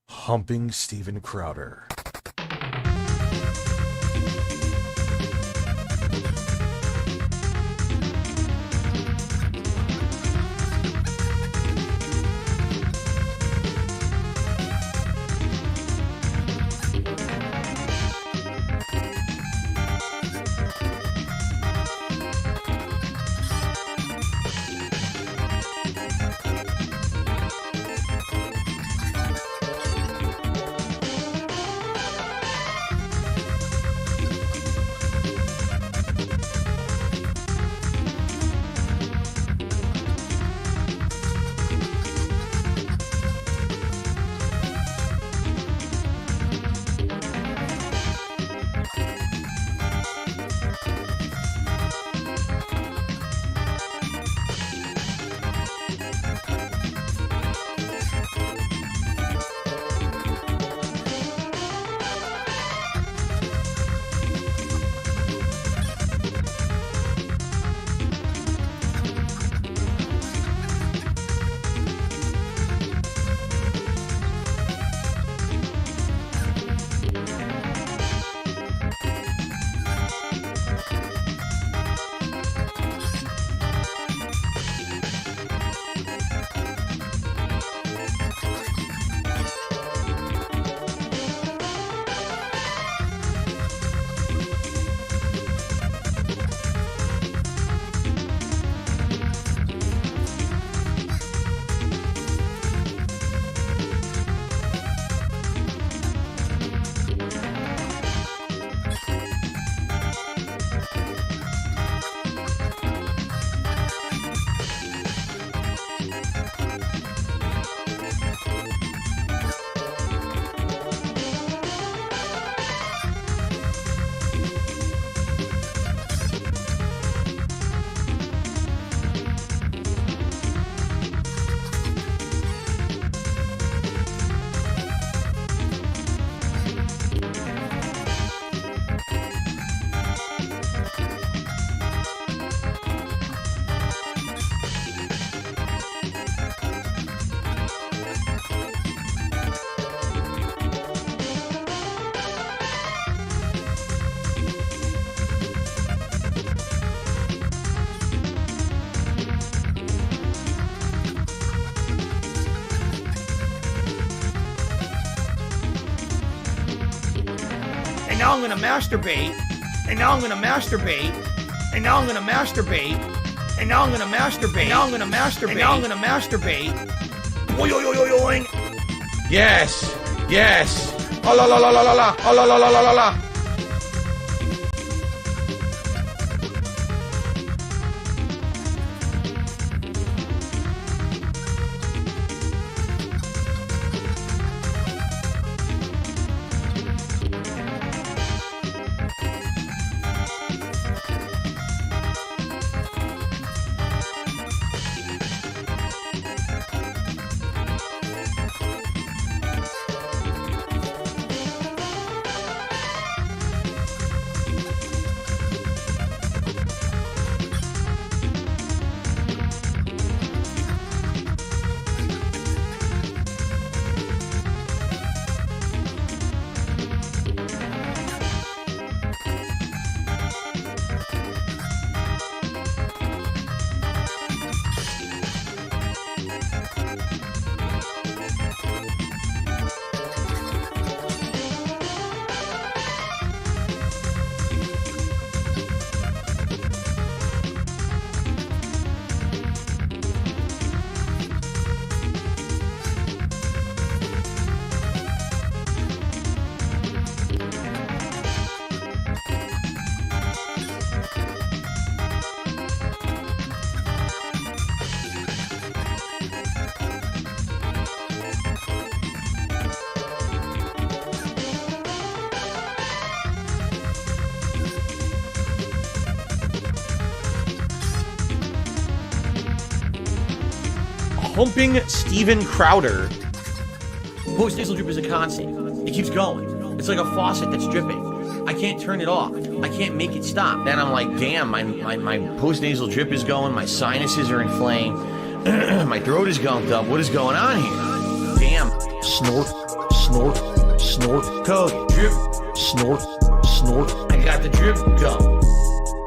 Humping Steven Crowder. And now I'm gonna masturbate, and now I'm gonna masturbate, and now I'm gonna masturbate, and now I'm gonna masturbate, and now I'm gonna masturbate, and now I'm gonna masturbate. Oing. Yes, yes. Oh la la la la la la. Oh la la la la la la. Humping Steven Crowder. Post-nasal drip is a constant. It keeps going. It's like a faucet that's dripping. I can't turn it off. I can't make it stop. Then I'm like, damn, my post-nasal drip is going. My sinuses are inflamed. My throat is gunked up. What is going on here? Damn. Snort, snort, snort, coke, drip, snort, snort. I got the drip go.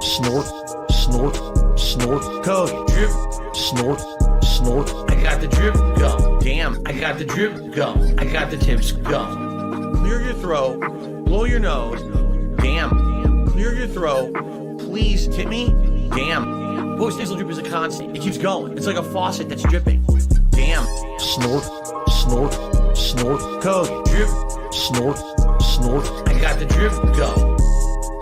Snort, snort, snort, coke, drip, snort, snort. I got the drip go. Damn, I got the drip go. I got the tips go. Clear your throat, blow your nose. Damn, clear your throat. Please tip me. Damn, post-nasal drip is a constant. It keeps going. It's like a faucet that's dripping. Damn, snort, snort, snort, coke, drip, snort, snort. I got the drip go.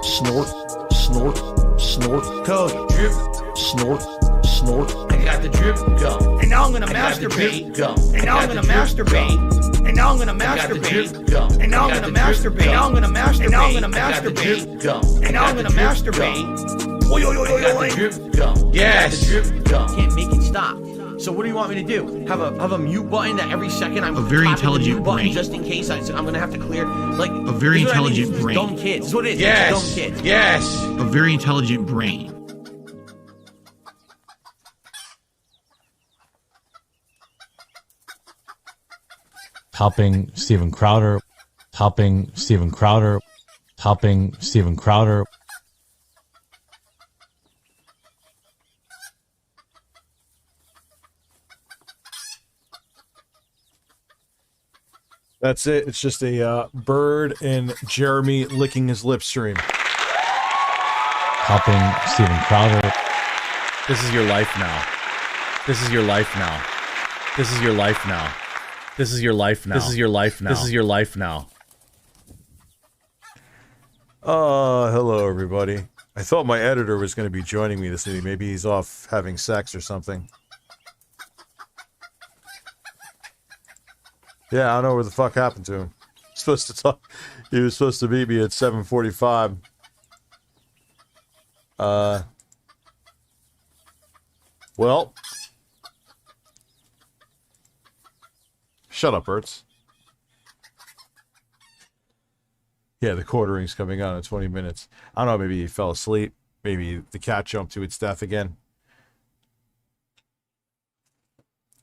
Snort, snort, snort, coke, drip, snort, snort. I got the drip go. And now I'm gonna masturbate. Go. And now I'm gonna masturbate. And now I'm gonna masturbate. And now I'm gonna masturbate. And now I'm gonna masturbate. And now I'm gonna masturbate. Go. And now I'm gonna masturbate. Oi, oi, oi, oi, oi. Drip go. Yes. Drip go. Can't make it stop. So what do you want me to do? Have a mute button that every second I'm A very tapping the intelligent mute button brain. just in case I'm gonna have to clear like A very this is what I mean, intelligent these brain. Dumb kids. This is what it is. Yes. Dumb kids. Yes. A very intelligent brain. Topping Steven Crowder. Topping Steven Crowder. Topping Steven Crowder. That's it. It's just a Bird and Jeremy licking his lips stream. Topping Steven Crowder. This is your life now. This is your life now. This is your life now. This is your life now. This is your life now. This is your life now. Hello everybody. I thought my editor was going to be joining me this evening. Maybe he's off having sex or something. Yeah, I don't know where the fuck happened to him. Supposed to talk. He was supposed to meet me at 7:45. Well. Shut up, Ertz. Yeah, the quartering's coming on in 20 minutes. I don't know, maybe he fell asleep. Maybe the cat jumped to its death again.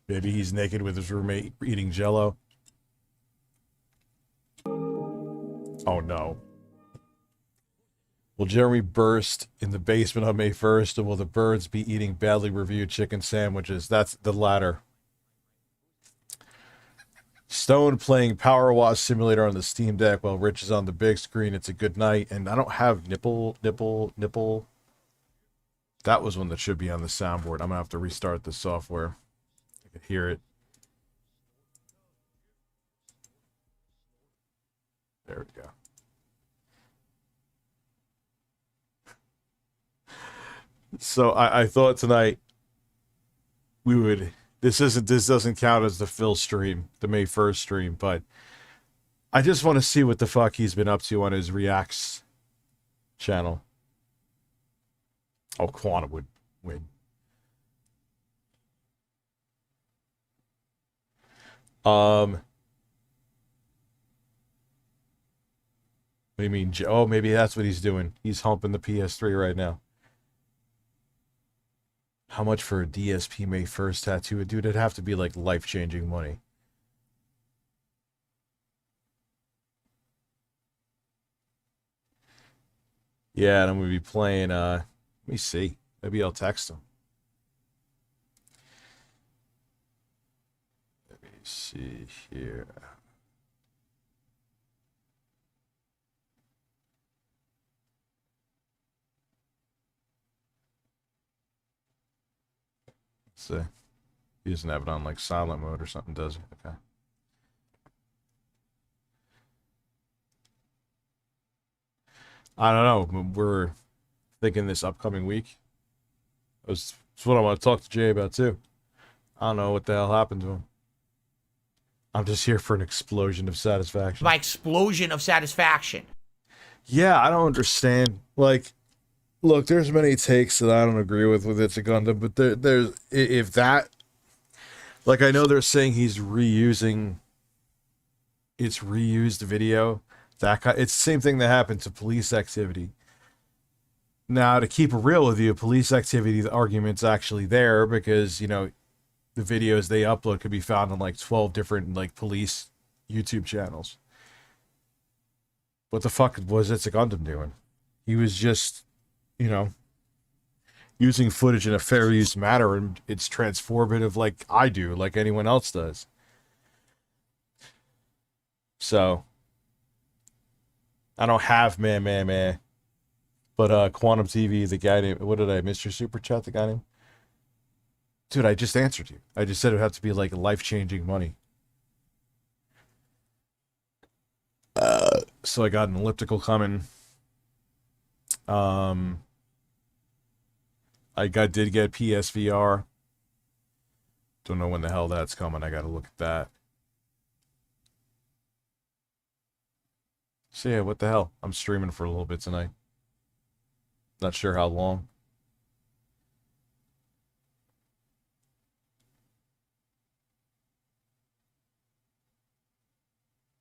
Maybe he's naked with his roommate eating Jell-O. Oh no. Will Jeremy burst in the basement on May 1st, or will the birds be eating badly reviewed chicken sandwiches? That's the latter. Stone playing Power Wash Simulator on the Steam Deck while Rich is on the big screen. It's a good night. And I don't have nipple. That was one that should be on the soundboard. I'm going to have to restart the software. I can hear it. There we go. So I thought tonight we would... This doesn't count as the Phil stream, the May 1st stream, but I just want to see what the fuck he's been up to on his Reacts channel. Oh, Quantum would win. What do you mean? Oh, maybe that's what he's doing. He's humping the PS3 right now. How much for a DSP May 1st tattoo? Dude, it'd have to be like life-changing money. Yeah, and I'm going to be playing, let me see. Maybe I'll text him. Let me see here. See. He doesn't have it on like silent mode or something, does he? Okay. I don't know. We're thinking this upcoming week. That's what I want to talk to Jay about too. I don't know what the hell happened to him. I'm just here for an explosion of satisfaction. My explosion of satisfaction. Yeah, I don't understand. Like, look, there's many takes that I don't agree with It's a Gundam, but there's if that, like, I know they're saying he's reusing, it's reused video. It's the same thing that happened to Police Activity. Now, to keep it real with you, Police Activity, the argument's actually there because, you know, the videos they upload could be found on like 12 different like police YouTube channels. What the fuck was It's a Gundam doing? He was just, you know, using footage in a fair use manner, and it's transformative like I do, like anyone else does. So, I don't have meh. But Quantum TV, the guy named, what did I, Mr. Super Chat, the guy named? Dude, I just answered you. I just said it would have to be like life-changing money. So I got an elliptical coming. Did get PSVR. Don't know when the hell that's coming. I gotta look at that. So yeah, what the hell? I'm streaming for a little bit tonight. Not sure how long.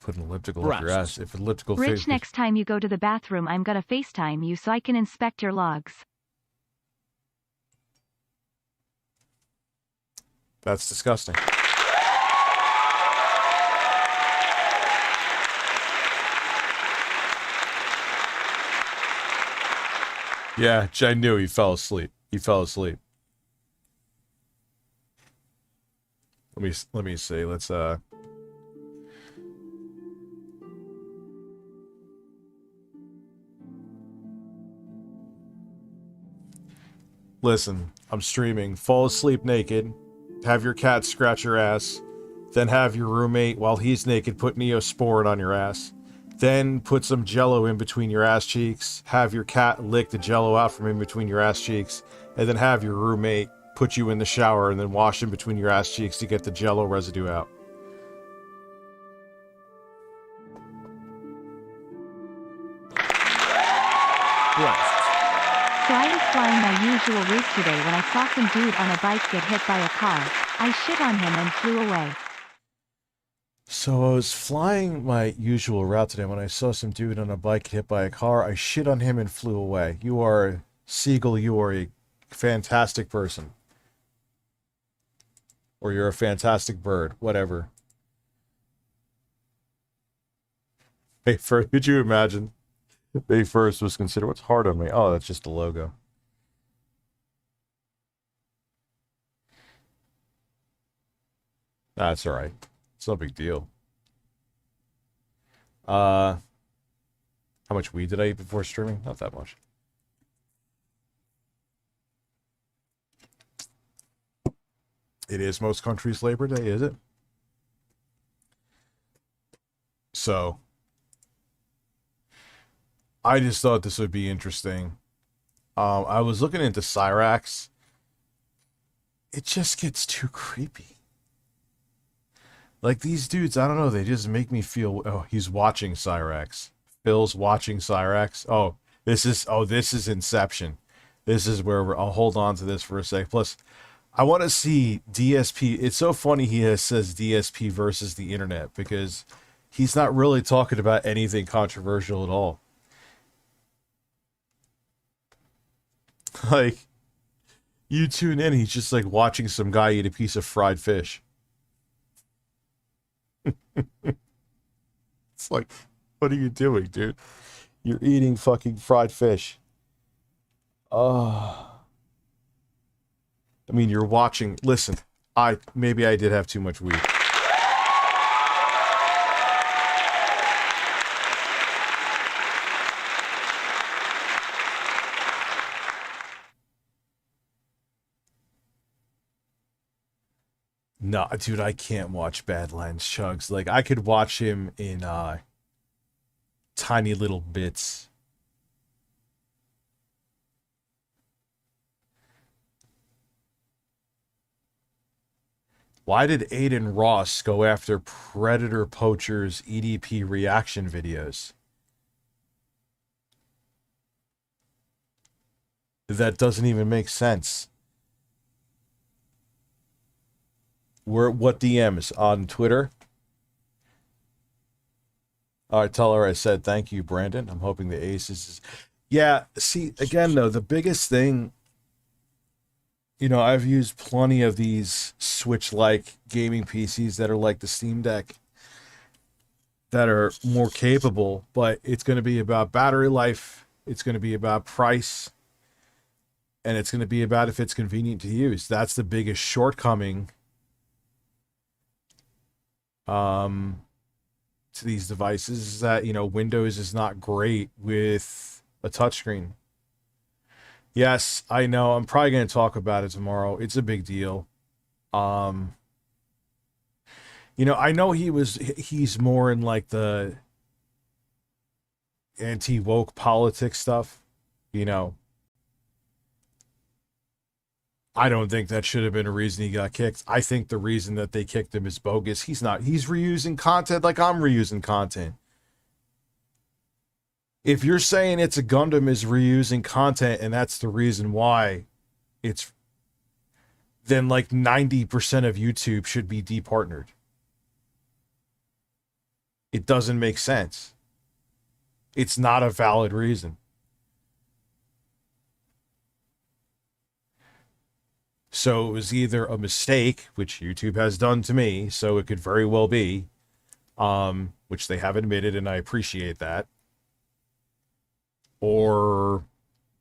Put an elliptical up your ass. If elliptical Rich, next time you go to the bathroom, I'm gonna FaceTime you so I can inspect your logs. That's disgusting. Yeah, I knew he fell asleep. He fell asleep. Let me see. Let's listen, I'm streaming. Fall asleep naked. Have your cat scratch your ass. Then have your roommate, while he's naked, put Neosporin on your ass. Then put some Jello in between your ass cheeks. Have your cat lick the Jello out from in between your ass cheeks. And then have your roommate put you in the shower and then wash in between your ass cheeks to get the Jello residue out. So I was flying my usual route today when I saw some dude on a bike get hit by a car. I shit on him and flew away. So I was flying my usual route today when I saw some dude on a bike hit by a car. I shit on him and flew away. You are, Siegel, you are a fantastic person. Or you're a fantastic bird. Whatever. May 1st, could you imagine? May 1st was considered, what's hard on me? Oh, that's just the logo. That's alright. It's no big deal. How much weed did I eat before streaming? Not that much. It is most countries' Labor Day, is it? So, I just thought this would be interesting. I was looking into Cyrax. It just gets too creepy. Like, these dudes, I don't know, they just make me feel... Oh, he's watching Cyrax. Phil's watching Cyrax. Oh, this is Inception. This is where I'll hold on to this for a sec. Plus, I want to see DSP. It's so funny says DSP versus the internet, because he's not really talking about anything controversial at all. Like, you tune in, he's just like watching some guy eat a piece of fried fish. It's like, what are you doing, dude? You're eating fucking fried fish. Oh. I mean, you're watching. Listen, maybe I did have too much weed. No, dude, I can't watch Badlands Chugs. Like, I could watch him in tiny little bits. Why did Aiden Ross go after Predator Poacher's EDP reaction videos? That doesn't even make sense. What DMs? On Twitter? Alright, tell her I said thank you, Brandon. I'm hoping the aces is... Yeah, see, again, though, the biggest thing... You know, I've used plenty of these Switch-like gaming PCs that are like the Steam Deck. that are more capable, but it's going to be about battery life. It's going to be about price. And it's going to be about if it's convenient to use. That's the biggest shortcoming to these devices, is that, you know, Windows is not great with a touchscreen. Yes, I know. I'm probably going to talk about it tomorrow. It's a big deal. You know, I know he's more in like the anti-woke politics stuff, you know. I don't think that should have been a reason he got kicked. I think the reason that they kicked him is bogus. He's reusing content like I'm reusing content. If you're saying It's a Gundam is reusing content and that's the reason why it's, then like 90% of YouTube should be departnered. It doesn't make sense. It's not a valid reason. So it was either a mistake, which YouTube has done to me, so it could very well be, which they have admitted, and I appreciate that, or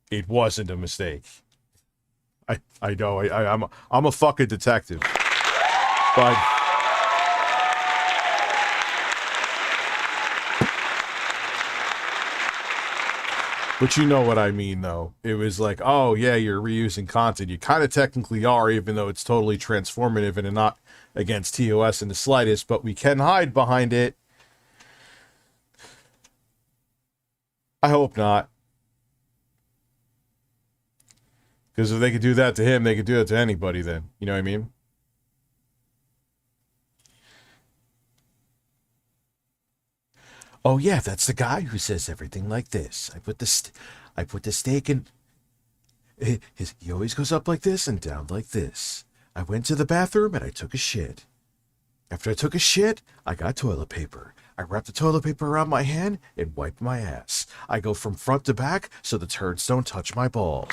it wasn't a mistake. I know I'm a fucking detective, but you know what I mean, though. It was like, oh, yeah, you're reusing content. You kind of technically are, even though it's totally transformative and not against TOS in the slightest, but we can hide behind it. I hope not. Because if they could do that to him, they could do it to anybody then. You know what I mean? Oh yeah, that's the guy who says everything like this. I put the steak in. He always goes up like this and down like this. I went to the bathroom and I took a shit. After I took a shit, I got toilet paper. I wrapped the toilet paper around my hand and wiped my ass. I go from front to back so the turds don't touch my balls.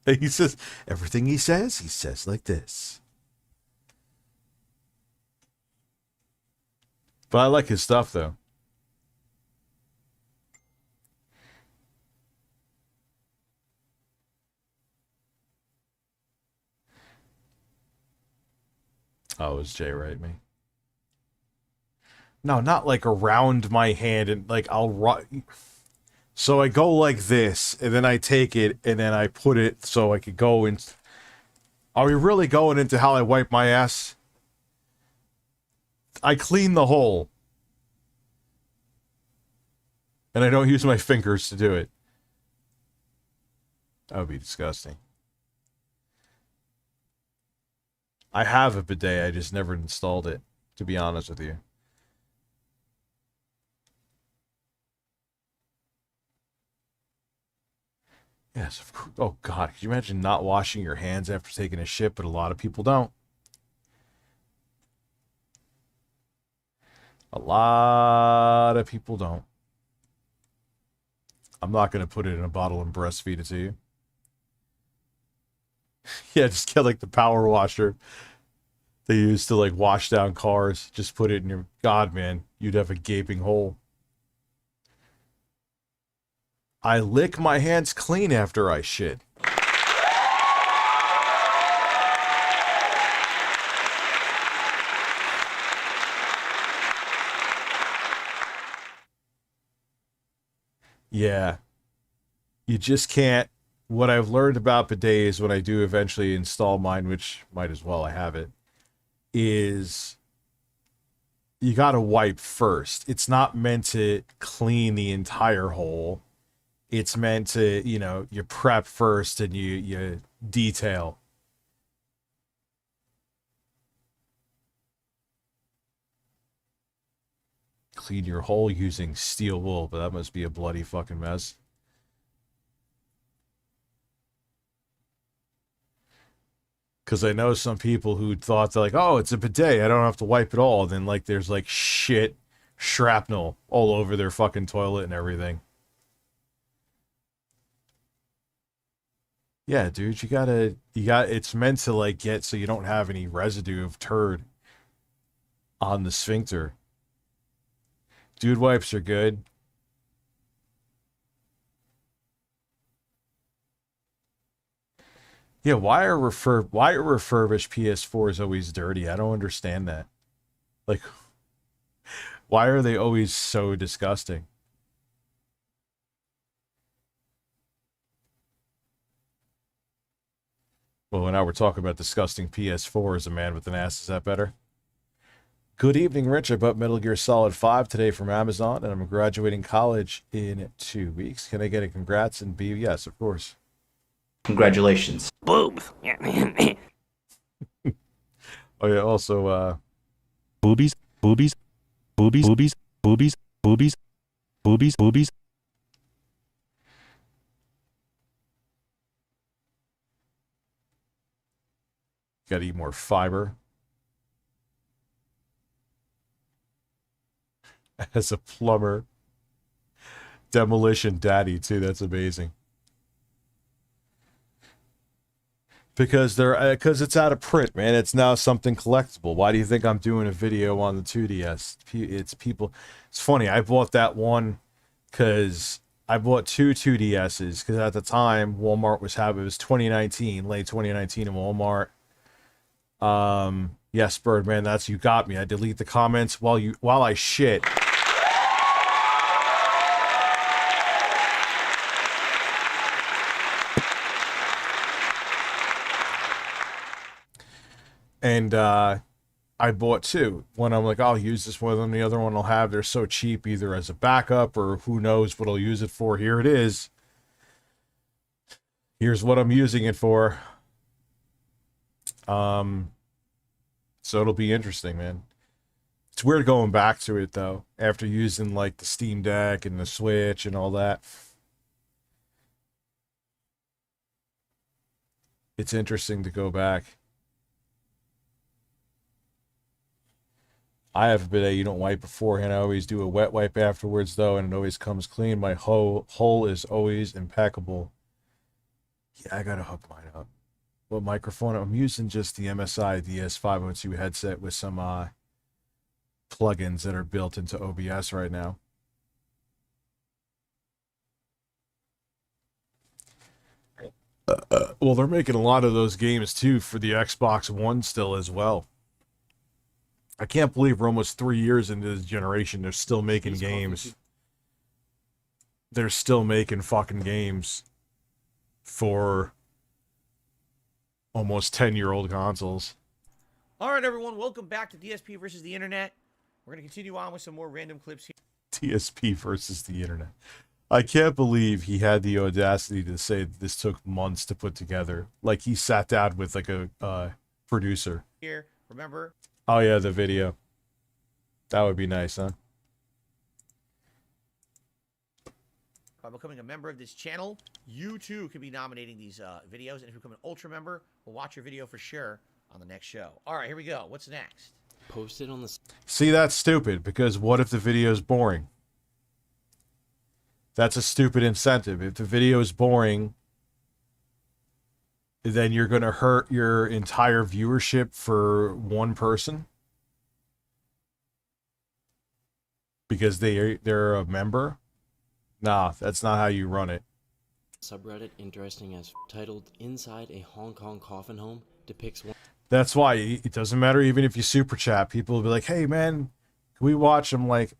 He says everything he says like this. But I like his stuff, though. Oh, is Jay right, me? No, not like around my hand and like So I go like this, and then I take it, and then I put it so I could go in. Are we really going into how I wipe my ass? I clean the hole. And I don't use my fingers to do it. That would be disgusting. I have a bidet, I just never installed it, to be honest with you. Yes, of course. Oh, God. Could you imagine not washing your hands after taking a shit? But a lot of people don't. A lot of people don't. I'm not going to put it in a bottle and breastfeed it to you. Yeah, just get like the power washer they use to like wash down cars. Just put it in your... God, man. You'd have a gaping hole. I lick my hands clean after I shit. Yeah. You just can't. What I've learned about bidets when I do eventually install mine, which might as well I have it, is you gotta wipe first. It's not meant to clean the entire hole. It's meant to, you know, you prep first and you detail. Clean your hole using steel wool, but that must be a bloody fucking mess. Because I know some people who thought, they're like, oh, it's a bidet, I don't have to wipe it all. And then, like, there's, like, shit shrapnel all over their fucking toilet and everything. Yeah, dude, it's meant to like get so you don't have any residue of turd on the sphincter. Dude wipes are good. Yeah, why are refurbished PS4s always dirty? I don't understand that. Like, why are they always so disgusting? Well, now we're talking about disgusting PS4s. A man with an ass. Is that better? Good evening, Rich. I bought Metal Gear Solid 5 today from Amazon, and I'm graduating college in 2 weeks. Can I get a congrats and be yes, of course. Congratulations. Boobs. Oh yeah, also Boobies, boobies, boobies, boobies, boobies, boobies, boobies, boobies. gotta eat more fiber. As a plumber. Demolition Daddy too, that's amazing. Because it's out of print, man. It's now something collectible. Why do you think I'm doing a video on the 2DS? It's people. It's funny. I bought that one because I bought two 2DSs because at the time Walmart was having, it was 2019, late 2019 in Walmart. Yes, Birdman, that's you got me. I delete the comments while I shit. And I bought two. One I'm like, I'll use this one, and the other one I'll have. They're so cheap, either as a backup or who knows what I'll use it for. Here it is. Here's what I'm using it for. So it'll be interesting, man. It's weird going back to it though, after using like the Steam Deck and the Switch and all that. It's interesting to go back. I have a bidet. You don't wipe beforehand. I always do a wet wipe afterwards, though, and it always comes clean. My hole is always impeccable. Yeah, I gotta hook mine up. What microphone? I'm using just the MSI DS502 headset with some plugins that are built into OBS right now. Well, they're making a lot of those games too for the Xbox One still as well. I can't believe we're almost 3 years into this generation. They're still making games. They're still making fucking games for almost 10-year-old consoles. All right, everyone, welcome back to DSP versus the Internet. We're going to continue on with some more random clips here. DSP versus the Internet. I can't believe he had the audacity to say that this took months to put together. Like he sat down with like a producer. Here, remember... Oh yeah, the video. That would be nice, huh? By becoming a member of this channel, you too can be nominating these videos. And if you become an Ultra member, we'll watch your video for sure on the next show. All right, here we go. What's next? Post it on the... See, that's stupid, because what if the video is boring? That's a stupid incentive. If the video is boring, then you're going to hurt your entire viewership for one person because they're a member. Nah, that's not how you run it. Subreddit interesting as titled "Inside a Hong Kong Coffin Home depicts one." That's why it doesn't matter even if you super chat. People will be like, "Hey man, can we watch?" I'm like,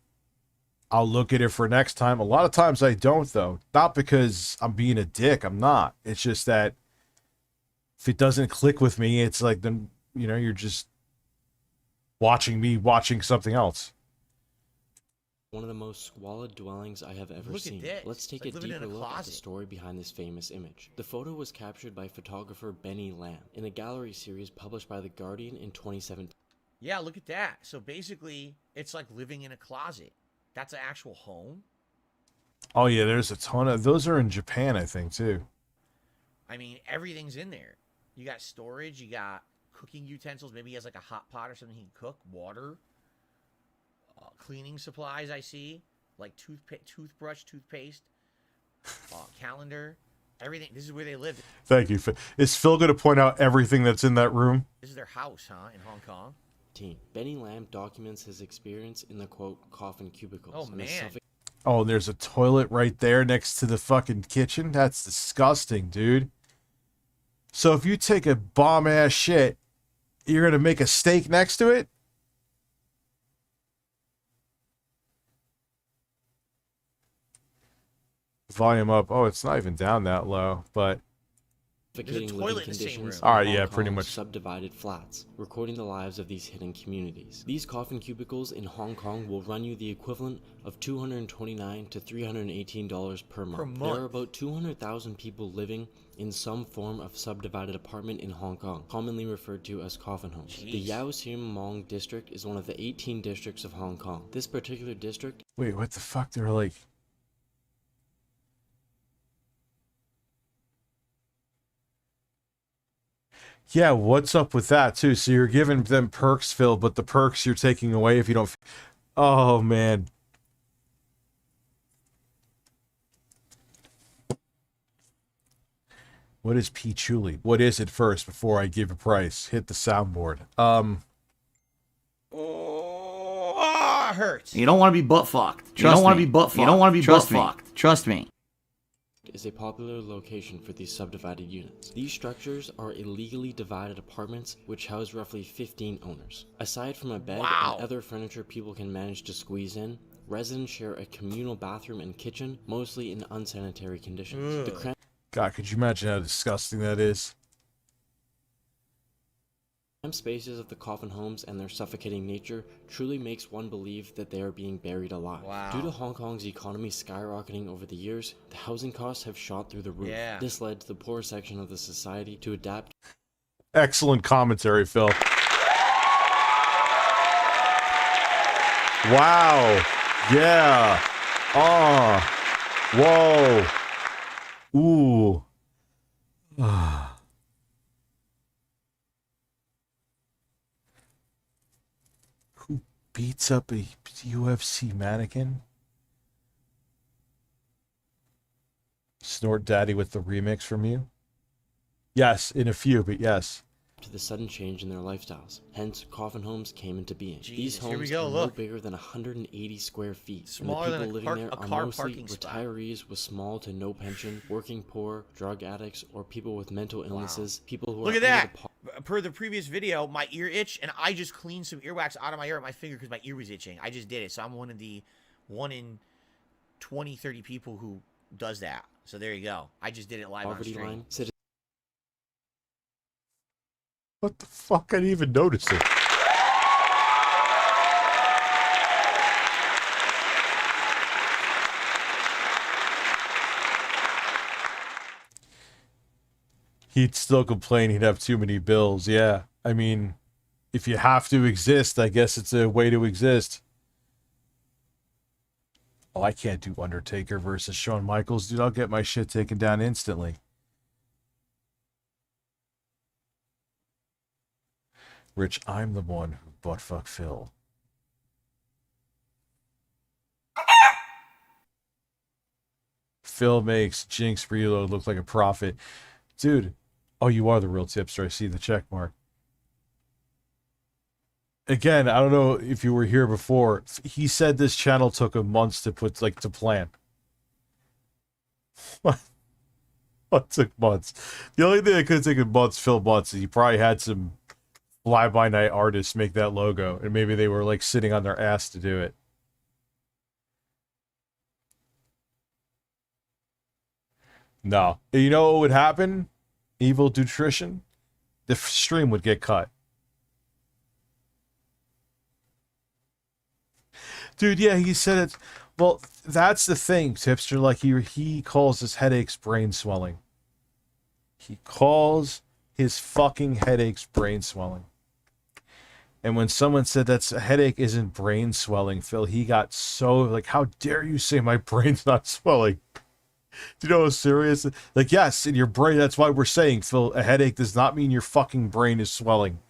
I'll look at it for next time. A lot of times I don't though. Not because I'm being a dick. I'm not. It's just that if it doesn't click with me, it's like, then, you know, you're just watching me watching something else. One of the most squalid dwellings I have ever seen. Let's take a deeper look at the story behind this famous image. The photo was captured by photographer Benny Lam in a gallery series published by The Guardian in 2017. Yeah, look at that. So basically, it's like living in a closet. That's an actual home? Oh yeah, there's a ton of... Those are in Japan, I think, too. I mean, everything's in there. You got storage, you got cooking utensils. Maybe he has like a hot pot or something he can cook. Water. Cleaning supplies, I see. Like toothbrush, toothpaste. Calendar. Everything. This is where they live. Thank you. Is Phil going to point out everything that's in that room? This is their house, huh? In Hong Kong. Benny Lam documents his experience in the quote coffin cubicles. Oh man. Oh, there's a toilet right there next to the fucking kitchen. That's disgusting, dude. So if you take a bomb ass shit, you're gonna make a steak next to it? Volume up. Oh, it's not even down that low, but There's a toilet in the same room. all right, yeah, pretty much. Subdivided flats, recording the lives of these hidden communities. These coffin cubicles in Hong Kong will run you the equivalent of $229 to $318 per month. There are about 200,000 people living in some form of subdivided apartment in Hong Kong, commonly referred to as coffin homes. Jeez. The Yau Sim Mong district is one of the 18 districts of Hong Kong. This particular district... Wait, what the fuck? They're like... Yeah, what's up with that, too? So you're giving them perks, Phil, but the perks you're taking away if you don't... Oh, man. What is Peachuli? What is it first before I give a price? Hit the soundboard. Oh, it hurts. You don't want to be butt fucked. You don't want to be butt fucked. You don't want to be butt fucked. Trust me. Is a popular location for these subdivided units. These structures are illegally divided apartments which house roughly 15 owners. Aside from a bed and other furniture people can manage to squeeze in, residents share a communal bathroom and kitchen, mostly in unsanitary conditions. The God, could you imagine how disgusting that is? cramped spaces of the coffin homes and their suffocating nature truly makes one believe that they are being buried alive. Wow. Due to Hong Kong's economy skyrocketing over the years, the housing costs have shot through the roof. Yeah. This led to the poorer section of the society to adapt. Excellent commentary, Phil. Wow. Yeah. Oh. Whoa. Ooh. Who beats up a UFC mannequin? Snort Daddy with the remix from you? Yes, in a few, but yes. To the sudden change in their lifestyles. Hence, coffin homes came into being. Jesus, These homes are no bigger than 180 square feet. Smaller and the than people a living car- there a are car mostly parking spot. retirees with small to no pension, working poor, drug addicts, or people with mental illnesses, people who Look are at that! under the Per the previous video, my ear itched, and I just cleaned some earwax out of my ear with my finger because my ear was itching. I just did it, so I'm one of the 1 in 20, 30 people who does that. So there you go. I just did it live on poverty stream. line. What the fuck? I didn't even notice it. He'd still complain he'd have too many bills. Yeah. I mean, if you have to exist, I guess it's a way to exist. Oh, I can't do Undertaker versus Shawn Michaels. Dude, I'll get my shit taken down instantly. Rich, I'm the one who buttfuck Phil. Phil makes Jinx Reload look like a prophet. Dude, oh, you are the real tipster. I see the check mark. Again, I don't know if you were here before. He said this channel took him months to put, like, to plan. What took months? The only thing that could have taken months, Phil months, is he probably had some fly-by-night artists make that logo, and maybe they were like sitting on their ass to do it. No. You know what would happen? Evil Nutrition? The stream would get cut. Dude, yeah, he said it. Well, that's the thing, Tipster. Like, he calls his headaches brain swelling. He calls his fucking headaches brain swelling. And when someone said that's a headache isn't brain swelling, Phil, he got so like, how dare you say my brain's not swelling? Do you know how serious? Like, yes, in your brain, that's why we're saying, Phil, a headache does not mean your fucking brain is swelling.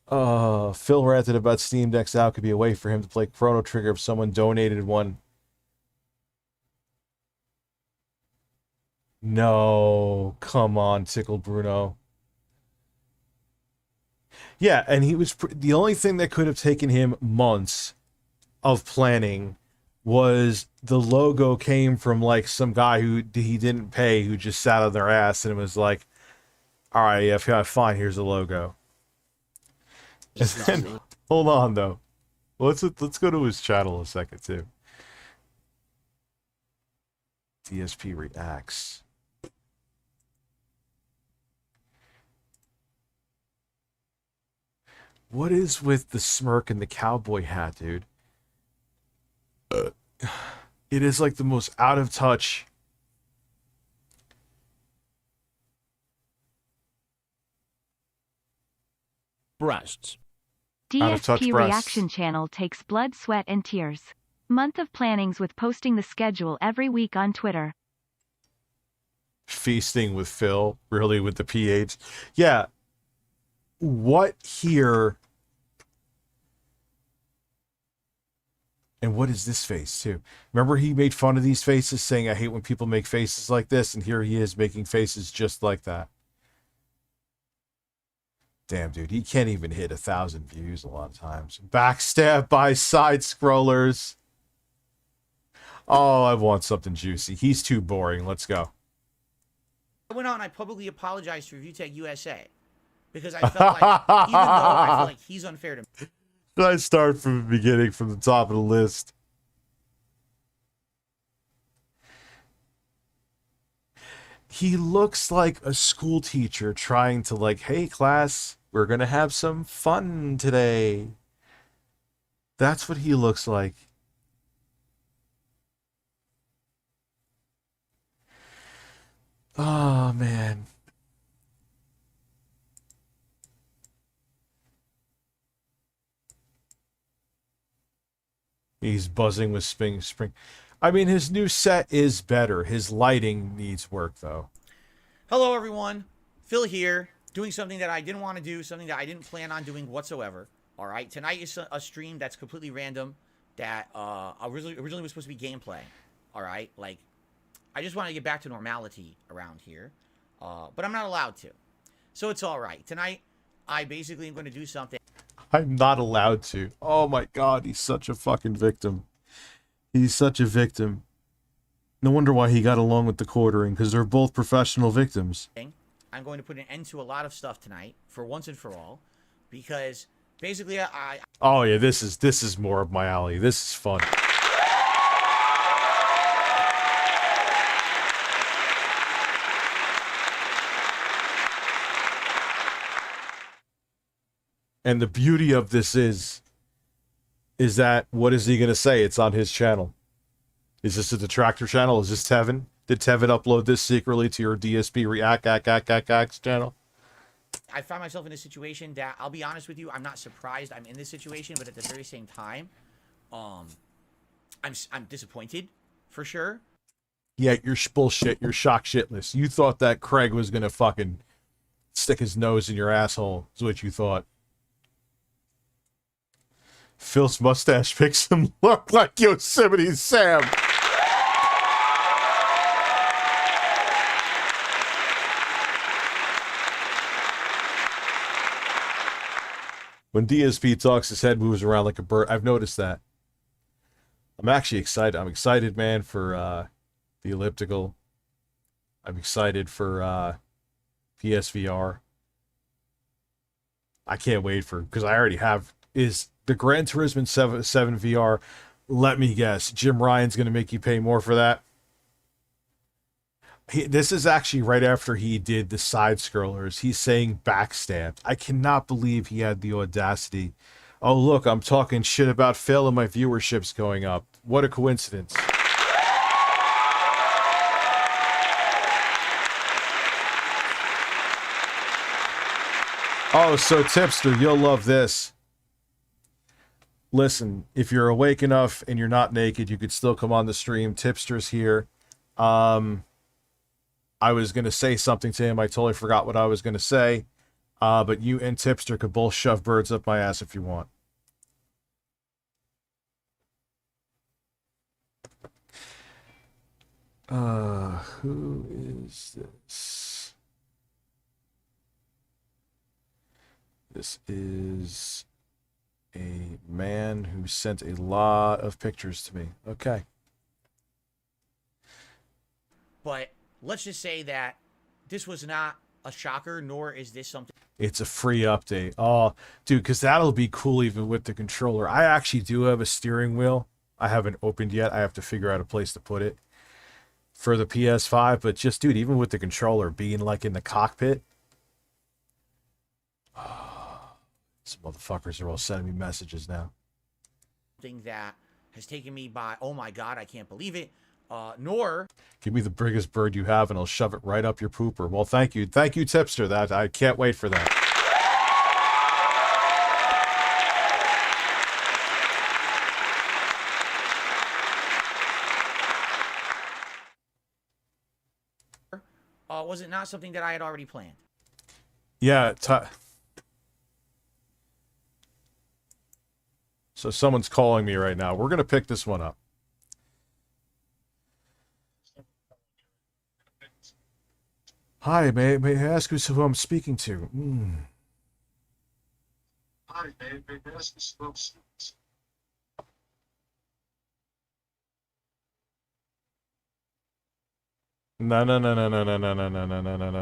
Phil ranted about Steam Decks out could be a way for him to play Chrono Trigger if someone donated one. No, come on, Tickle Bruno. Yeah, and he was the only thing that could have taken him months of planning was the logo came from like some guy who he didn't pay, who just sat on their ass, and it was like, all right, yeah, fine, here's the logo. And then, hold on though, let's go to his channel a second too. DSPReacks. What is with the smirk and the cowboy hat, dude? It is like the most out of touch. Breasts. Out of touch DSP breasts. Reaction Channel takes blood, sweat, and tears. Month of plannings with posting the schedule every week on Twitter. Feasting with Phil, really with the PH. Yeah. What here? And what is this face too? Remember he made fun of these faces, saying I hate when people make faces like this, and here he is making faces just like that. Damn, dude, he can't even hit 1,000 views a lot of times. Backstab by side scrollers. Oh, I want something juicy. He's too boring. Let's go. I went out and I publicly apologized to ReviewTechUSA because I felt like, even though I feel like he's unfair to me. Should I start from the beginning, from the top of the list? He looks like a school teacher trying to like, hey class, we're gonna have some fun today. That's what he looks like. Oh man. He's buzzing with spring. I mean, his new set is better. His lighting needs work, though. Hello, everyone. Phil here, doing something that I didn't want to do, something that I didn't plan on doing whatsoever. All right, tonight is a stream that's completely random. That originally was supposed to be gameplay. All right, like I just want to get back to normality around here, but I'm not allowed to. So it's all right. Tonight, I basically am going to do something. I'm not allowed to. Oh my god, he's such a fucking victim. He's such a victim. No wonder why he got along with the quartering, because they're both professional victims. I'm going to put an end to a lot of stuff tonight, for once and for all, because basically I Oh yeah, this is more of my alley. This is fun. And the beauty of this is that, what is he going to say? It's on his channel. Is this a detractor channel? Is this Tevin? Did Tevin upload this secretly to your DSPReacks channel? I find myself in a situation that, I'll be honest with you, I'm not surprised I'm in this situation, but at the very same time, I'm disappointed, for sure. Yeah, you're bullshit. You're shock shitless. You thought that Craig was going to fucking stick his nose in your asshole, is what you thought. Phil's mustache makes him look like Yosemite Sam. When DSP talks, his head moves around like a bird. I've noticed that. I'm actually excited. I'm excited, man, for the elliptical. I'm excited for PSVR. I can't wait for, because I already have, is the Gran Turismo 7 VR. Let me guess, Jim Ryan's going to make you pay more for that? This is actually right after he did the side scrollers. He's saying backstab. I cannot believe he had the audacity. Oh, look, I'm talking shit about Phil and my viewership's going up. What a coincidence. Oh, so Tipster, you'll love this. Listen, if you're awake enough and you're not naked, you could still come on the stream. Tipster's here. I was going to say something to him. I totally forgot what I was going to say. But you and Tipster could both shove birds up my ass if you want. Who is this? This is a man who sent a lot of pictures to me. Okay. But let's just say that this was not a shocker, nor is this something. It's a free update. Oh, dude, because that'll be cool even with the controller. I actually do have a steering wheel. I haven't opened yet. I have to figure out a place to put it for the PS5. But just, dude, even with the controller being like in the cockpit. Some motherfuckers are all sending me messages now. Something that has taken me by, oh my God, I can't believe it. Nor. Give me the biggest bird you have and I'll shove it right up your pooper. Well, thank you. Thank you, Tipster. That I can't wait for that. Was it not something that I had already planned? Yeah. So someone's calling me right now. We're going to pick this one up. Hi, may I ask who I'm speaking to? Hi, may I ask who I'm speaking to? No.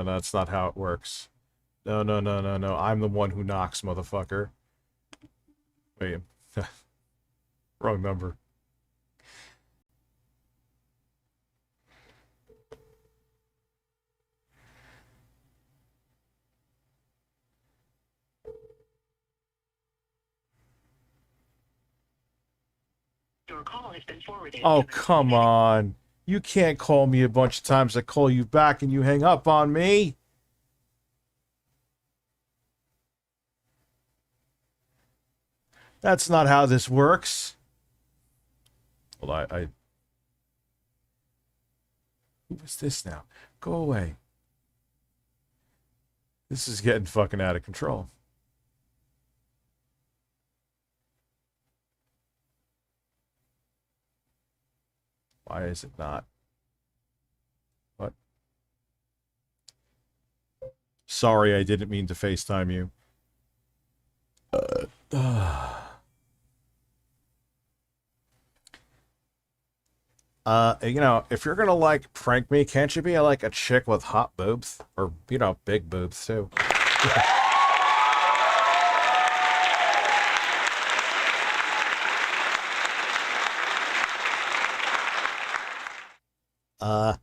That's not how it works. No. I'm the one who knocks, motherfucker. Wait. Wrong number. Your call has been forwarded. Oh, come on. You can't call me a bunch of times. I call you back and you hang up on me. That's not how this works. Well, who is this now? Go away. This is getting fucking out of control. Why is it not? What? Sorry, I didn't mean to FaceTime you. You know, if you're gonna, like, prank me, can't you be, like, a chick with hot boobs? Or, you know, big boobs, too.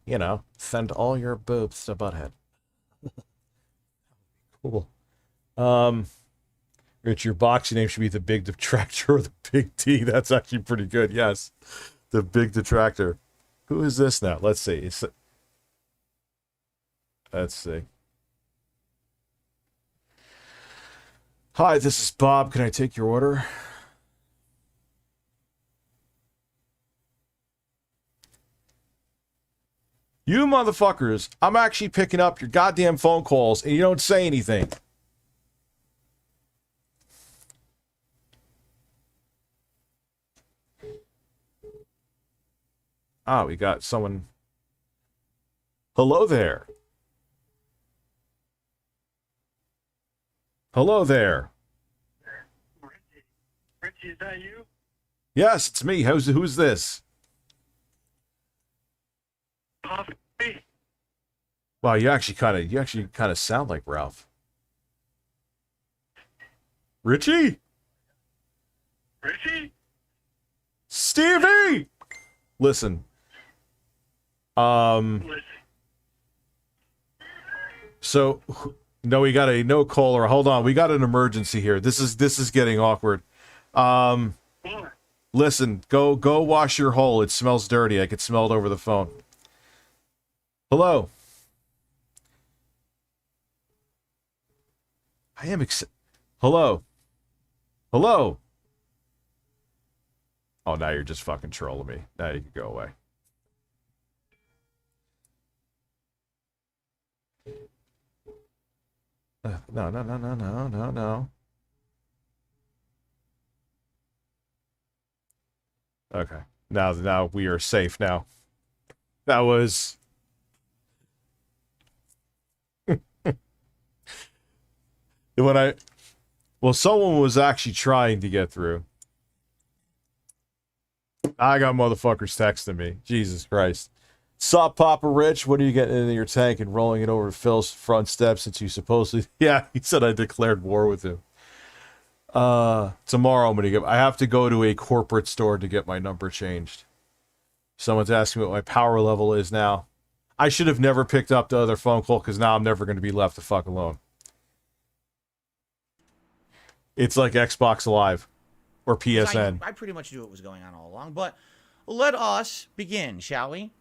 You know, send all your boobs to Butthead. Cool. Rich, your boxing name should be the Big Detractor or the Big D. That's actually pretty good, yes. The Big Detractor. Who is this now? Let's see. Let's see. Hi, this is Bob. Can I take your order? You motherfuckers, I'm actually picking up your goddamn phone calls and you don't say anything. Ah, we got someone. Hello there. Hello there. Richie, is that you? Yes, it's me. Who's this? Coffee? Wow, you actually kind of sound like Ralph. Richie? Richie? Stevie! Listen. So, no, we got a no caller. Hold on, we got an emergency here. This is getting awkward. Listen, go wash your hole. It smells dirty. I could smell it over the phone. Hello. I am Hello. Hello. Oh, now you're just fucking trolling me. Now you can go away. No. Okay. Now we are safe now. That was... Well, someone was actually trying to get through. I got motherfuckers texting me. Jesus Christ. Sup, Papa Rich? What are you getting into your tank and rolling it over Phil's front steps since you supposedly... Yeah, he said I declared war with him. Tomorrow I'm gonna I have to go to a corporate store to get my number changed. Someone's asking me what my power level is now. I should have never picked up the other phone call because now I'm never going to be left the fuck alone. It's like Xbox Live or PSN. I pretty much knew what was going on all along, but let us begin, shall we?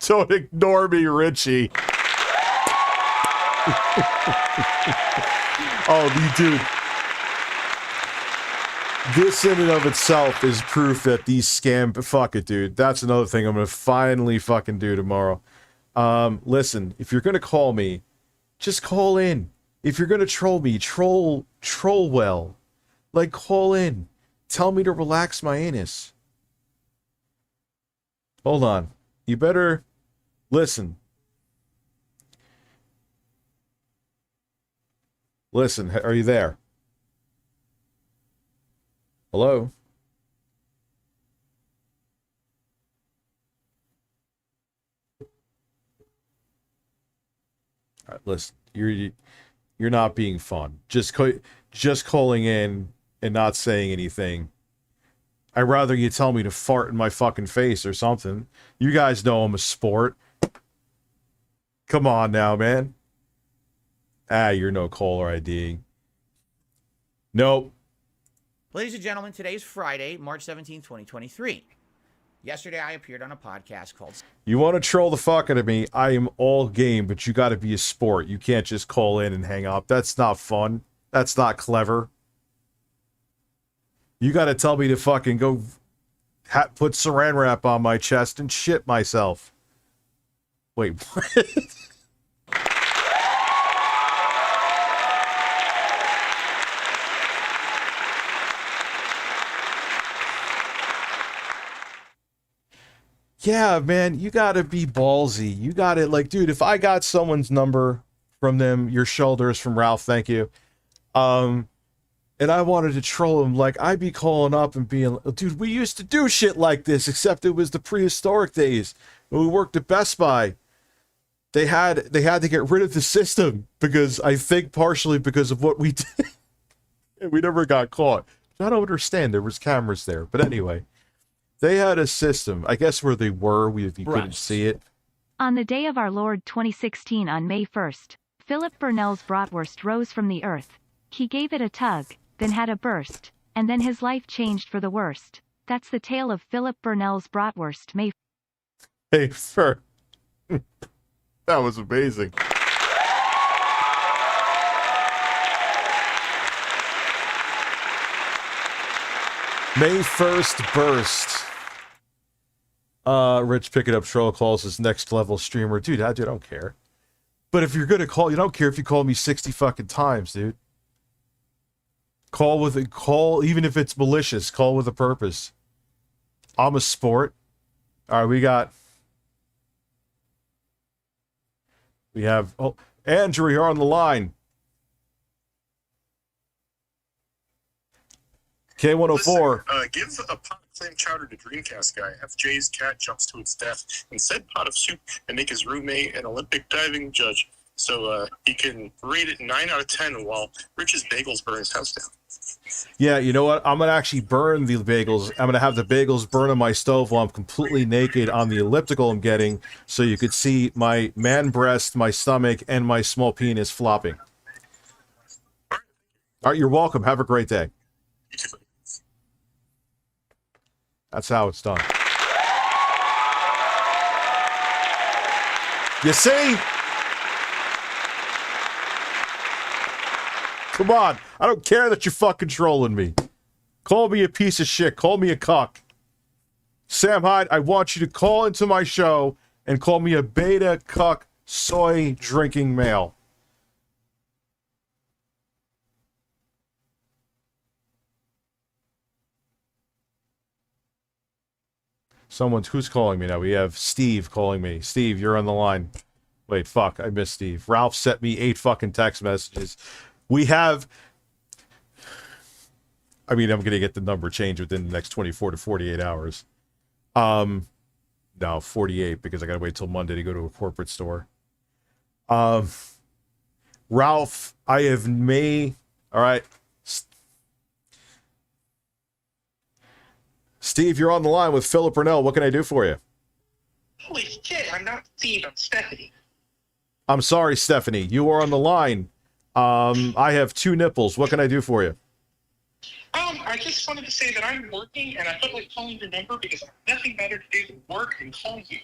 Don't ignore me, Richie. Oh, dude. This in and of itself is proof that these scam... Fuck it, dude. That's another thing I'm going to finally fucking do tomorrow. Listen, if you're going to call me, just call in. If you're going to troll me, troll well. Like, call in. Tell me to relax my anus. Hold on. You better... Listen. Listen, are you there? Hello? All right, listen. You're not being fun. Just calling in and not saying anything. I'd rather you tell me to fart in my fucking face or something. You guys know I'm a sport. Come on now, man. You're no caller ID. Nope. Ladies and gentlemen, today is Friday, March 17, 2023. Yesterday, I appeared on a podcast called... You want to troll the fuck out of me, I am all game, but you got to be a sport. You can't just call in and hang up. That's not fun. That's not clever. You got to tell me to fucking go put saran wrap on my chest and shit myself. Wait, what? Yeah, man, you gotta be ballsy. You gotta, like, dude, if I got someone's number from them, your shoulders from Ralph, thank you, and I wanted to troll him, like, I'd be calling up and being, dude, we used to do shit like this, except it was the prehistoric days when we worked at Best Buy. They had to get rid of the system because, I think, partially because of what we did. And we never got caught. I don't understand. There was cameras there. But anyway, they had a system, I guess where they were, you couldn't see it. On the day of our Lord 2016 on May 1st, Philip Burnell's bratwurst rose from the earth. He gave it a tug, then had a burst, and then his life changed for the worst. That's the tale of Philip Burnell's bratwurst May. Hey, sir. That was amazing. May 1st burst. Rich picking up troll calls his next level streamer. Dude, I don't care. But if you're gonna call, you don't care if you call me 60 fucking times, dude. Call, even if it's malicious, call with a purpose. I'm a sport. Alright, we have, oh, Andrew, you're on the line. K104. Listen, give a pot of clam chowder to Dreamcast guy. FJ's cat jumps to its death. And said pot of soup and make his roommate an Olympic diving judge. So he can rate it 9 out of 10 while Rich's bagels burn his house down. Yeah, you know what? I'm going to actually burn the bagels. I'm going to have the bagels burn on my stove while I'm completely naked on the elliptical I'm getting, so you could see my man breast, my stomach, and my small penis flopping. All right, you're welcome. Have a great day. That's how it's done. You see? Come on. I don't care that you're fucking trolling me. Call me a piece of shit. Call me a cuck. Sam Hyde, I want you to call into my show and call me a beta cuck soy drinking male. Who's calling me now? We have Steve calling me. Steve, you're on the line. Wait, fuck, I missed Steve. Ralph sent me 8 fucking text messages. We have... I mean, I'm going to get the number changed within the next 24 to 48 hours. No, 48, because I got to wait till Monday to go to a corporate store. Ralph, I have May... All right. Steve, you're on the line with Philip Burnell. What can I do for you? Holy shit, I'm not Steve, I'm Stephanie. I'm sorry, Stephanie. You are on the line. I have 2 nipples. What can I do for you? I just wanted to say that I'm working, and I felt like calling your number because I have nothing better to do than work and call you.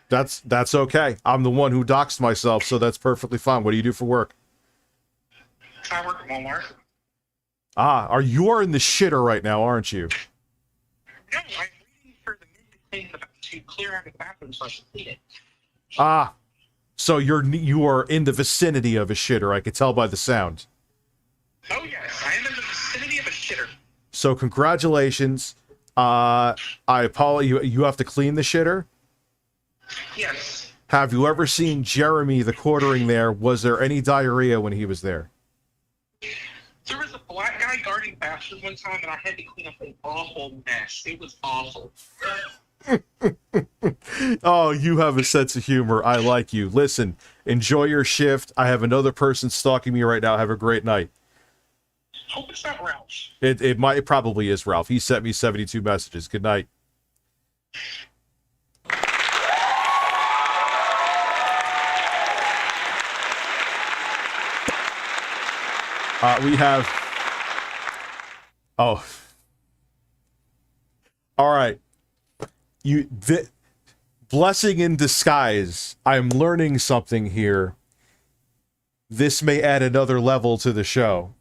That's okay. I'm the one who doxed myself, so that's perfectly fine. What do you do for work? I work at Walmart. Ah, you are in the shitter right now, aren't you? No, I'm waiting for the men to clear out the bathroom so I can clean it. Ah, so you are in the vicinity of a shitter. I could tell by the sound. Oh yes, I am in the vicinity of a shitter. So congratulations. I apologize. You have to clean the shitter? Yes. Have you ever seen Jeremy the quartering there? Was there any diarrhea when he was there? There was a black guy guarding bathrooms one time, and I had to clean up an awful mess. It was awful. Oh, you have a sense of humor. I like you. Listen, enjoy your shift. I have another person stalking me right now. Have a great night. Hope it's not Ralph. It probably is Ralph. He sent me 72 messages. Good night. We have... Oh. All right. Blessing in disguise. I'm learning something here. This may add another level to the show.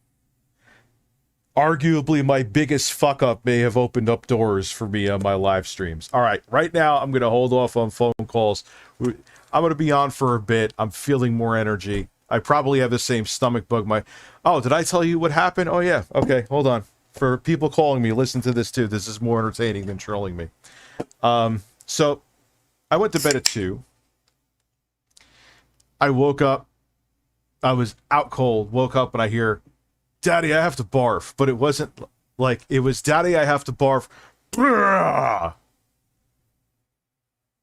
Arguably, my biggest fuck-up may have opened up doors for me on my live streams. All right. Right now, I'm going to hold off on phone calls. I'm going to be on for a bit. I'm feeling more energy. I probably have the same stomach bug. Oh, did I tell you what happened? Oh, yeah. Okay, hold on. For people calling me, listen to this, too. This is more entertaining than trolling me. So, I went to bed at 2. I woke up. I was out cold. Woke up and I hear, Daddy, I have to barf. But it wasn't like, it was, Daddy, I have to barf.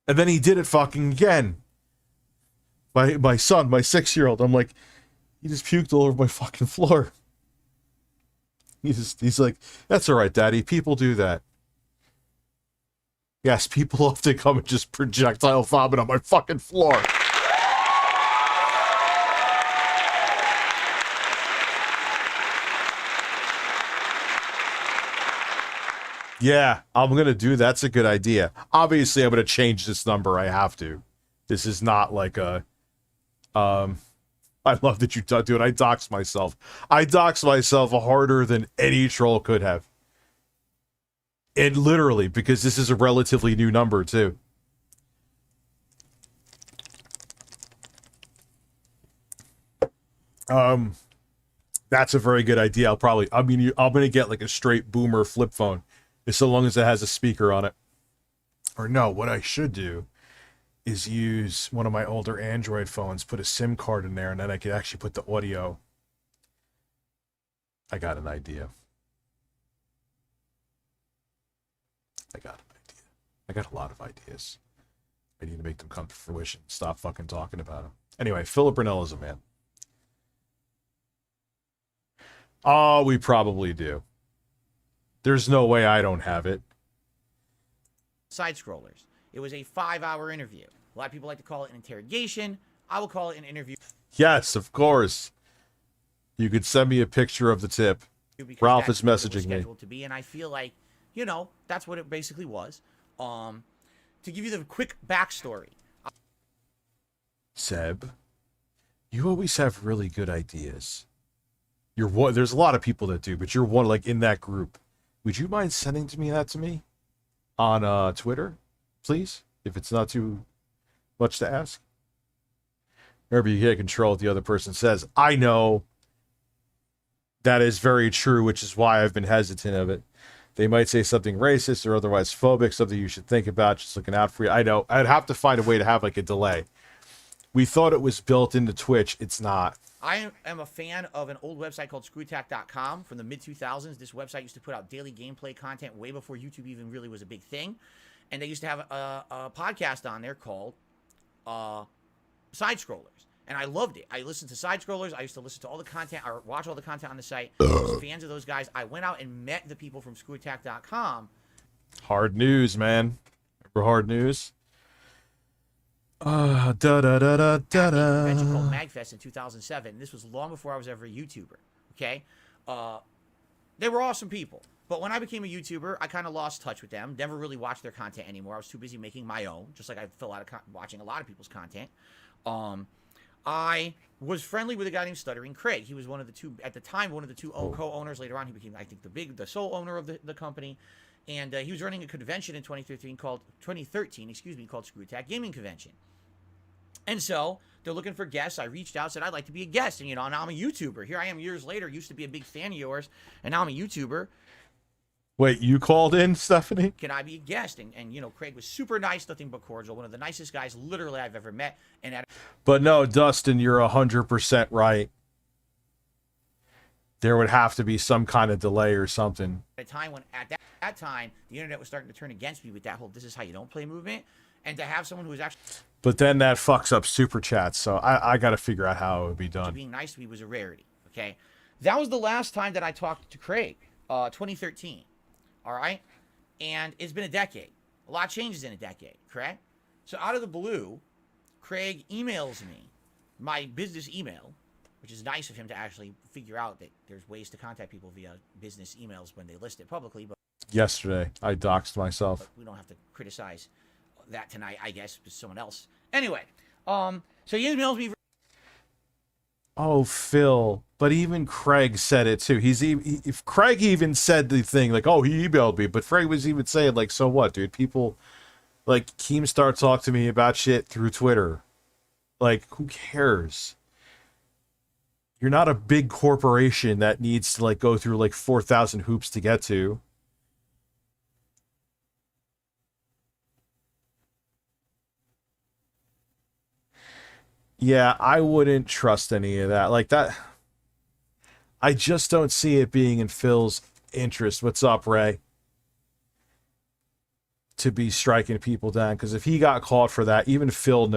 And then he did it fucking again. My son, my 6-year-old, I'm like, he just puked all over my fucking floor. He's like, that's all right, Daddy. People do that. Yes, people often come and just projectile vomit on my fucking floor. Yeah, I'm going to do that's a good idea. Obviously, I'm going to change this number. I have to. This is not like a... I love that you do it. I dox myself. I dox myself harder than any troll could have. And literally, because this is a relatively new number, too. That's a very good idea. I'm going to get like a straight boomer flip phone, so long as it has a speaker on it. Or no, what I should do is use one of my older Android phones, put a SIM card in there, and then I could actually put the audio. I got an idea. I got a lot of ideas. I need to make them come to fruition. Stop fucking talking about them. Anyway, Philip Burnell is a man. Oh, we probably do. There's no way I don't have it. Side scrollers. It was a 5-hour interview. A lot of people like to call it an interrogation. I will call it an interview. Yes, of course. You could send me a picture of the tip. Ralph is messaging me. To be, and I feel like, you know, that's what it basically was. To give you the quick backstory. Seb, you always have really good ideas. You're one. There's a lot of people that do, but you're one like in that group. Would you mind sending that to me on Twitter, please? If it's not too much to ask. Remember, you can't control what the other person says. I know that is very true, which is why I've been hesitant of it. They might say something racist or otherwise phobic, something you should think about, just looking out for you. I know. I'd have to find a way to have like a delay. We thought it was built into Twitch. It's not. I am a fan of an old website called screwtack.com from the mid-2000s. This website used to put out daily gameplay content way before YouTube even really was a big thing. And they used to have a podcast on there called Side Scrollers. And I loved it. I listened to Side Scrollers. I used to listen to all the content, or watch all the content on the site. I was fans of those guys. I went out and met the people from screwtack.com. Hard news, man. Remember Hard News? Convention called MagFest in 2007. This was long before I was ever a YouTuber. Okay, they were awesome people. But when I became a YouTuber, I kind of lost touch with them. Never really watched their content anymore. I was too busy making my own, just like I fell out of watching a lot of people's content. I was friendly with a guy named Stuttering Craig. He was one of the two, at the time, one of the two co-owners. Later on, he became, I think, the sole owner of the company. And he was running a convention in 2013 called ScrewTack Gaming Convention. And so they're looking for guests. I reached out, said I'd like to be a guest. And, now I'm a YouTuber. Here I am years later, used to be a big fan of yours, and now I'm a YouTuber. Wait, you called in, Stephanie? Can I be a guest? And Craig was super nice, nothing but cordial. One of the nicest guys literally I've ever met. But no, Dustin, you're 100% right. There would have to be some kind of delay or something. At a time when, at that time, the internet was starting to turn against me with that whole "this is how you don't play" movement. And to have someone who was actually... But then that fucks up super chats, so I got to figure out how it would be done. Being nice to me was a rarity, okay? That was the last time that I talked to Craig, 2013, all right? And it's been a decade. A lot changes in a decade, correct? So out of the blue, Craig emails me my business email, which is nice of him to actually figure out that there's ways to contact people via business emails when they list it publicly. But yesterday, I doxed myself. But we don't have to criticize that tonight, I guess, with someone else. Anyway, so he emails me. Oh, Phil. But even Craig said it too. If Craig even said the thing like, "Oh, he emailed me," but Craig was even saying like, "So what, dude? People like Keemstar talk to me about shit through Twitter. Like, who cares? You're not a big corporation that needs to like go through like 4,000 hoops to get to." Yeah, I wouldn't trust any of that. Like that, I just don't see it being in Phil's interest. What's up, Ray? To be striking people down, because if he got caught for that, even Phil's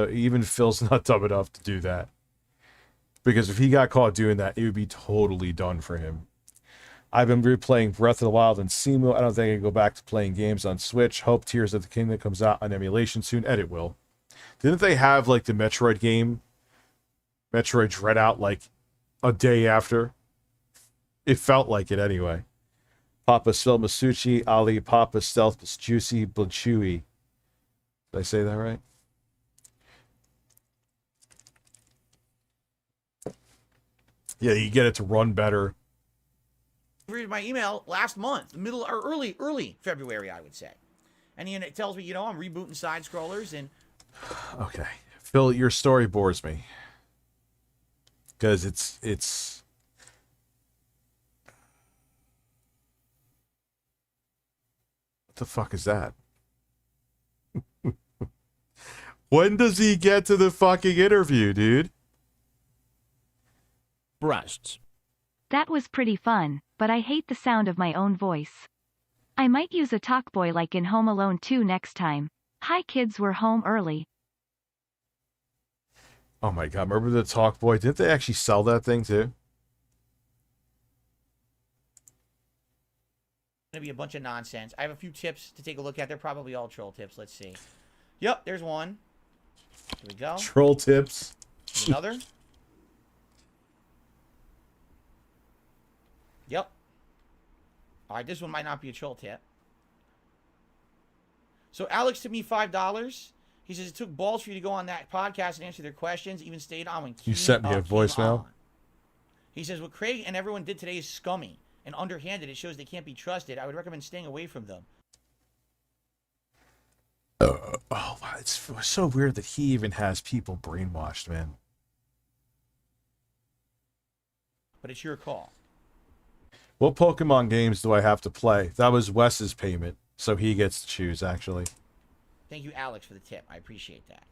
not dumb enough to do that. Because if he got caught doing that, it would be totally done for him. I've been replaying Breath of the Wild and Simu. I don't think I can go back to playing games on Switch. Hope Tears of the Kingdom comes out on emulation soon, and it will. Didn't they have like the Metroid game, Metroid Dread, out like a day after? It felt like it anyway. Papa Still Masuchi, Ali, Papa Stealth, Juicy, Blachewy. Did I say that right? Yeah, you get it to run better. Read my email last month, middle or early February, I would say. And it tells me, I'm rebooting Side Scrollers and... Okay. Phil, your story bores me. Because it's... What the fuck is that? When does he get to the fucking interview, dude? Breasts. That was pretty fun, but I hate the sound of my own voice. I might use a talkboy like in Home Alone 2 next time. Hi kids, we're home early. Oh my god, remember the talkboy? Didn't they actually sell that thing too? Gonna be a bunch of nonsense. I have a few tips to take a look at. They're probably all troll tips. Let's see. Yep, there's one. Here we go. Troll tips. Another. Yep. All right, this one might not be a troll tip. So Alex tipped me $5. He says it took balls for you to go on that podcast and answer their questions, even stayed on when you sent me a voicemail. He says what Craig and everyone did today is scummy and underhanded. It shows they can't be trusted. I would recommend staying away from them. Oh, wow, it's so weird that he even has people brainwashed, man. But it's your call. What Pokemon games do I have to play? That was Wes's payment, so he gets to choose, actually. Thank you, Alex, for the tip. I appreciate that.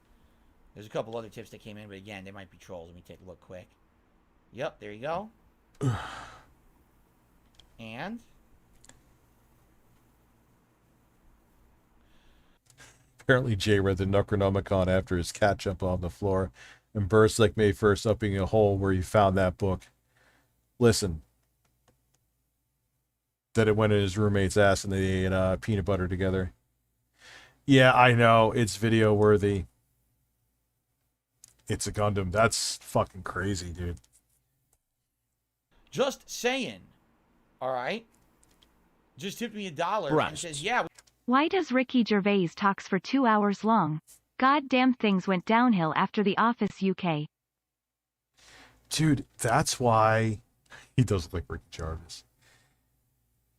There's a couple other tips that came in, but again, they might be trolls. Let me take a look quick. Yep, there you go. And? Apparently Jay read the Necronomicon after his cat jumped on the floor and burst like May 1st, upping a hole where he found that book. Listen. That it went in his roommate's ass and they ate peanut butter together. Yeah, I know. It's video worthy. It's a Gundam. That's fucking crazy, dude. Just saying. All right? Just tipped me $1 and says, yeah. Why does Ricky Gervais talks for 2 hours long? Goddamn things went downhill after The Office UK. Dude, that's why he does look like Ricky Jarvis.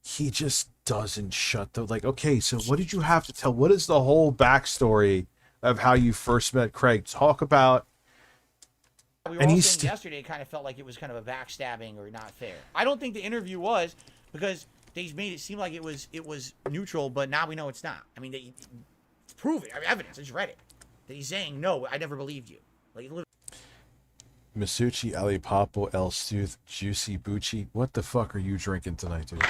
He just doesn't shut the... Like, okay, so what did you have to tell? What is the whole backstory of how you first met Craig? Talk about... We were all saying yesterday it kind of felt like it was kind of a backstabbing or not fair. I don't think the interview was, because they made it seem like it was neutral, but now we know it's not. I mean, it's proven. I have evidence. I just read it. That he's saying, no, I never believed you. Like, Masucci, Ali Papo, El Stuth, Juicy Bucci. What the fuck are you drinking tonight, dude?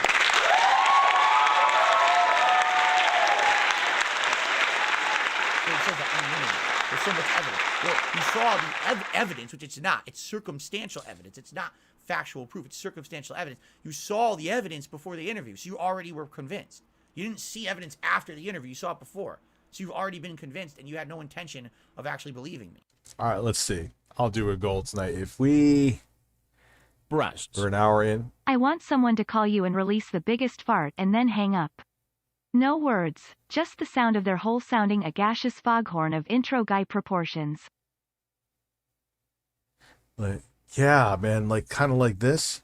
There's so much evidence. Well, you saw the evidence, which it's not. It's circumstantial evidence. It's not factual proof. It's circumstantial evidence. You saw the evidence before the interview, so you already were convinced. You didn't see evidence after the interview. You saw it before. So you've already been convinced, and you had no intention of actually believing me. All right, let's see. I'll do a goal tonight. If we... We're an hour in. I want someone to call you and release the biggest fart and then hang up. No words, just the sound of their hole sounding a gaseous foghorn of intro guy proportions. Like, yeah, man, like, kind of like this.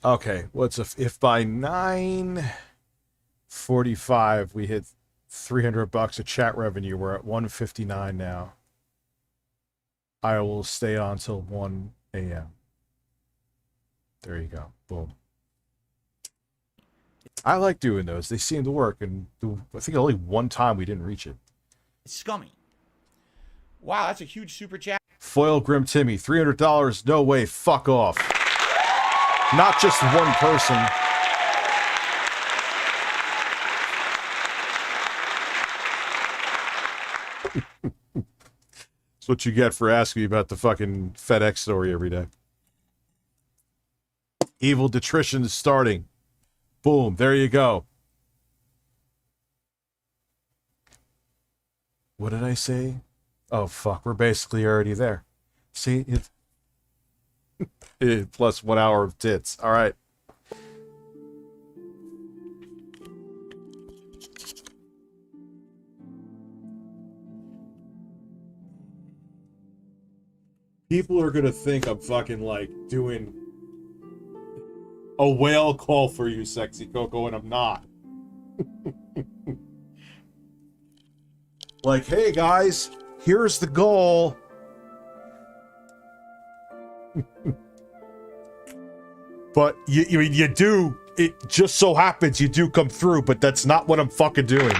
Okay, what's if by 9:45 we hit $300 of chat revenue, we're at 159 now. I will stay on till 1 a.m. There you go. Boom. I like doing those. They seem to work, and I think only one time we didn't reach it. It's scummy. Wow, that's a huge super chat. Foil Grim Timmy, $300. No way. Fuck off. Not just one person. That's what you get for asking me about the fucking FedEx story every day. Evil Detrition is starting. Boom, there you go. What did I say? Oh, fuck, we're basically already there. See, plus 1 hour of tits. All right. People are gonna think I'm fucking like doing a whale call for you, Sexy Coco, and I'm not. Like, hey guys, here's the goal. But you do, it just so happens you do come through, but that's not what I'm fucking doing.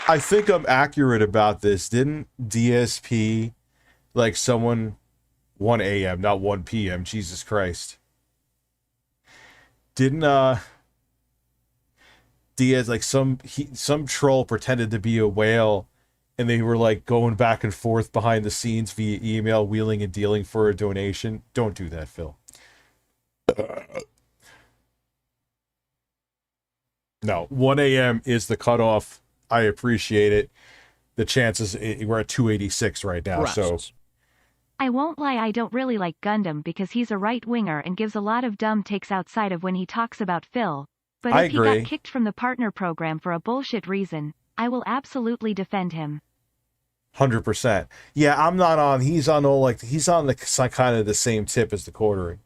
I think I'm accurate about this. Didn't DSP, like someone, 1 a.m., not 1 p.m., Jesus Christ. Didn't, DS, like some troll pretended to be a whale, and they were like going back and forth behind the scenes via email, wheeling and dealing for a donation. Don't do that, Phil. No, 1 a.m. is the cutoff. I appreciate it. The chances, we're at 286 right now, so... I won't lie, I don't really like Gundam because he's a right-winger and gives a lot of dumb takes outside of when he talks about Phil. But if he got kicked from the partner program for a bullshit reason, I will absolutely defend him. 100%. Yeah, I'm not on, he's on all, like, he's on the kind of the same tip as the quartering.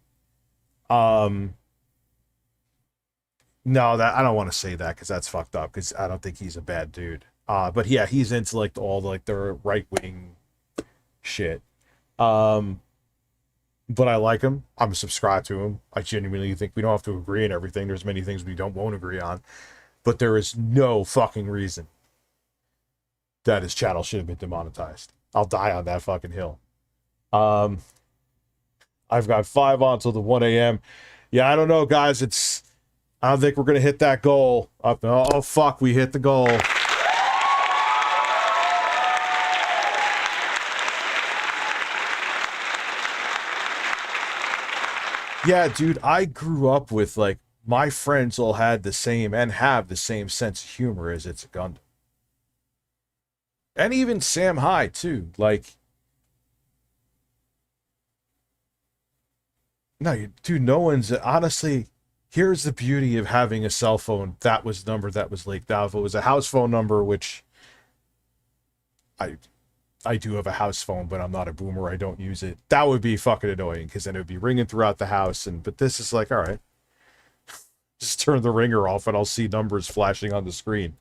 No, that I don't want to say that because that's fucked up. Because I don't think he's a bad dude. But yeah, he's into like all like the right wing shit. But I like him. I'm subscribed to him. I genuinely think we don't have to agree on everything. There's many things we won't agree on, but there is no fucking reason that his channel should have been demonetized. I'll die on that fucking hill. I've got 5 on till the 1 a.m. Yeah, I don't know, guys. I don't think we're gonna hit that goal. Oh fuck, we hit the goal. Yeah, dude, I grew up with, like, my friends all had the same and have the same sense of humor as It's a Gundam. And even Sam High, too. Like, no, dude, no one's, honestly, here's the beauty of having a cell phone. That was the number that was leaked out. If it was a house phone number, which I do have a house phone, but I'm not a boomer. I don't use it. That would be fucking annoying because then it would be ringing throughout the house. But this is like, all right, just turn the ringer off and I'll see numbers flashing on the screen.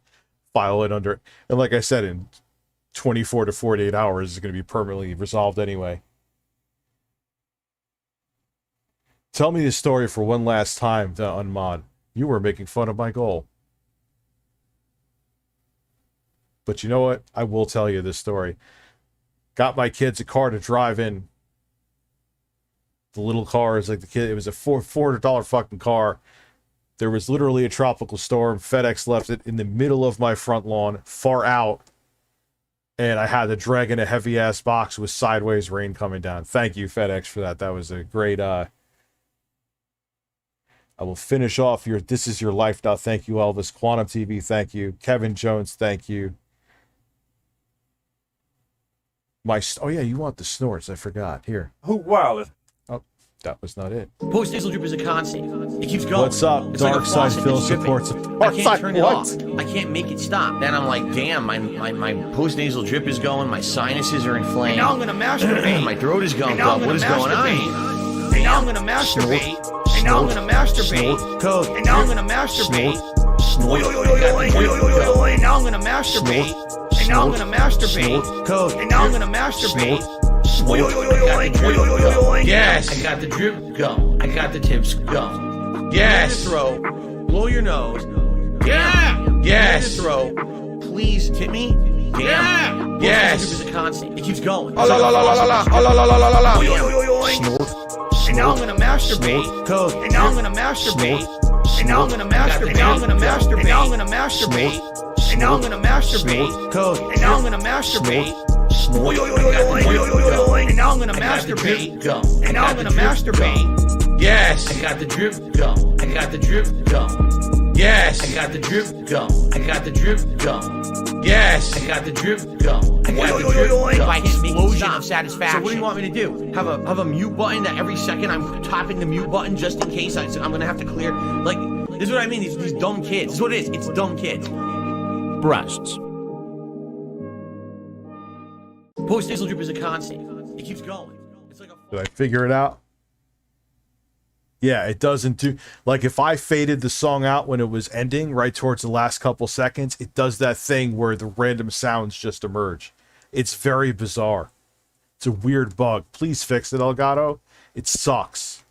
File it under, and like I said, in 24 to 48 hours, it's going to be permanently resolved anyway. Tell me the story for one last time, the Unmod. You were making fun of my goal. But you know what? I will tell you this story. Got my kids a car to drive in. The little car is like the kid. It was a $400 fucking car. There was literally a tropical storm. FedEx left it in the middle of my front lawn, far out. And I had to drag in a heavy ass box with sideways rain coming down. Thank you, FedEx, for that. That was a great, I will finish off your This Is Your Life Now. Thank you, Elvis. Quantum TV, thank you. Kevin Jones, thank you. Oh yeah, you want the snorts? I forgot. Here. Who wow. Oh, that was not it. Post nasal drip is a constant. It keeps going. What's up? It's Dark like a Side faucet Phil that's dripping. supports. I can't turn it off. I can't make it stop. Then I'm like, damn, my post nasal drip is going. My sinuses are inflamed. And now I'm gonna masturbate. My throat is going up. What is going on? And now I'm gonna masturbate. And now I'm gonna masturbate. Code. And now I'm gonna masturbate. Snort. And now I'm gonna masturbate. And now I'm gonna masturbate. Code. And now I'm gonna masturbate. Yes. I got the drip go. I got the tips go. Yes. Throat. Blow your nose. Yeah. Yes. Throat. Please tip me. Damn. Yes. This is a constant. It keeps going. Oh la la la la la la la la la la. Snort. And now I'm gonna masturbate. Code. And now I'm gonna masturbate. And now I'm gonna masturbate. And now I'm gonna masturbate. And now I'm gonna masturbate. And now I'm gonna masturbate. Code. And now I'm gonna masturbate. Snort. And now I'm gonna masturbate. Go. And now I'm gonna masturbate. Yes. I got the drip go. I got the drip go. Yes. I got the drip go. I got the drip go. Yes. I got the drip go. I got the drip go. By explosion of satisfaction. So what do you want me to do? Have a mute button that every second I'm tapping the mute button just in case I'm gonna have to clear. Like, this is what I mean. These dumb kids. This is what it is. It's dumb kids. breasts. Post nasal drip is a constant. It keeps going. It's like a. Did I figure it out? Yeah, it doesn't do, like, if I faded the song out when it was ending right towards the last couple seconds, it does that thing where the random sounds just emerge. It's very bizarre. It's a weird bug. Please fix it, Elgato. It sucks.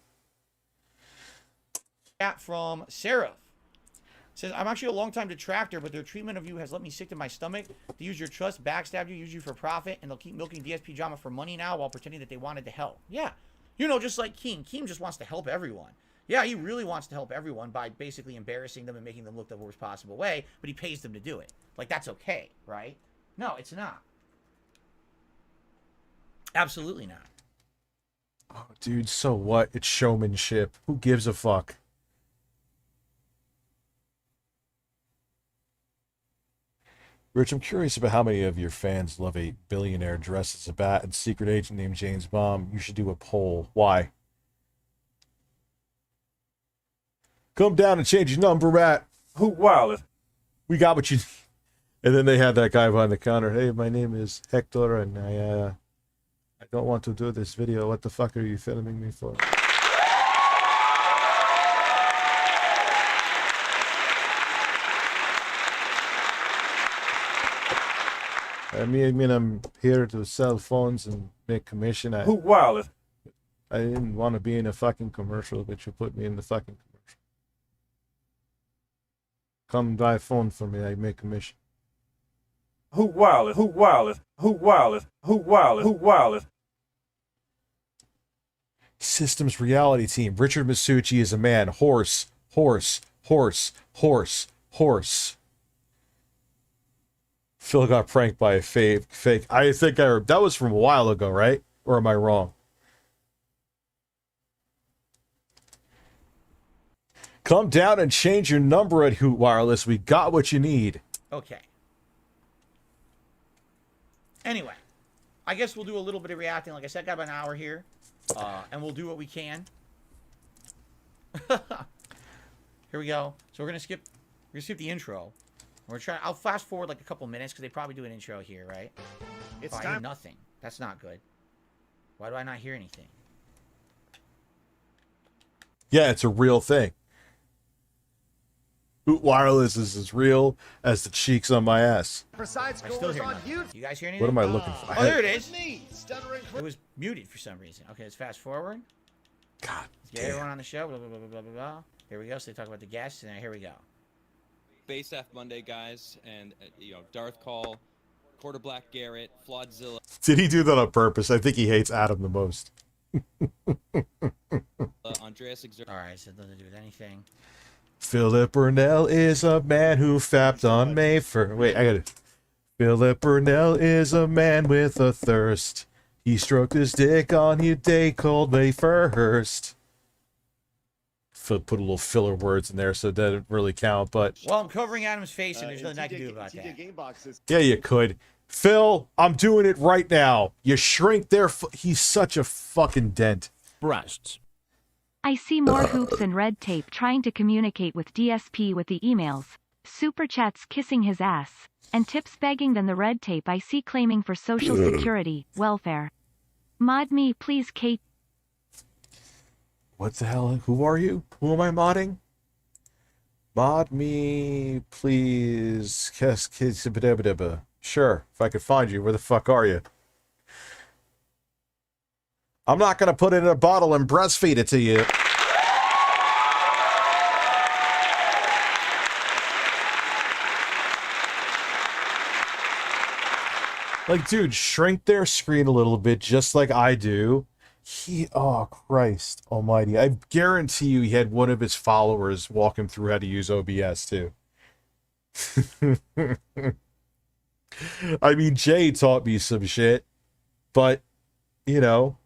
From Sarah. Says, I'm actually a long-time detractor, but their treatment of you has let me sick to my stomach. They use your trust, backstab you, use you for profit, and they'll keep milking DSP drama for money now while pretending that they wanted to help. Yeah. You know, just like Keem. Keem just wants to help everyone. Yeah, he really wants to help everyone by basically embarrassing them and making them look the worst possible way, but he pays them to do it. Like, that's okay, right? No, it's not. Absolutely not. Oh, dude, so what? It's showmanship. Who gives a fuck? Rich, I'm curious about how many of your fans love a billionaire dressed as a bat and secret agent named James Bond. You should do a poll. Why? Come down and change your number, Matt. Who wow. We got what you. And then they had that guy behind the counter. Hey, my name is Hector, and I don't want to do this video. What the fuck are you filming me for? I mean, I'm here to sell phones and make commission. Who wild? I didn't want to be in a fucking commercial, but you put me in the fucking commercial. Come buy a phone for me, I make commission. Who wild? Who wild? Who wild? Who wild? Who wild? Systems reality team. Richard Masucci is a man. Horse, horse, horse, horse, horse. Phil got pranked by a fake. I think that was from a while ago, right? Or am I wrong? Come down and change your number at Hoot Wireless. We got what you need. Okay. Anyway, I guess we'll do a little bit of reacting. Like I said, got about an hour here, and we'll do what we can. Here we go. So we're gonna skip the intro. We're trying. I'll fast forward like a couple minutes because they probably do an intro here, right? It's I time. hear nothing. That's not good. Why do I not hear anything? Yeah, it's a real thing. Hoot Wireless is as real as the cheeks on my ass. Besides, I still hear nothing. You guys hear anything? What am I looking for? Oh, there it is. It was muted for some reason. Okay, let's fast forward. God. Let's get everyone on the show. Blah, blah, blah, blah, blah, blah. Here we go. So they talk about the guests, and here we go. Base F Monday guys, and Darth Call, Quarter Black Garrett, Flawdzilla. Did he do that on purpose? I think he hates Adam the most. Andreas All right, so it doesn't do with anything. Philip Burnell is a man who fapped on May 1st. Wait, I got it. Philip Burnell is a man with a thirst. He stroked his dick on you day called May 1st. Put a little filler words in there, so it doesn't really count, but... Well, I'm covering Adam's face, and there's nothing I can do about that. Yeah, you could. Phil, I'm doing it right now. You shrink their... He's such a fucking dent. Breasts. I see more hoops and red tape trying to communicate with DSP with the emails, super chats kissing his ass, and tips begging than the red tape I see claiming for social security, welfare. Mod me, please, Kate. What the hell? Who are you? Who am I modding? Mod me, please. Sure, if I could find you, where the fuck are you? I'm not going to put it in a bottle and breastfeed it to you. Like, dude, shrink their screen a little bit, just like I do. Oh, Christ almighty. I guarantee you he had one of his followers walk him through how to use OBS, too. I mean, Jay taught me some shit, but, you know...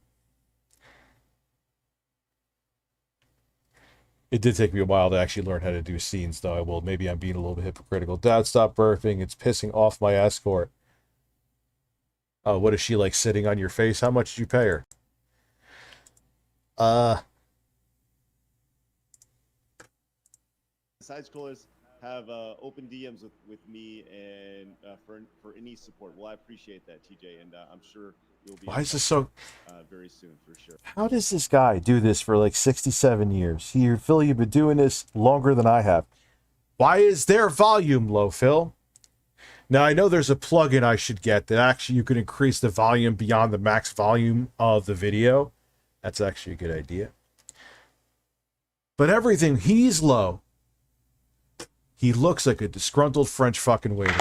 It did take me a while to actually learn how to do scenes, though. I will. Maybe I'm being a little bit hypocritical. Dad, stop burping. It's pissing off my escort. Oh, what is she, like, sitting on your face? How much did you pay her? Side scrollers have open DMs with me and for any support. Well, I appreciate that, TJ, and I'm sure you'll be. Why is this so? Very soon, for sure. How does this guy do this for like 67 years? Phil, you've been doing this longer than I have. Why is their volume low, Phil? Now, I know there's a plugin I should get that actually you can increase the volume beyond the max volume of the video. That's actually a good idea. But everything, he's low. He looks like a disgruntled French fucking waiter.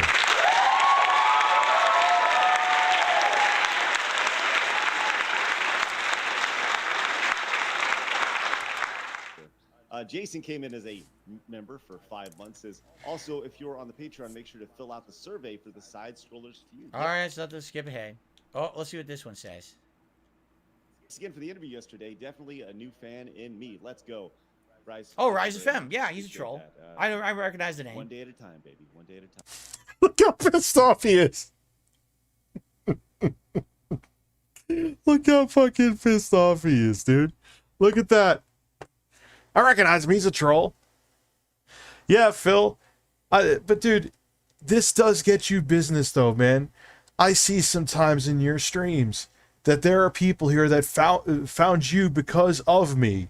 Jason came in as a member for 5 months. Says, also, if you're on the Patreon, make sure to fill out the survey for the side scrollers feud. All right, so let's skip ahead. Oh, let's see what this one says. Thanks again for the interview yesterday. Definitely a new fan in me. Let's go. Rise. Oh, Rise FM. Yeah, he's a troll. I recognize the name. One day at a time, baby. One day at a time. Look how pissed off he is. Look how fucking pissed off he is, dude. Look at that. I recognize him. He's a troll. Yeah, Phil. But, dude, this does get you business, though, man. I see sometimes in your streams that there are people here that found you because of me.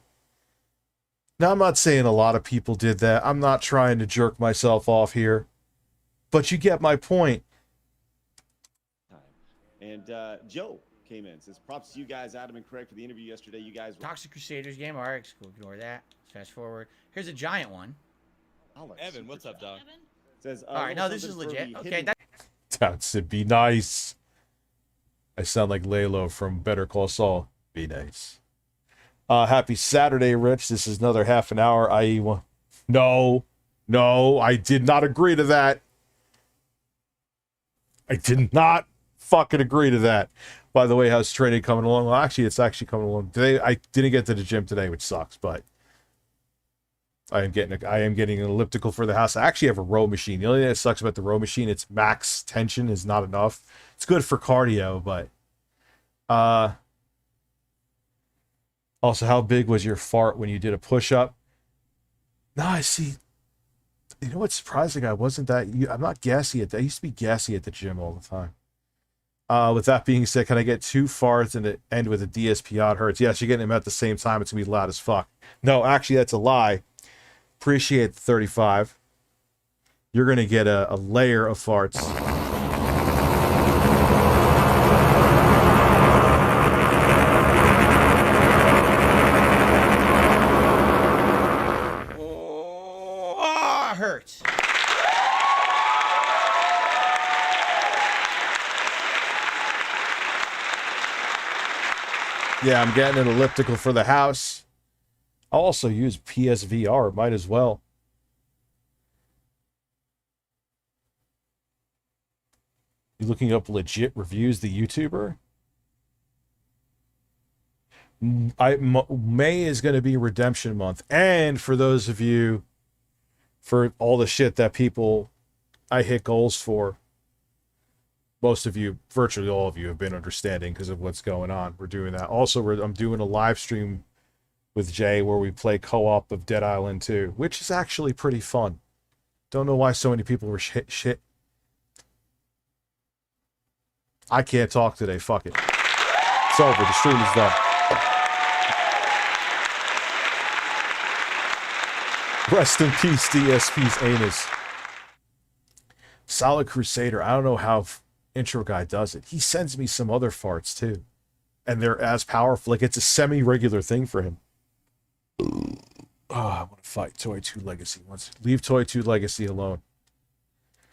Now, I'm not saying a lot of people did that. I'm not trying to jerk myself off here. But you get my point. And Joe came in, says props to you guys, Adam and Craig, for the interview yesterday. You guys were Toxic Crusaders game. All right, cool. Ignore that. Fast forward. Here's a giant one. Evan, what's up, dog? Says, all right, no, this is legit. Okay, That's it. Be nice. I sound like Laylo from Better Call Saul. Be nice. Happy Saturday, Rich. This is another half an hour, i.e. one. No, I did not agree to that. I did not fucking agree to that. By the way, how's training coming along? Well, actually, it's actually coming along today. I didn't get to the gym today, which sucks, but I am getting an elliptical for the house. I actually have a row machine. The only thing that sucks about the row machine, its max tension is not enough. It's good for cardio, but also, how big was your fart when you did a push-up? No, I see. You know what's surprising? I wasn't that. I'm not gassy I used to be gassy at the gym all the time. With that being said, can I get 2 farts and end with a DSP odd hertz? Yes, you're getting them at the same time. It's gonna be loud as fuck. No, actually, that's a lie. Appreciate the 35. You're gonna get a layer of farts. Hurts. Yeah, I'm getting an elliptical for the house. I'll also use PSVR. Might as well. You looking up legit reviews, the YouTuber? May is going to be redemption month. And for those of you, for all the shit that I hit goals for, most of you, virtually all of you, have been understanding because of what's going on. We're doing that. Also, I'm doing a live stream with Jay where we play co-op of Dead Island 2, which is actually pretty fun. Don't know why so many people were shit. I can't talk today. Fuck it. It's over. The stream is done. Rest in peace, DSP's anus. Solid Crusader. I don't know how intro guy does it. He sends me some other farts too, and they're as powerful. Like, it's a semi-regular thing for him. Oh, I want to fight Toy 2 Legacy once. Leave Toy 2 Legacy alone.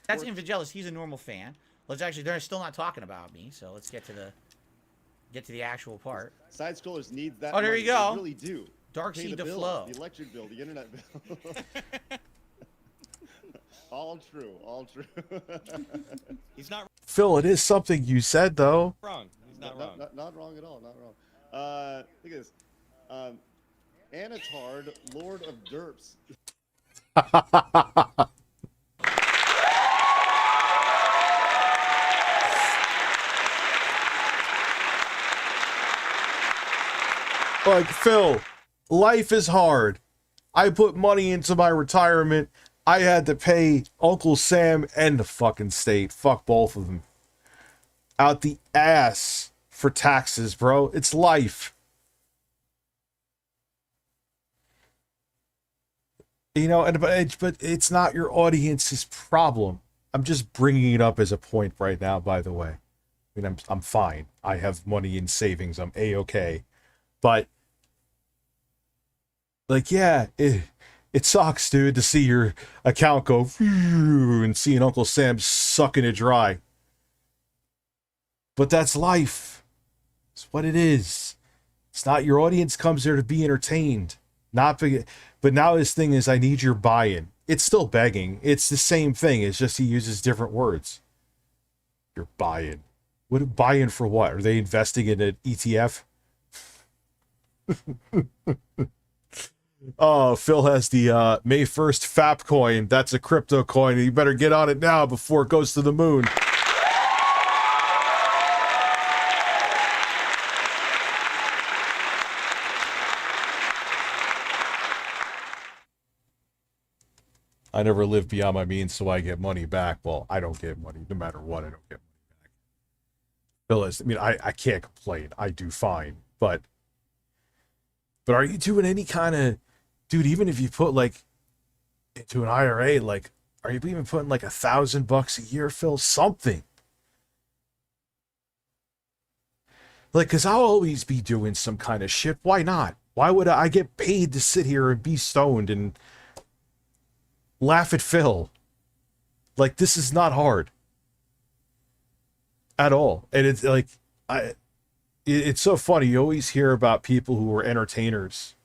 That's Invagelis. He's a normal fan. Let's actually, they're still not talking about me, so let's get to the actual part. Side scrollers needs that. Oh, there you go. They really do. Darkseid to bill, flow. The electric bill, the internet bill. All true. He's not Phil, it is something you said, though. wrong. He's not wrong. Not wrong at all. Not wrong. Look at this. Anatard, Lord of Derps. Like, Phil, life is hard. I put money into my retirement. I had to pay Uncle Sam and the fucking state, fuck both of them, out the ass for taxes, bro. It's life. You know, but it's not your audience's problem. I'm just bringing it up as a point right now, by the way. I mean, I'm fine. I have money in savings. I'm A-okay. But, like, yeah, it sucks, dude, to see your account go and seeing Uncle Sam sucking it dry. But that's life. It's what it is. It's not your audience comes there to be entertained. But now his thing is, I need your buy-in. It's still begging. It's the same thing. It's just he uses different words. Your buy-in. What buy-in for what? Are they investing in an ETF? Oh, Phil has the May 1st FAP coin. That's a crypto coin. You better get on it now before it goes to the moon. I never live beyond my means, so I get money back. Well, I don't get money. No matter what, I don't get money back. Phil is, I mean, I can't complain. I do fine. But are you doing any kind of, dude, even if you put like into an IRA, like, are you even putting like $1,000 a year, Phil? Something. Like, because I'll always be doing some kind of shit. Why not? Why would I get paid to sit here and be stoned and laugh at Phil? Like, this is not hard. At all. And it's like, it's so funny. You always hear about people who are entertainers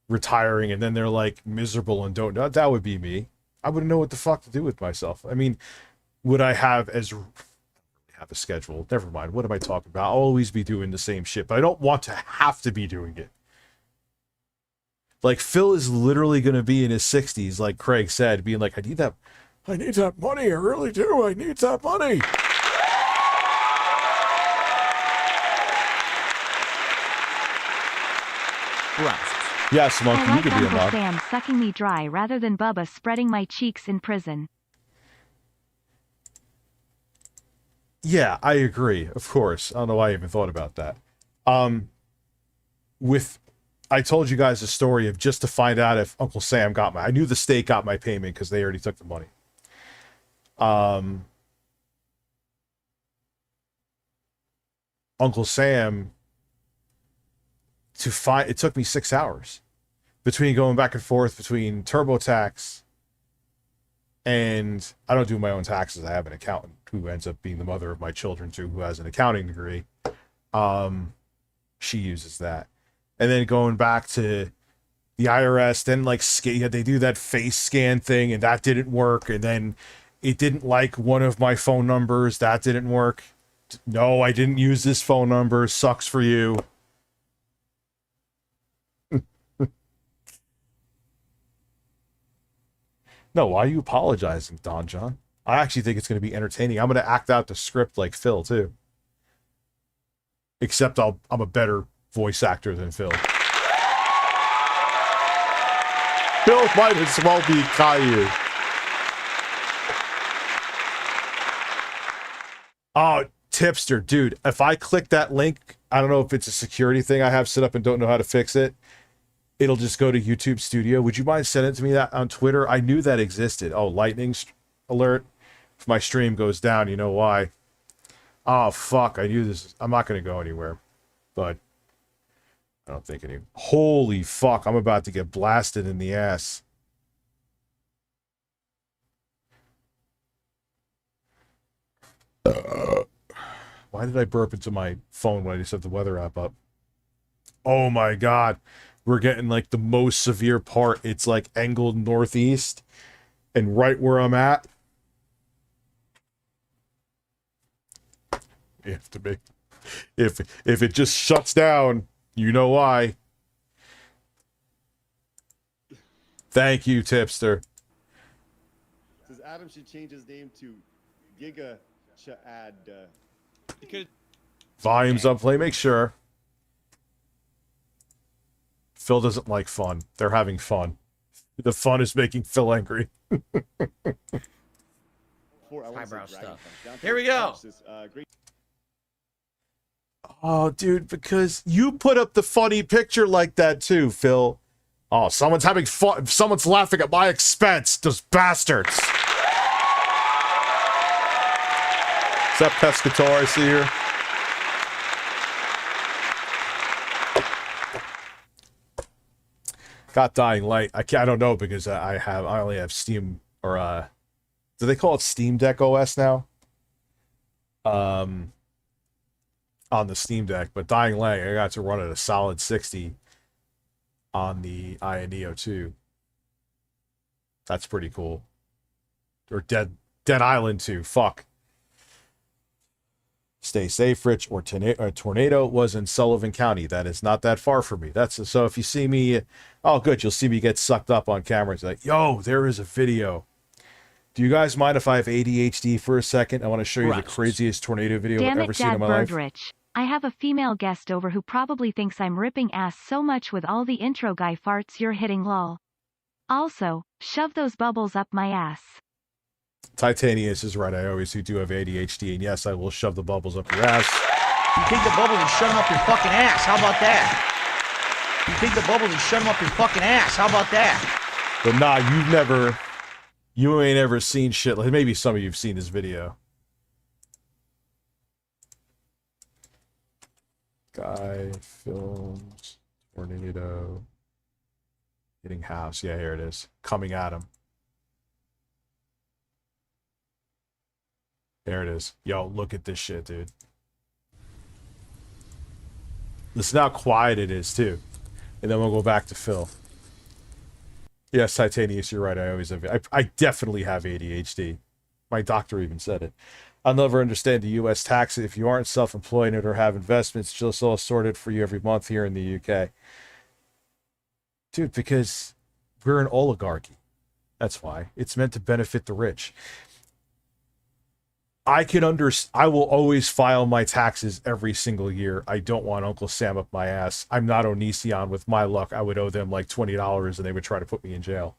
retiring and then they're like miserable and don't know. That would be me. I wouldn't know what the fuck to do with myself. I mean, would I have a schedule? Never mind. What am I talking about? I'll always be doing the same shit, but I don't want to have to be doing it. Like, Phil is literally going to be in his 60s, like Craig said, being like, I need that money. I really do. I need that money. Yes, Monkey, I like you could be a Uncle mod. Sam sucking me dry rather than Bubba spreading my cheeks in prison. Yeah, I agree. Of course. I don't know why I even thought about that. I told you guys a story of just to find out if Uncle Sam got I knew the state got my payment because they already took the money. Uncle Sam, it took me 6 hours between going back and forth between TurboTax and I don't do my own taxes. I have an accountant who ends up being the mother of my children too, who has an accounting degree. She uses that. And then going back to the IRS, then like they do that face scan thing and that didn't work. And then it didn't like one of my phone numbers. That didn't work. No, I didn't use this phone number. Sucks for you. No, why are you apologizing, Don John? I actually think it's going to be entertaining. I'm going to act out the script like Phil, too. Except I'm a better voice actor than Phil. Phil might as well be Caillou. Oh, Tipster, dude. If I click that link, I don't know if it's a security thing I have set up and don't know how to fix it. It'll just go to YouTube Studio. Would you mind sending to me that on Twitter? I knew that existed. Oh, lightning alert. If my stream goes down, you know why. Oh, fuck. I knew this. I'm not going to go anywhere. But I don't think any. Holy fuck. I'm about to get blasted in the ass. Why did I burp into my phone when I just had the weather app up? Oh my god. We're getting like the most severe part. It's like angled northeast. And right where I'm at. You have to make. If it just shuts down, you know why. Thank you, Tipster. Says Adam should change his name to Giga Chad. Volumes up, play, make sure. Phil doesn't like fun. They're having fun. The fun is making Phil angry. Highbrow stuff. Here we go. Oh, dude, because you put up the funny picture like that too, Phil. Oh, someone's having fun. Someone's laughing at my expense. Those bastards. Is that Pescator I see here? Got Dying Light. I don't know because I only have Steam or do they call it Steam Deck OS now? On the Steam Deck, but Dying Light I got to run at a solid 60 on the Neo 2. That's pretty cool. Or Dead Island 2. Fuck. Stay safe, Rich. Or tornado was in Sullivan County. That is not that far from me. So if you see me, oh good, you'll see me get sucked up on camera. It's like, yo, there is a video. Do you guys mind if I have ADHD for a second? I want to show you the craziest tornado video I've ever seen in my life. Rich. I have a female guest over who probably thinks I'm ripping ass so much with all the intro guy farts you're hitting lol. Also, shove those bubbles up my ass. Titanius is right. I always do have ADHD, and yes, I will shove the bubbles up your ass. You take the bubbles and shove them up your fucking ass. How about that? You take the bubbles and shove them up your fucking ass. How about that? But nah, you ain't ever seen shit like. Maybe some of you've seen this video. Guy films tornado hitting house. Yeah, here it is. Coming at him. There it is. Yo, look at this shit, dude. Listen how quiet it is, too. And then we'll go back to Phil. Yes, Titanius, you're right. I always have... I definitely have ADHD. My doctor even said it. I'll never understand the U.S. tax if you aren't self-employed or have investments just all sorted for you every month here in the UK. Dude, because we're an oligarchy. That's why. It's meant to benefit the rich. I will always file my taxes every single year. I don't want Uncle Sam up my ass. I'm not Onision. With my luck, I would owe them like $20 and they would try to put me in jail.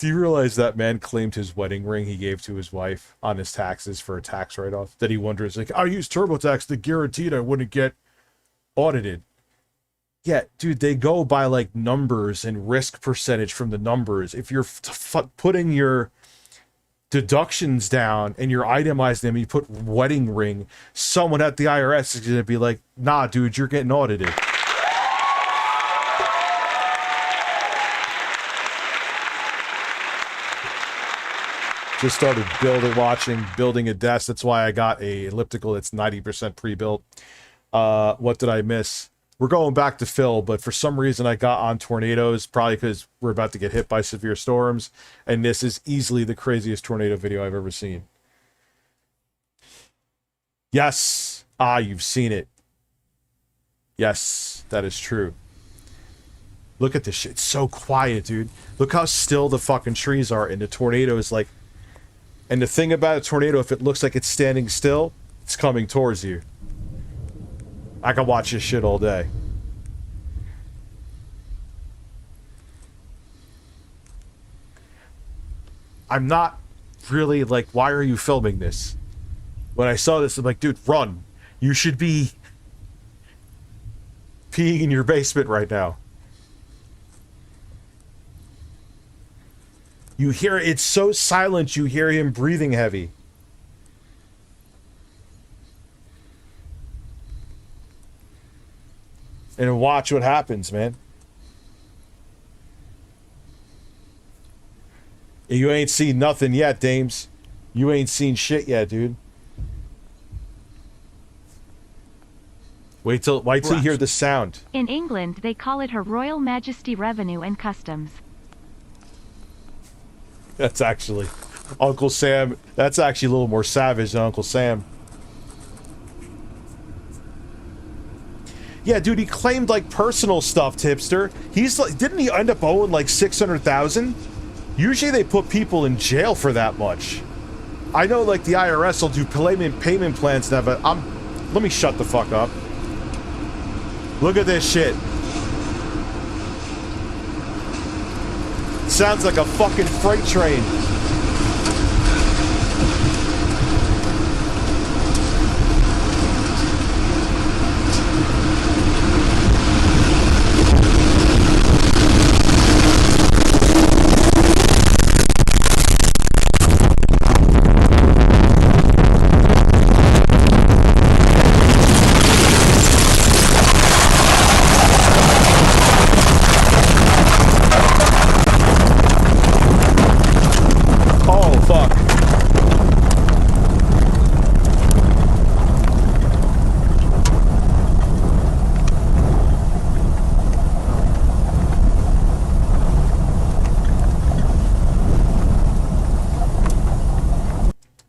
Do you realize that man claimed his wedding ring he gave to his wife on his taxes for a tax write-off? That he wonders, like, I used TurboTax to guarantee I wouldn't get audited. Yeah, dude, they go by like numbers and risk percentage from the numbers. If you're putting your deductions down and you're itemizing them, you put wedding ring, someone at the IRS is going to be like, nah, dude, you're getting audited. Just started building a desk. That's why I got a elliptical that's 90% pre-built. What did I miss? We're going back to Phil, but for some reason I got on tornadoes, probably because we're about to get hit by severe storms, and this is easily the craziest tornado video I've ever seen. Yes. You've seen it. Yes, that is true. Look at this shit. It's so quiet, dude. Look how still the fucking trees are, and the tornado is like... And the thing about a tornado, if it looks like it's standing still, it's coming towards you. I can watch this shit all day. I'm not really like, why are you filming this? When I saw this, I'm like, dude, run. You should be peeing in your basement right now. You hear, it's so silent, you hear him breathing heavy. And watch what happens, man. You ain't seen nothing yet, dames. You ain't seen shit yet, dude. Wait till you hear the sound. In England, they call it Her Royal Majesty Revenue and Customs. That's actually Uncle Sam. That's actually a little more savage than Uncle Sam. Yeah, dude, he claimed like personal stuff, tipster. He's like, didn't he end up owing like 600,000? Usually they put people in jail for that much. I know like the IRS will do payment plans and have let me shut the fuck up. Look at this shit. Sounds like a fucking freight train.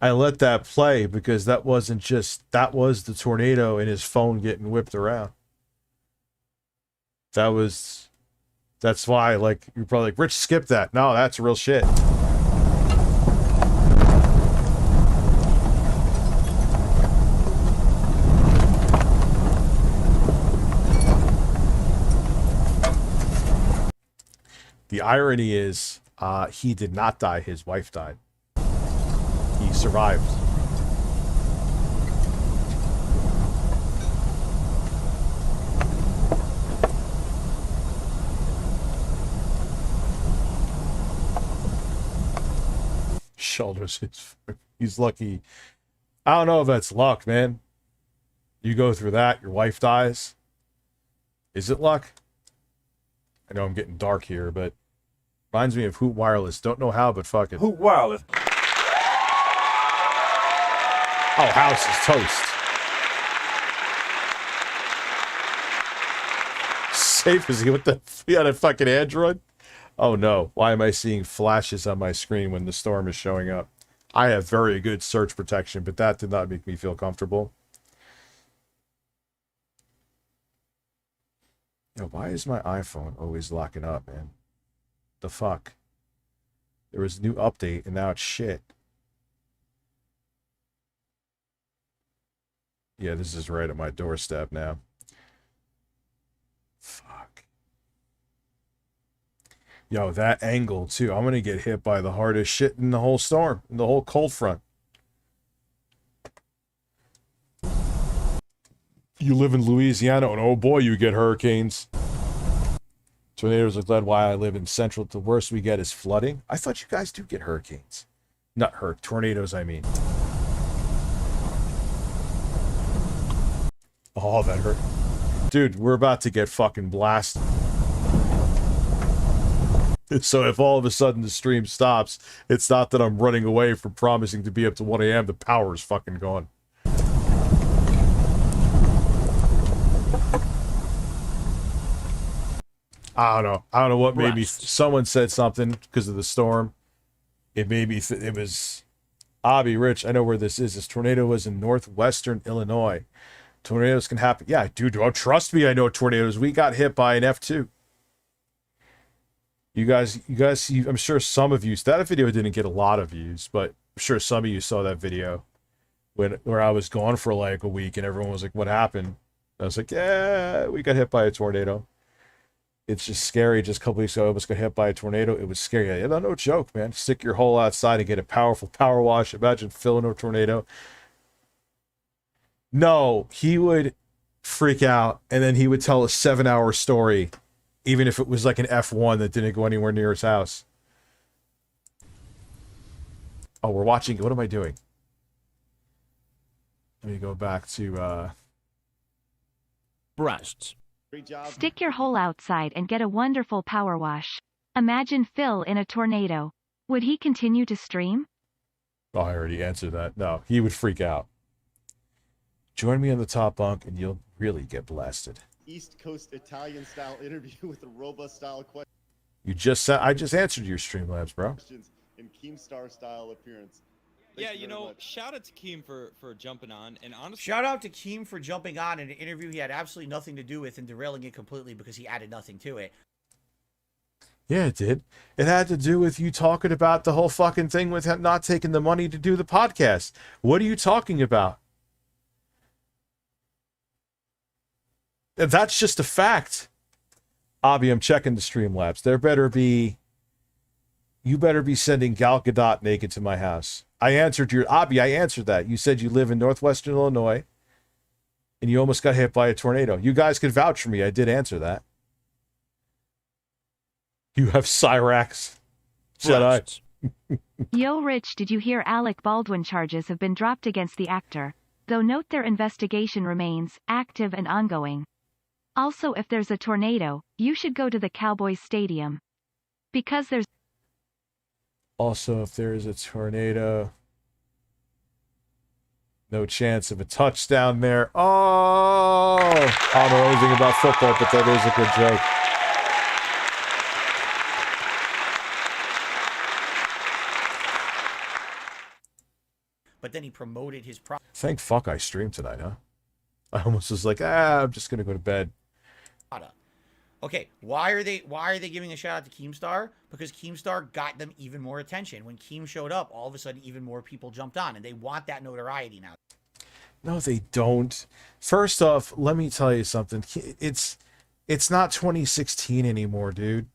I let that play because that wasn't just, that was the tornado and his phone getting whipped around. That's why, like, you're probably like, Rich, skip that. No, that's real shit. The irony is, he did not die, his wife died. He survived. Shoulders. He's lucky. I don't know if that's luck, man. You go through that, your wife dies. Is it luck? I know I'm getting dark here, but reminds me of Hoot Wireless. Don't know how, but fuck it. Hoot Wireless. Oh, house is toast. Safe as he with the he had a fucking Android. Oh no! Why am I seeing flashes on my screen when the storm is showing up? I have very good search protection, but that did not make me feel comfortable. Yo, why is my iPhone always locking up, man? The fuck? There was a new update and now it's shit. Yeah, this is right at my doorstep now. Fuck. Yo, that angle too. I'm gonna get hit by the hardest shit in the whole storm, in the whole cold front. You live in Louisiana, and oh boy, you get hurricanes. Tornadoes are glad why I live in Central. The worst we get is flooding. I thought you guys do get hurricanes. Not tornadoes, I mean. Oh, that hurt. Dude, we're about to get fucking blasted. So if all of a sudden the stream stops, it's not that I'm running away from promising to be up to 1 a.m. The power is fucking gone. I don't know. I don't know what made me. Someone said something because of the storm. It made me. It was. Abby, Rich, I know where this is. This tornado was in northwestern Illinois. Tornadoes can happen. Yeah, dude. Oh, trust me, I know tornadoes. We got hit by an F2. You guys. I'm sure some of you. That video didn't get a lot of views, but I'm sure some of you saw that video where I was gone for like a week and everyone was like, "What happened?" I was like, "Yeah, we got hit by a tornado." It's just scary. Just a couple weeks ago, I almost got hit by a tornado. It was scary. Yeah, no joke, man. Stick your hole outside and get a powerful power wash. Imagine filling a tornado. No, he would freak out, and then he would tell a 7-hour story, even if it was like an F1 that didn't go anywhere near his house. Oh, we're watching. What am I doing? Let me go back to breasts. Stick your hole outside and get a wonderful power wash. Imagine Phil in a tornado. Would he continue to stream? Oh, I already answered that. No, he would freak out. Join me on the top bunk and you'll really get blasted. East Coast Italian style interview with a robust style question. You just said I just answered your StreamLabs, bro. In Keemstar style appearance. Yeah, you know, shout out to Keem for jumping on, and honestly, shout out to Keem for jumping on in an interview he had absolutely nothing to do with and derailing it completely because he added nothing to it. Yeah, it did. It had to do with you talking about the whole fucking thing with him not taking the money to do the podcast. What are you talking about? That's just a fact. Abby, I'm checking the StreamLabs. You better be sending Gal Gadot naked to my house. I answered that. You said you live in northwestern Illinois and you almost got hit by a tornado. You guys could vouch for me. I did answer that. You have Cyrax. Jedi. Yo, Rich, did you hear Alec Baldwin charges have been dropped against the actor? Though note their investigation remains active and ongoing. Also, if there's a tornado, you should go to the Cowboys Stadium. Because there's Also, if there is a tornado, no chance of a touchdown there. Oh! I don't know anything about football, but that is a good joke. But then he promoted his Thank fuck I streamed tonight, huh? I almost was like, I'm just going to go to bed. Okay, why are they giving a shout out to Keemstar? Because Keemstar got them even more attention. When Keem showed up, all of a sudden even more people jumped on, and they want that notoriety now. No, they don't. First off, let me tell you something. It's not 2016 anymore, dude.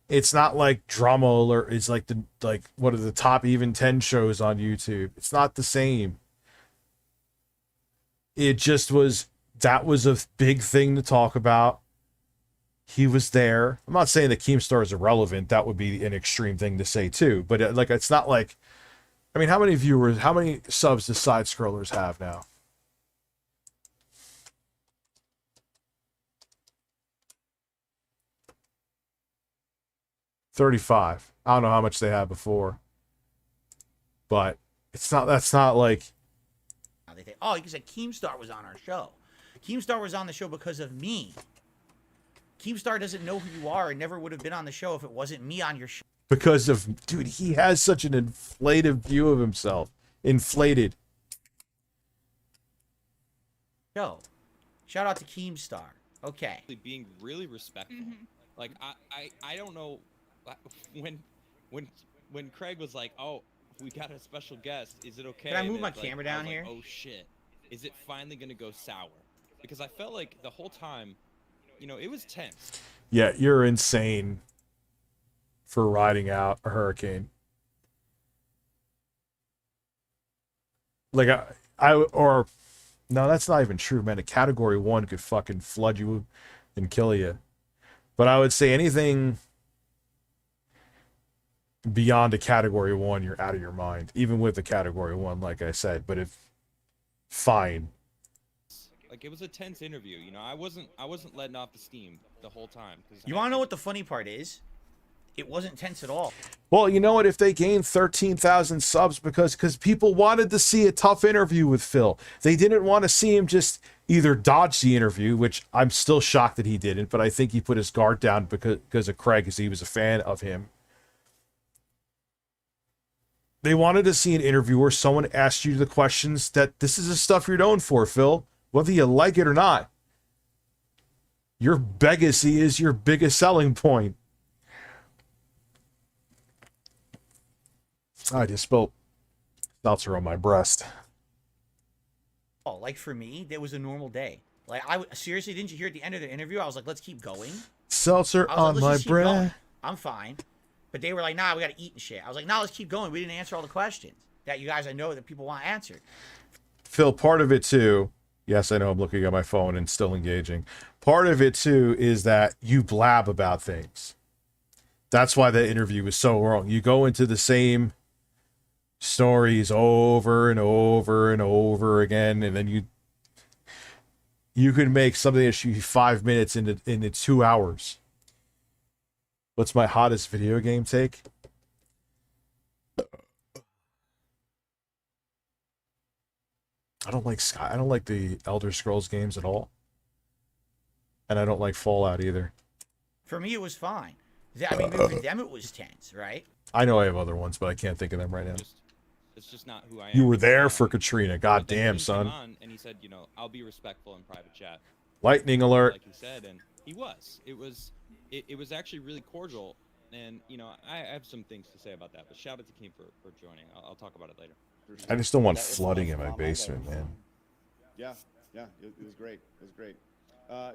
It's not like Drama Alert. It's like what are the top even 10 shows on YouTube. It's not the same. It just was. That was a big thing to talk about. He was there. I'm not saying that Keemstar is irrelevant. That would be an extreme thing to say too. But it's not like I mean, how many viewers, how many subs does Side Scrollers have now? $35. I don't know how much they had before. But it's not, that's not like... They think, oh, you said Keemstar was on our show. Keemstar was on the show because of me. Keemstar doesn't know who you are and never would have been on the show if it wasn't me on your show. Because of, dude, he has such an inflated view of himself. Inflated. Show. Shout out to Keemstar. Okay. Being really respectful. Like I don't know when Craig was like, oh, we got a special guest. Is it okay? Can I move that, my like, camera down here? Like, oh shit. Is it finally gonna go sour? Because I felt like the whole time, you know, it was tense. Yeah, you're insane for riding out a hurricane. Like or no, that's not even true, man. A category 1 could fucking flood you and kill you. But I would say anything beyond a category 1, you're out of your mind. Even with a category 1, like I said. But if fine. Like, it was a tense interview, you know. I wasn't letting off the steam the whole time. You want to know what the funny part is? It wasn't tense at all. Well, you know what? If they gained 13,000 subs because people wanted to see a tough interview with Phil. They didn't want to see him just either dodge the interview, which I'm still shocked that he didn't, but I think he put his guard down because of Craig, because he was a fan of him. They wanted to see an interview where someone asked you the questions that this is the stuff you're known for, Phil, whether you like it or not. Your legacy is your biggest selling point. I just spilled seltzer on my breast. Oh, like for me, that was a normal day. Like, seriously, didn't you hear at the end of the interview? I was like, let's keep going. Seltzer on my breast. I'm fine. But they were like, nah, we got to eat and shit. I was like, nah, let's keep going. We didn't answer all the questions that you guys, I know that people want answered. Phil, part of it too, yes, I know I'm looking at my phone and still engaging. Part of it too is that you blab about things. That's why the interview was so wrong. You go into the same stories over and over and over again, and then you could make something that should be 5 minutes into 2 hours. What's my hottest video game take? I don't like the Elder Scrolls games at all, and I don't like Fallout either. For me, it was fine. I mean, for them, it was tense, right? I know I have other ones, but I can't think of them right now. It's just not who I am. You were there for Katrina. God damn, son. And he said, you know, I'll be respectful in private chat. Lightning alert. Like he said, and he was. It was actually really cordial. And, you know, I have some things to say about that. But shout out to Keem for joining. I'll talk about it later. I just don't want flooding in my basement, man. Yeah, it was great. It was great.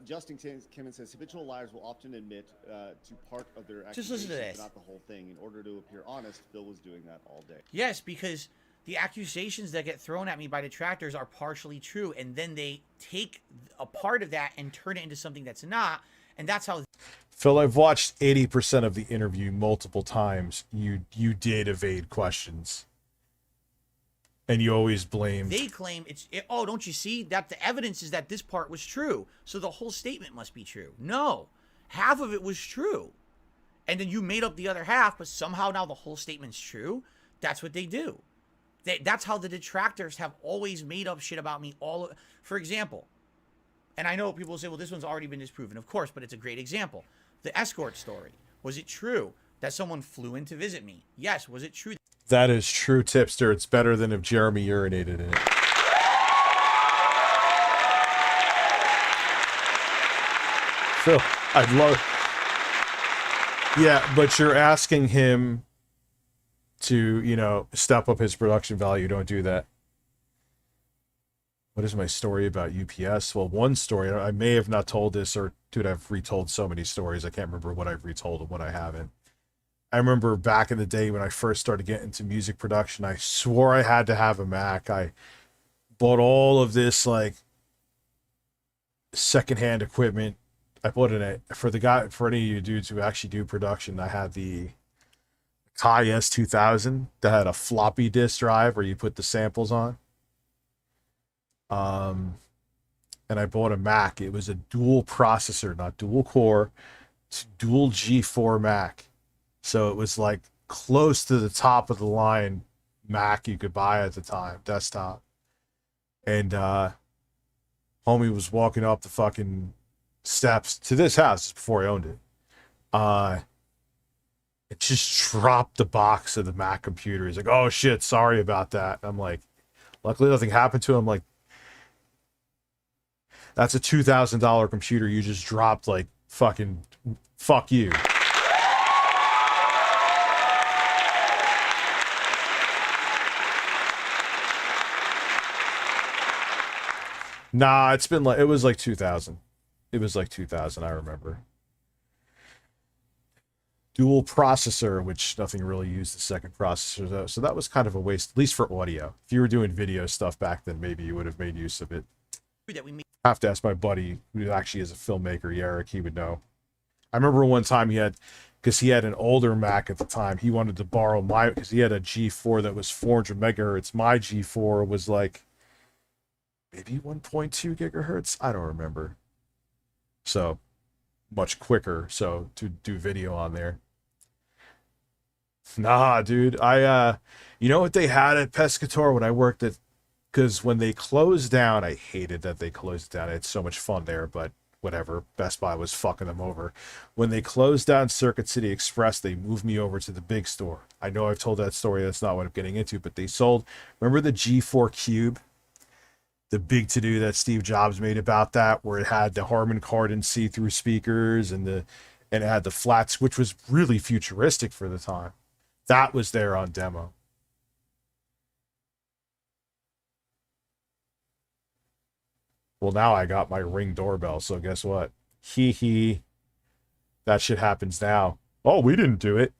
Justin Kimmon says habitual liars will often admit to part of their accusations, but not the whole thing. In order to appear honest, Bill was doing that all day. Yes, because the accusations that get thrown at me by detractors are partially true, and then they take a part of that and turn it into something that's not, and that's how... Phil, I've watched 80% of the interview multiple times. You did evade questions. And you always blamed. They claim oh, don't you see that the evidence is that this part was true, so the whole statement must be true. No, half of it was true, and then you made up the other half, but somehow now the whole statement's true. That's what they do. That's how the detractors have always made up shit about me. For example, and I know people say, well, this one's already been disproven, of course, but it's a great example. The escort story. Was it true that someone flew in to visit me? Yes. Was it true? That is true, Tipster. It's better than if Jeremy urinated in it. Phil, I'd love... Yeah, but you're asking him to, you know, step up his production value. Don't do that. What is my story about UPS? Well, one story, I may have not told this, or dude, I've retold so many stories. I can't remember what I've retold and what I haven't. I remember back in the day when I first started getting into music production, I swore I had to have a Mac. I bought all of this like secondhand equipment. I bought it for any of you dudes who actually do production. I had the Thai S2000 that had a floppy disk drive where you put the samples on. And I bought a Mac. It was a dual processor, not dual core. It's dual G4 Mac. So it was like close to the top of the line Mac you could buy at the time, desktop. And homie was walking up the fucking steps to this house before I owned it. It just dropped the box of the Mac computer. He's like, oh shit, sorry about that. I'm like, luckily nothing happened to him. Like, that's a $2,000 computer you just dropped, like, fucking, fuck you. Nah, it's been like, it was like 2000. It was like 2000, I remember. Dual processor, which nothing really used the second processor, though. So that was kind of a waste, at least for audio. If you were doing video stuff back then, maybe you would have made use of it. I have to ask my buddy, who actually is a filmmaker, Yarrick, he would know. I remember one time he had, because he had an older Mac at the time, he wanted to borrow my, because he had a G4 that was 400 megahertz. My G4 was like, maybe 1.2 gigahertz? I don't remember. So, much quicker, so, to do video on there. Nah, dude, you know what they had at Pescator when I worked at, because when they closed down, I hated that they closed down. I had so much fun there, but whatever. Best Buy was fucking them over. When they closed down Circuit City Express, they moved me over to the big store. I know I've told that story. That's not what I'm getting into, but they sold, remember the G4 Cube? The big to-do that Steve Jobs made about that, where it had the Harman Kardon see-through speakers and it had the flats, which was really futuristic for the time. That was there on demo. Well, now I got my Ring doorbell, so guess what? Hee hee. That shit happens now. Oh, we didn't do it.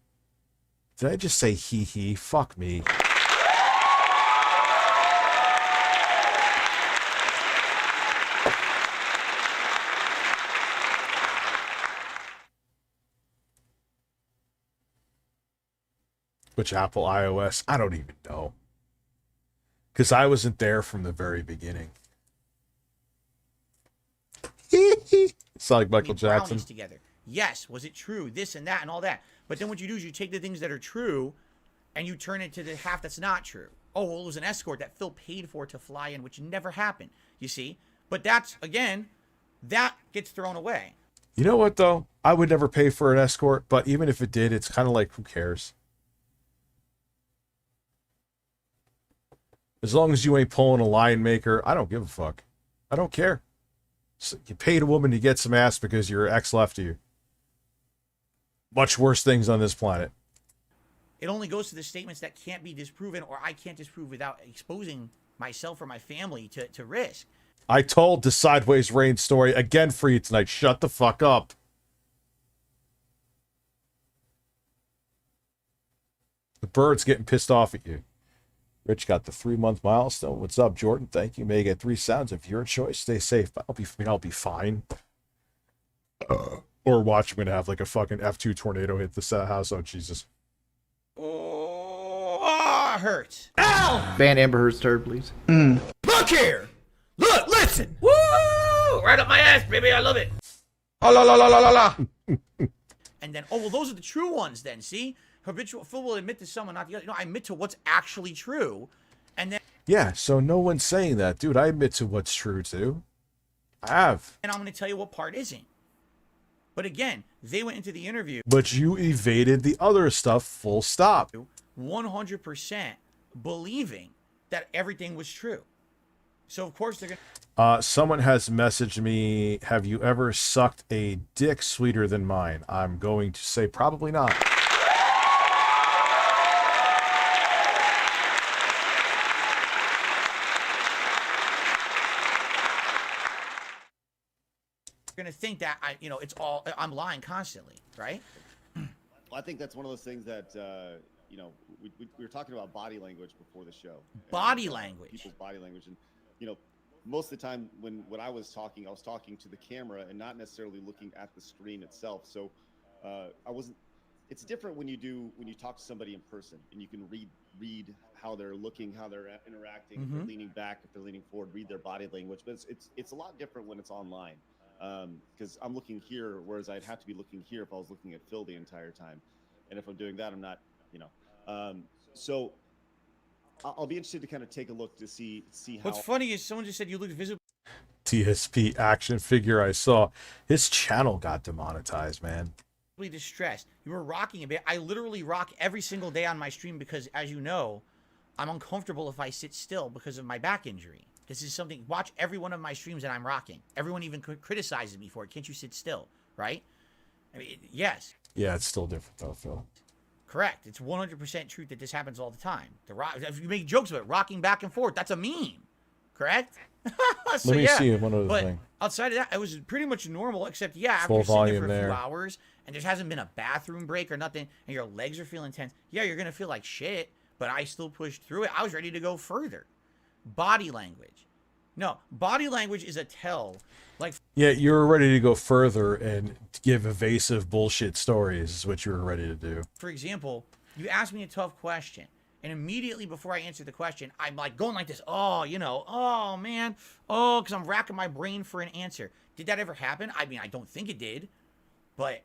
Did I just say hee hee? Fuck me. Which Apple iOS? I don't even know. Because I wasn't there from the very beginning. It's like Michael Jackson. Together. Yes, was it true? This and that and all that. But then what you do is you take the things that are true and you turn it to the half that's not true. Oh, well, it was an escort that Phil paid for to fly in, which never happened. You see? But that's, again, that gets thrown away. You know what, though? I would never pay for an escort, but even if it did, it's kind of like, who cares? As long as you ain't pulling a lion maker, I don't give a fuck. I don't care. So you paid a woman to get some ass because your ex left you. Much worse things on this planet. It only goes to the statements that can't be disproven, or I can't disprove without exposing myself or my family to risk. I told the Sideways Rain story again for you tonight. Shut the fuck up. The bird's getting pissed off at you. Rich got the 3-month milestone. What's up, Jordan? Thank you. May get 3 sounds of your choice. Stay safe. I'll be fine. Or watch, I'm gonna have like a fucking F2 tornado hit the house. Oh Jesus. Oh, it hurts. Ow! Ban Amber Heard's turd, please. Look here. Look, listen. Woo! Right up my ass, baby. I love it. Oh la la la la la la. And then, oh well, those are the true ones. Then see. Habitual Phil will admit to someone, not the other. No, I admit to what's actually true, and then yeah. So no one's saying that, dude. I admit to what's true too. I have. And I'm going to tell you what part isn't. But again, they went into the interview. But you evaded the other stuff. Full stop. 100% believing that everything was true. So of course they're going. Someone has messaged me. Have you ever sucked a dick sweeter than mine? I'm going to say probably not. Going to think that I'm lying constantly, right? Well, I think that's one of those things that we were talking about body language before the show. Body language. People's body language, and most of the time when I was talking to the camera and not necessarily looking at the screen itself. So I wasn't it's different when you talk to somebody in person and you can read how they're looking, how they're interacting, if they're leaning back, if they're leaning forward, read their body language. But it's a lot different when it's online, because I'm looking here, whereas I'd have to be looking here if I was looking at Phil the entire time, and if I'm doing that, I'm not, so I'll be interested to kind of take a look to see how. What's funny is someone just said you look visible. DSP action figure I saw. His channel got demonetized, man. Distressed. You were rocking a bit. I literally rock every single day on my stream because, as you know, I'm uncomfortable if I sit still because of my back injury. This is something. Watch every one of my streams and I'm rocking. Everyone even criticizes me for it. Can't you sit still? Right? I mean, yes. Yeah, it's still different though, Phil. Correct. It's 100% truth that this happens all the time. If you make jokes about it, rocking back and forth, that's a meme. Correct? So, Let me see one other thing. Outside of that, it was pretty much normal, except, after you're sitting there for a few hours and there hasn't been a bathroom break or nothing and your legs are feeling tense, you're going to feel like shit, but I still pushed through it. I was ready to go further. Body language. No, body language is a tell. Yeah, you were ready to go further and give evasive bullshit stories is what you were ready to do. For example, you asked me a tough question. And immediately before I answer the question, I'm like going like this. Oh, man. Oh, because I'm racking my brain for an answer. Did that ever happen? I mean, I don't think it did. But,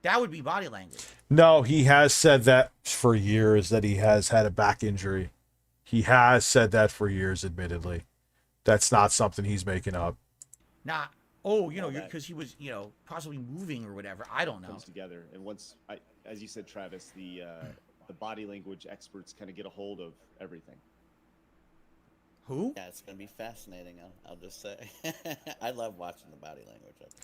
that would be body language. No, he has said that for years, that he has had a back injury. He has said that for years, admittedly. That's not something he's making up. Because he was, possibly moving or whatever. I don't know. Comes together. And once, as you said, Travis, the body language experts kind of get a hold of everything. Who? Yeah, it's going to be fascinating, I'll just say. I love watching the body language of it.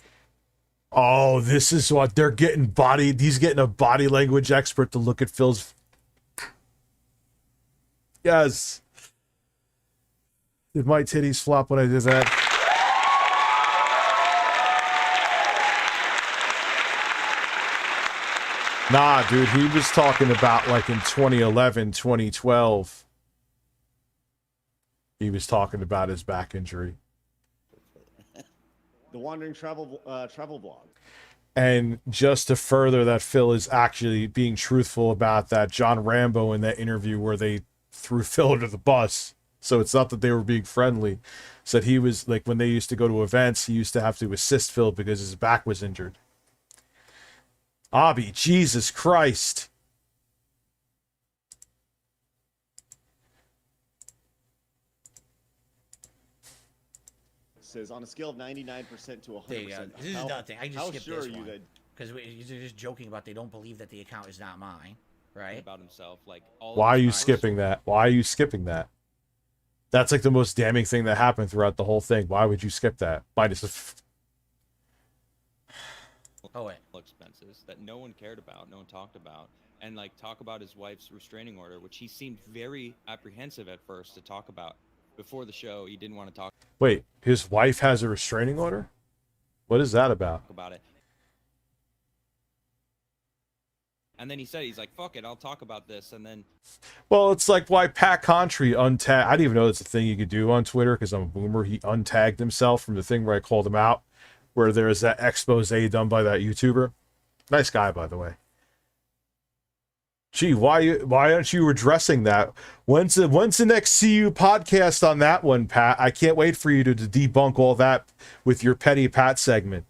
Oh, this is what they're getting he's getting a body language expert to look at Phil's. Yes. Did my titties flop when I did that? Nah, dude, he was talking about like in 2011, 2012. He was talking about his back injury. The Wandering Travel Vlog. And just to further that Phil is actually being truthful about that, John Rambo in that interview where they threw Phil under the bus, so it's not that they were being friendly, said he was like, when they used to go to events, he used to have to assist Phil because his back was injured. Abby, Jesus Christ. Says on a scale of 99% to 100%. This is nothing. I just skipped this one. Because you're just joking about they don't believe that the account is not mine, right? About himself, why are you skipping that? Why are you skipping that? That's like the most damning thing that happened throughout the whole thing. Why would you skip that? Minus expenses that no one cared about, no one talked about, and talk about his wife's restraining order, which he seemed very apprehensive at first to talk about. Before the show, he didn't want to talk. Wait, his wife has a restraining order? What is that about? About it. And then he said, he's like, fuck it, I'll talk about this. And then. Well, it's like why Pat Contry untagged. I didn't even know it's a thing you could do on Twitter because I'm a boomer. He untagged himself from the thing where I called him out, where there's that expose done by that YouTuber. Nice guy, by the way. Gee, why aren't you addressing that? When's the next CU podcast on that one, Pat? I can't wait for you to debunk all that with your Petty Pat segment.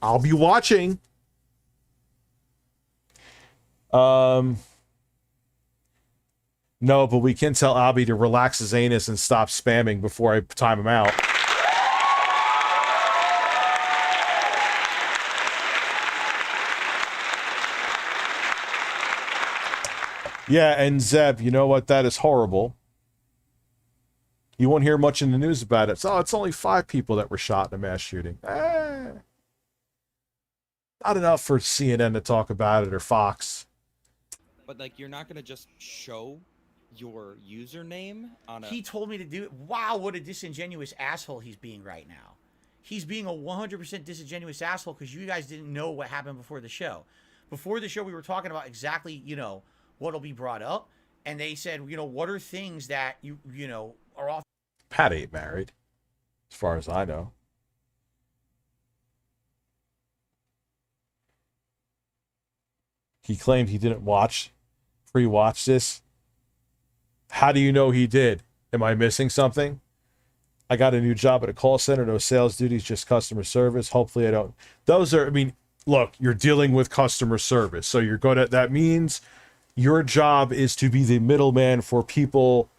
I'll be watching. No, but we can tell Albie to relax his anus and stop spamming before I time him out. Yeah, and Zeb, you know what? That is horrible. You won't hear much in the news about it. So, it's only 5 people that were shot in a mass shooting. Not enough for CNN to talk about it or Fox. But you're not gonna just show your username on a. He told me to do it. Wow, what a disingenuous asshole he's being right now. He's being a 100% disingenuous asshole because you guys didn't know what happened before the show. Before the show, we were talking about exactly, what'll be brought up, and they said, what are things that you are off. Pat ain't married, as far as I know. He claimed he didn't pre-watch this. How do you know he did? Am I missing something? I got a new job at a call center. No sales duties, just customer service. Hopefully I don't. Those are, I mean, look, you're dealing with customer service. So you're going to, that means your job is to be the middleman for people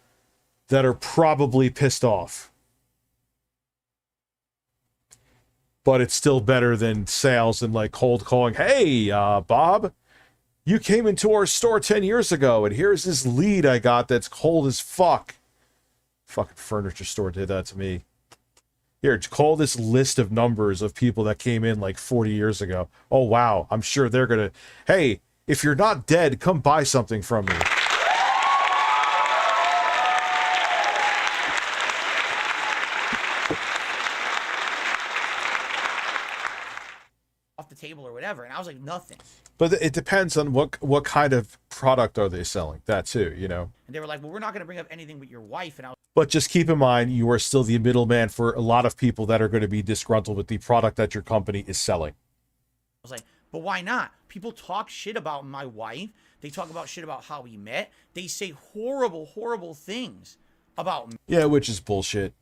that are probably pissed off. But it's still better than sales and like cold calling. Hey, Bob, you came into our store 10 years ago, and here's this lead I got that's cold as fuck. Fucking furniture store did that to me. Here, call this list of numbers of people that came in like 40 years ago. Oh, wow. I'm sure they're going to... Hey, if you're not dead, come buy something from me. Off the table or whatever. And I was like, nothing. But it depends on what kind of product are they selling. That too, you know. And they were like, well, we're not going to bring up anything with your wife. And I was, but just keep in mind, you are still the middleman for a lot of people that are going to be disgruntled with the product that your company is selling. I was like, but why not? People talk shit about my wife. They talk about shit about how we met. They say horrible, horrible things about me. Yeah, which is bullshit.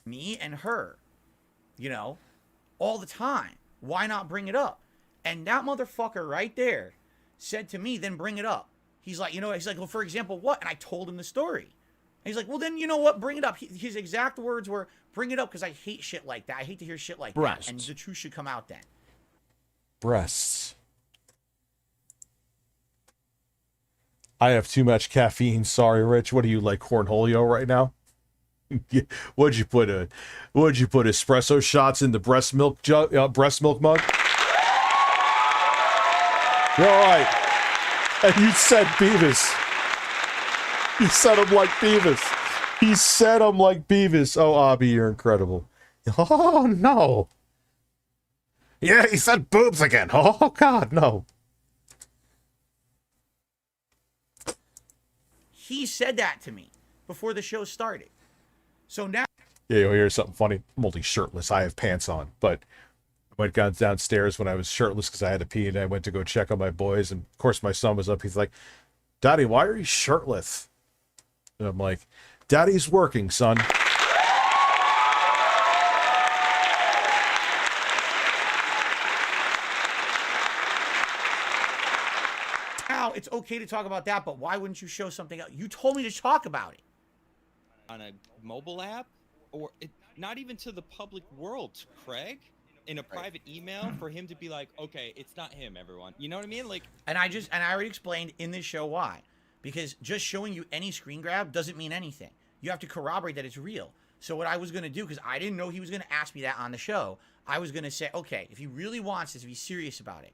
Me and her, you know, all the time. Why not bring it up? And that motherfucker right there said to me, then bring it up. He's like, you know, he's like, well, for example, what? And I told him the story. And he's like, well, then you know what? Bring it up. His exact words were, bring it up because I hate shit like that. I hate to hear shit like that. And the truth should come out then. Breasts. I have too much caffeine. Sorry, Rich. What are you, like Cornholio right now? What'd you put espresso shots in the breast milk mug? You're all right. And you said Beavis. You said him like Beavis. He said him like Beavis. Oh, Abby, you're incredible. Oh, no. Yeah, he said boobs again. Oh, God, no. He said that to me before the show started. So now... Yeah, you'll hear something funny. I'm only shirtless. I have pants on. But I went downstairs when I was shirtless because I had to pee, and I went to go check on my boys. And, of course, my son was up. He's like, Daddy, why are you shirtless? And I'm like, Daddy's working, son. Now it's okay to talk about that, but why wouldn't you show something else? You told me to talk about it. On a mobile app? Or not even to the public world, Craig? In a private email for him to be like, okay, it's not him, everyone. You know what I mean? Like, and I already explained in this show why. Because just showing you any screen grab doesn't mean anything. You have to corroborate that it's real. So what I was going to do, because I didn't know he was going to ask me that on the show, I was going to say, okay, if he really wants this, if he's serious about it,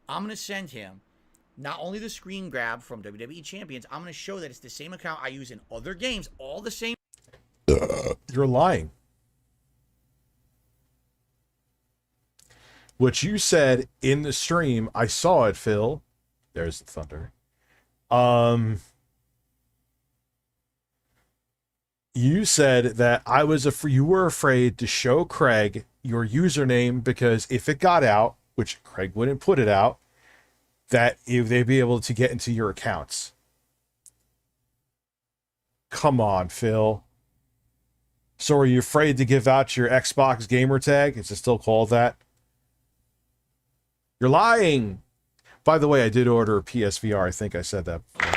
I'm going to send him not only the screen grab from WWE Champions, I'm going to show that it's the same account I use in other games, all the same. You're lying. What you said in the stream, I saw it, Phil. There's the thunder. You said that you were afraid to show Craig your username because if it got out, which Craig wouldn't put it out, that they'd be able to get into your accounts. Come on, Phil. So are you afraid to give out your Xbox gamer tag? Is it still called that? You're lying. By the way, I did order a PSVR. I think I said that before.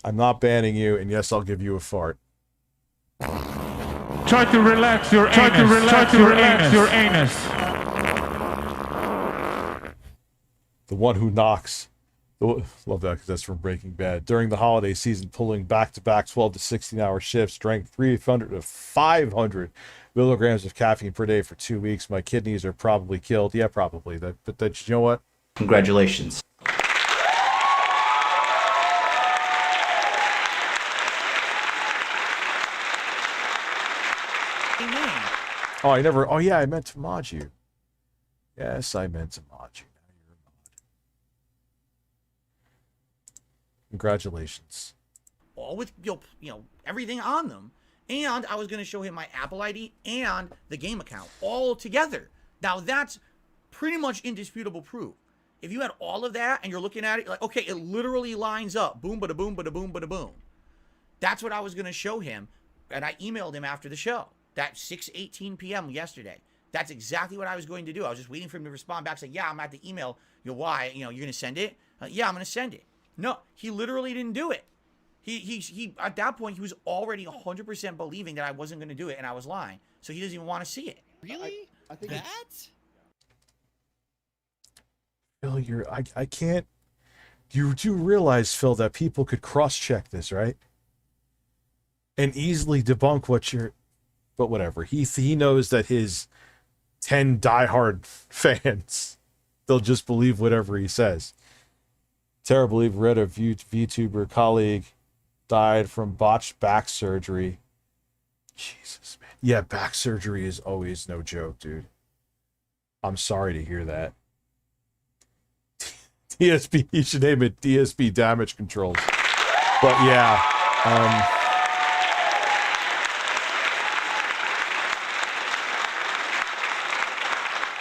I'm not banning you, and yes, I'll give you a fart. Try to relax your anus. The one who knocks. Love that because that's from Breaking Bad. During the holiday season, pulling back-to-back 12 to 16-hour shifts, drank 300 to 500 milligrams of caffeine per day for 2 weeks. My kidneys are probably killed. Yeah, probably. But you know what? Congratulations. Oh, oh yeah, I meant to mod you. Yes, I meant to mod you. Now you're a mod. Congratulations. all with everything on them, and I was going to show him my Apple ID and the game account all together. Now that's pretty much indisputable proof. If you had all of that and you're looking at it, you're like, okay, it literally lines up. Boom, bada boom, bada boom, bada boom. That's what I was going to show him. And I emailed him after the show. That 6:18 p.m. yesterday. That's exactly what I was going to do. I was just waiting for him to respond back, saying, yeah, I'm at the email. Why? You're going to send it? Yeah, I'm going to send it. No, he literally didn't do it. He at that point, he was already 100% believing that I wasn't going to do it and I was lying. So he doesn't even want to see it. Really? I think that? Phil, I can't. You do realize, Phil, that people could cross-check this, right? And easily debunk what you're. But whatever. He knows that his 10 diehard fans, they'll just believe whatever he says. Terribly read a VTuber colleague died from botched back surgery. Jesus, man. Yeah, back surgery is always no joke, dude. I'm sorry to hear that. DSP, you should name it DSP damage controls. But yeah,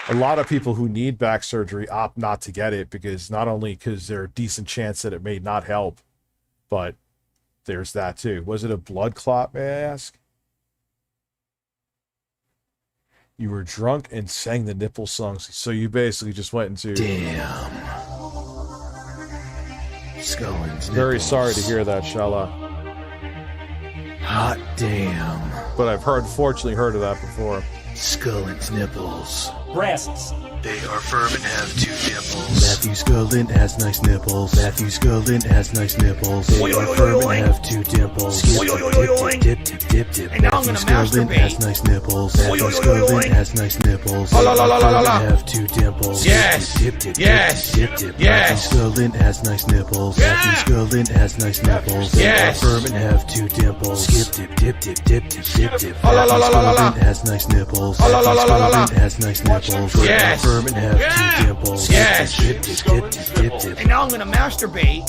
a lot of people who need back surgery opt not to get it because not only because there's a decent chance that it may not help, but there's that too. Was it a blood clot, may I ask? You were drunk and sang the nipple songs, so you basically just went into... Damn. Very sorry to hear that, Shala. Hot damn. But I've fortunately heard of that before. Scullins nipples. Breasts. They are firm and have 2 dimples. Matthew Scullin has nice nipples. Matthew Scullin has nice nipples. They are firm and have 2 dimples. Dip, dip, dip, dip. Matthew Scullin has nice nipples. Matthew Scullin has nice nipples. They are firm and have 2 dimples. Yes. Dip, dip, Yes. dip, dip, dip. Yes. Matthew Scullin has nice nipples. Matthew Scullin has nice nipples. They are firm and have 2 dimples. Skip, dip, dip, dip, dip, dip, dip. Matthew Scullin has nice nipples. Matthew Scullin has nice nipples. Yes. Firm and have 2 dimples. Yes. Dip, dip, dip, dip, dip. And now I'm gonna masturbate.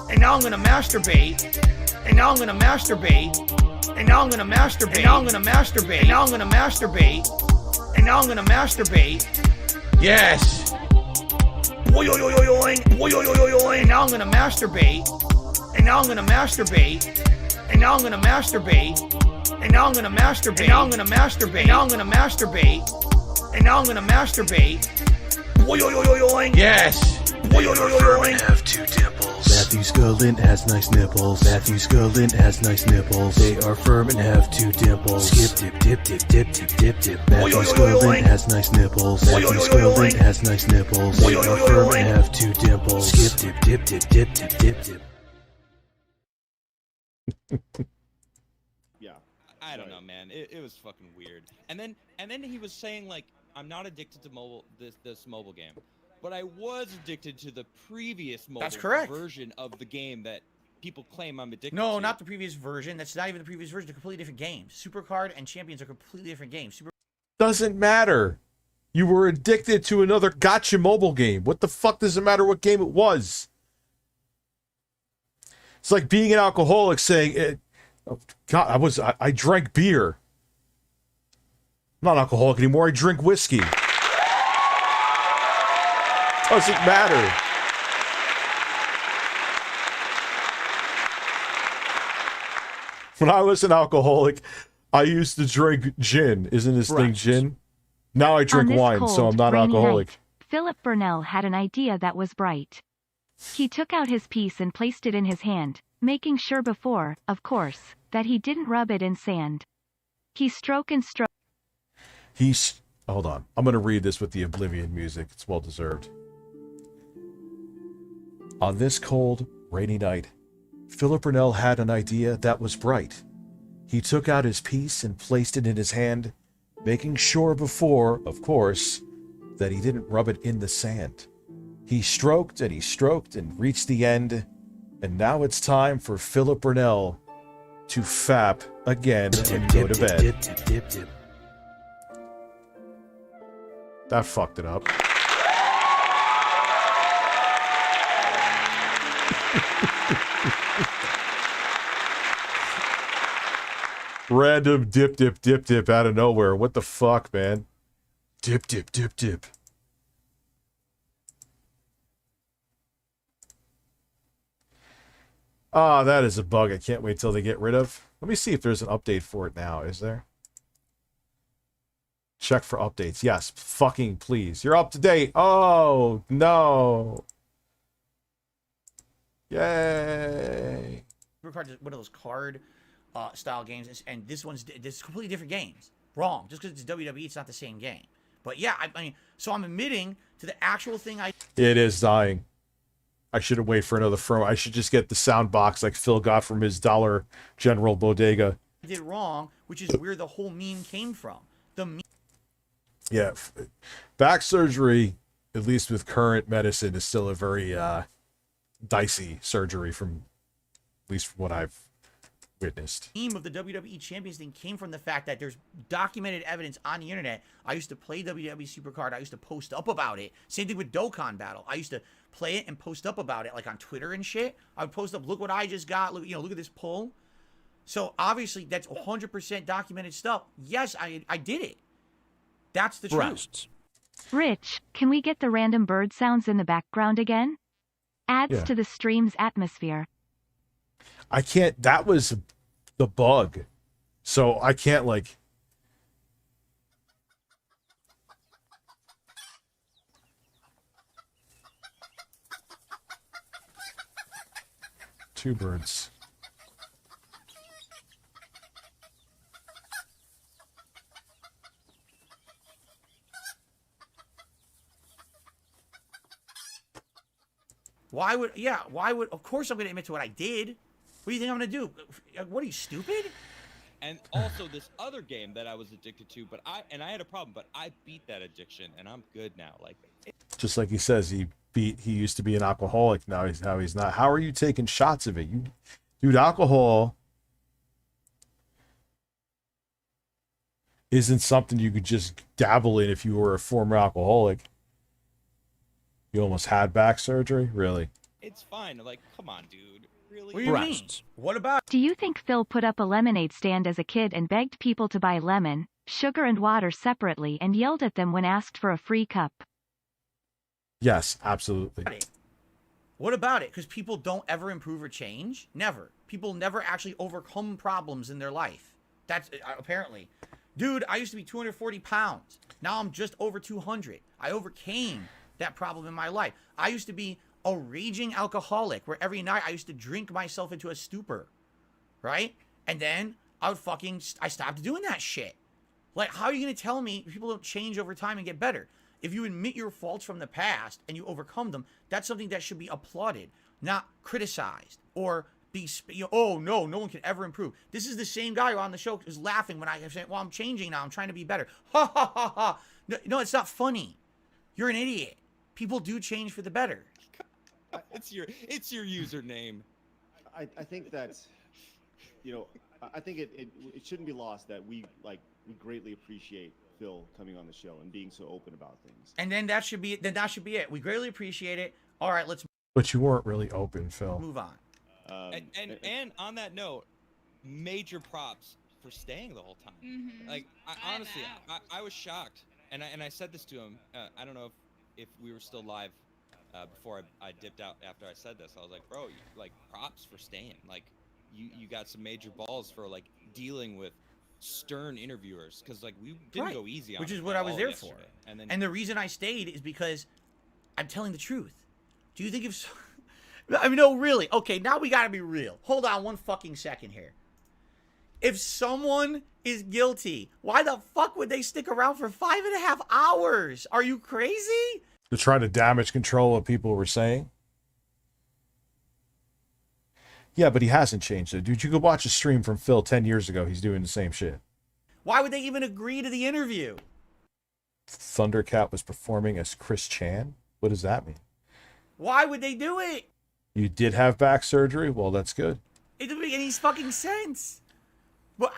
And now I'm gonna masturbate. And now I'm gonna masturbate. And now I'm gonna masturbate. And now I'm gonna masturbate. And now I'm gonna masturbate. And now I'm gonna masturbate. Yes. And now I'm gonna masturbate. And now I'm gonna masturbate. And now I'm gonna masturbate. And now I'm gonna masturbate. And now I'm gonna masturbate. And now I'm gonna masturbate. And now I'm gonna masturbate. Yes. Have 2 dimples. Matthew Scullin has nice nipples. Matthew Scullin has nice nipples. They are firm and have 2 dimples. Skip, dip, dip, dip, dip, dip, dip. Matthew Scullin has nice nipples. Matthew Scullin has nice nipples. They are firm and have 2 dimples. Skip, dip, dip, dip, dip, dip, dip. Yeah. I don't know, man. It was fucking weird. And then he was saying like, I'm not addicted to this mobile game, but I was addicted to the previous mobile version of the game that people claim I'm addicted to. No, not the previous version. That's not even the previous version. They're completely different games. Supercard and Champions are completely different games. Doesn't matter. You were addicted to another gotcha mobile game. What the fuck does it matter what game it was? It's like being an alcoholic saying, oh, God, I drank beer. I'm not an alcoholic anymore. I drink whiskey. Doesn't matter. When I was an alcoholic, I used to drink gin. Isn't this thing gin? Now I drink wine, cold, so I'm not alcoholic. Night, Philip Burnell had an idea that was bright. He took out his piece and placed it in his hand, making sure before, of course, that he didn't rub it in sand. He stroked and stroked. Hold on. I'm going to read this with the Oblivion music. It's well deserved. On this cold, rainy night, Philip Burnell had an idea that was bright. He took out his piece and placed it in his hand, making sure before, of course, that he didn't rub it in the sand. He stroked and reached the end, and now it's time for Philip Burnell to fap again and go to bed. That fucked it up. Random dip out of nowhere. What the fuck, man? Dip. Ah, that is a bug I can't wait till they get rid of. Let me see if there's an update for it now. Is there? Check for updates. Yes, fucking please. You're up to date. Oh, no. Yay. One of those card style games, and this is completely different games. Wrong. Just because it's WWE, it's not the same game. But yeah, I mean, so I'm admitting to the actual thing It is dying. I shouldn't wait for another firm. I should just get the sound box like Phil got from his Dollar General bodega. did wrong, which is where the whole meme came from. The meme. Yeah, back surgery, at least with current medicine, is still a very dicey surgery from, at least from what I've witnessed. The theme of the WWE Champions thing came from the fact that there's documented evidence on the internet. I used to play WWE Supercard. I used to post up about it. Same thing with Dokkan Battle. I used to play it and post up about it, like on Twitter and shit. I would post up, look what I just got. Look, look at this pull. So obviously that's 100% documented stuff. Yes, I did it. That's the truth. Rich, can we get the random bird sounds in the background again? Adds to the stream's atmosphere. I can't, that was the bug. So I can't like... Two birds. Why would, of course I'm going to admit to what I did. What do you think I'm going to do? What, are you stupid? And also this other game that I was addicted to, but I had a problem, but I beat that addiction and I'm good now. Like, just like he says, he used to be an alcoholic. Now he's not. How are you taking shots of it? Dude, alcohol isn't something you could just dabble in if you were a former alcoholic. You almost had back surgery? Really? It's fine. Like, come on, dude. Really? What do you mean? What about? Do you think Phil put up a lemonade stand as a kid and begged people to buy lemon, sugar and water separately and yelled at them when asked for a free cup? Yes, absolutely. What about it? Because people don't ever improve or change? Never. People never actually overcome problems in their life. That's apparently. Dude, I used to be 240 pounds. Now I'm just over 200. I overcame that problem in my life. I used to be a raging alcoholic where every night I used to drink myself into a stupor, right? And then I stopped doing that shit. Like, how are you going to tell me people don't change over time and get better? If you admit your faults from the past and you overcome them, that's something that should be applauded, not criticized or be, oh no, no one can ever improve. This is the same guy who on the show is laughing when I say, well, I'm changing now. I'm trying to be better. Ha ha ha ha. No, it's not funny. You're an idiot. People do change for the better. It's your username. I think that, I think it shouldn't be lost that we greatly appreciate Phil coming on the show and being so open about things. And then that should be it. We greatly appreciate it. All right, let's. But you weren't really open, Phil. Move on. And on that note, major props for staying the whole time. Mm-hmm. Like, honestly, I was shocked, and I said this to him. I don't know if we were still live before I dipped out after I said this. I was like, bro, props for staying. Like, you got some major balls for dealing with stern interviewers, because we didn't go easy on which is him what I was there yesterday. for. And the reason I stayed is because I'm telling the truth. Do you think no, really? Okay, now we gotta be real. Hold on one fucking second here. If someone is guilty, why the fuck would they stick around for 5.5 hours? Are you crazy? They're trying to damage control what people were saying. Yeah, but he hasn't changed it. Dude, you could watch a stream from Phil 10 years ago. He's doing the same shit. Why would they even agree to the interview? Thundercat was performing as Chris Chan? What does that mean? Why would they do it? You did have back surgery? Well, that's good. It doesn't make any fucking sense. But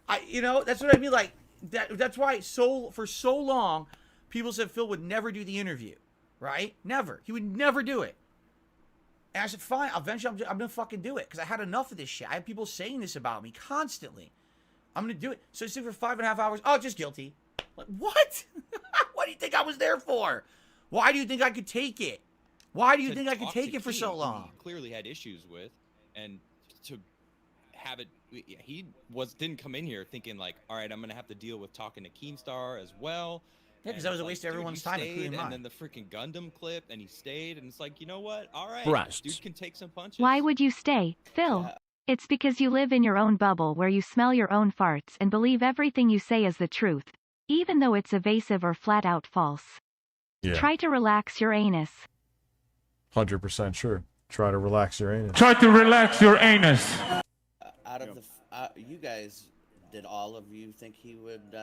that's what I mean. Like that's why for so long, people said Phil would never do the interview, right? Never. He would never do it. And I said, fine, eventually I'm going to fucking do it because I had enough of this shit. I had people saying this about me constantly. I'm going to do it. So I sit for 5.5 hours. Oh, just guilty. Like, what? What do you think I was there for? Why do you think I could take it? Why do you think I could take it for so long? He clearly had issues with, and to have it, he didn't come in here thinking like, all right, I'm going to have to deal with talking to Keemstar as well. Yeah, because that was a waste of everyone's time, including mine. And then the freaking Gundam clip, and he stayed, and it's like, you know what? All right, Breasts. dude can take some punches. Why would you stay, Phil? It's because you live in your own bubble where you smell your own farts and believe everything you say is the truth, even though it's evasive or flat out false. Yeah. Try to relax your anus. 100% sure. Try to relax your anus. Try to relax your anus. Out of the, you guys, did all of you think he would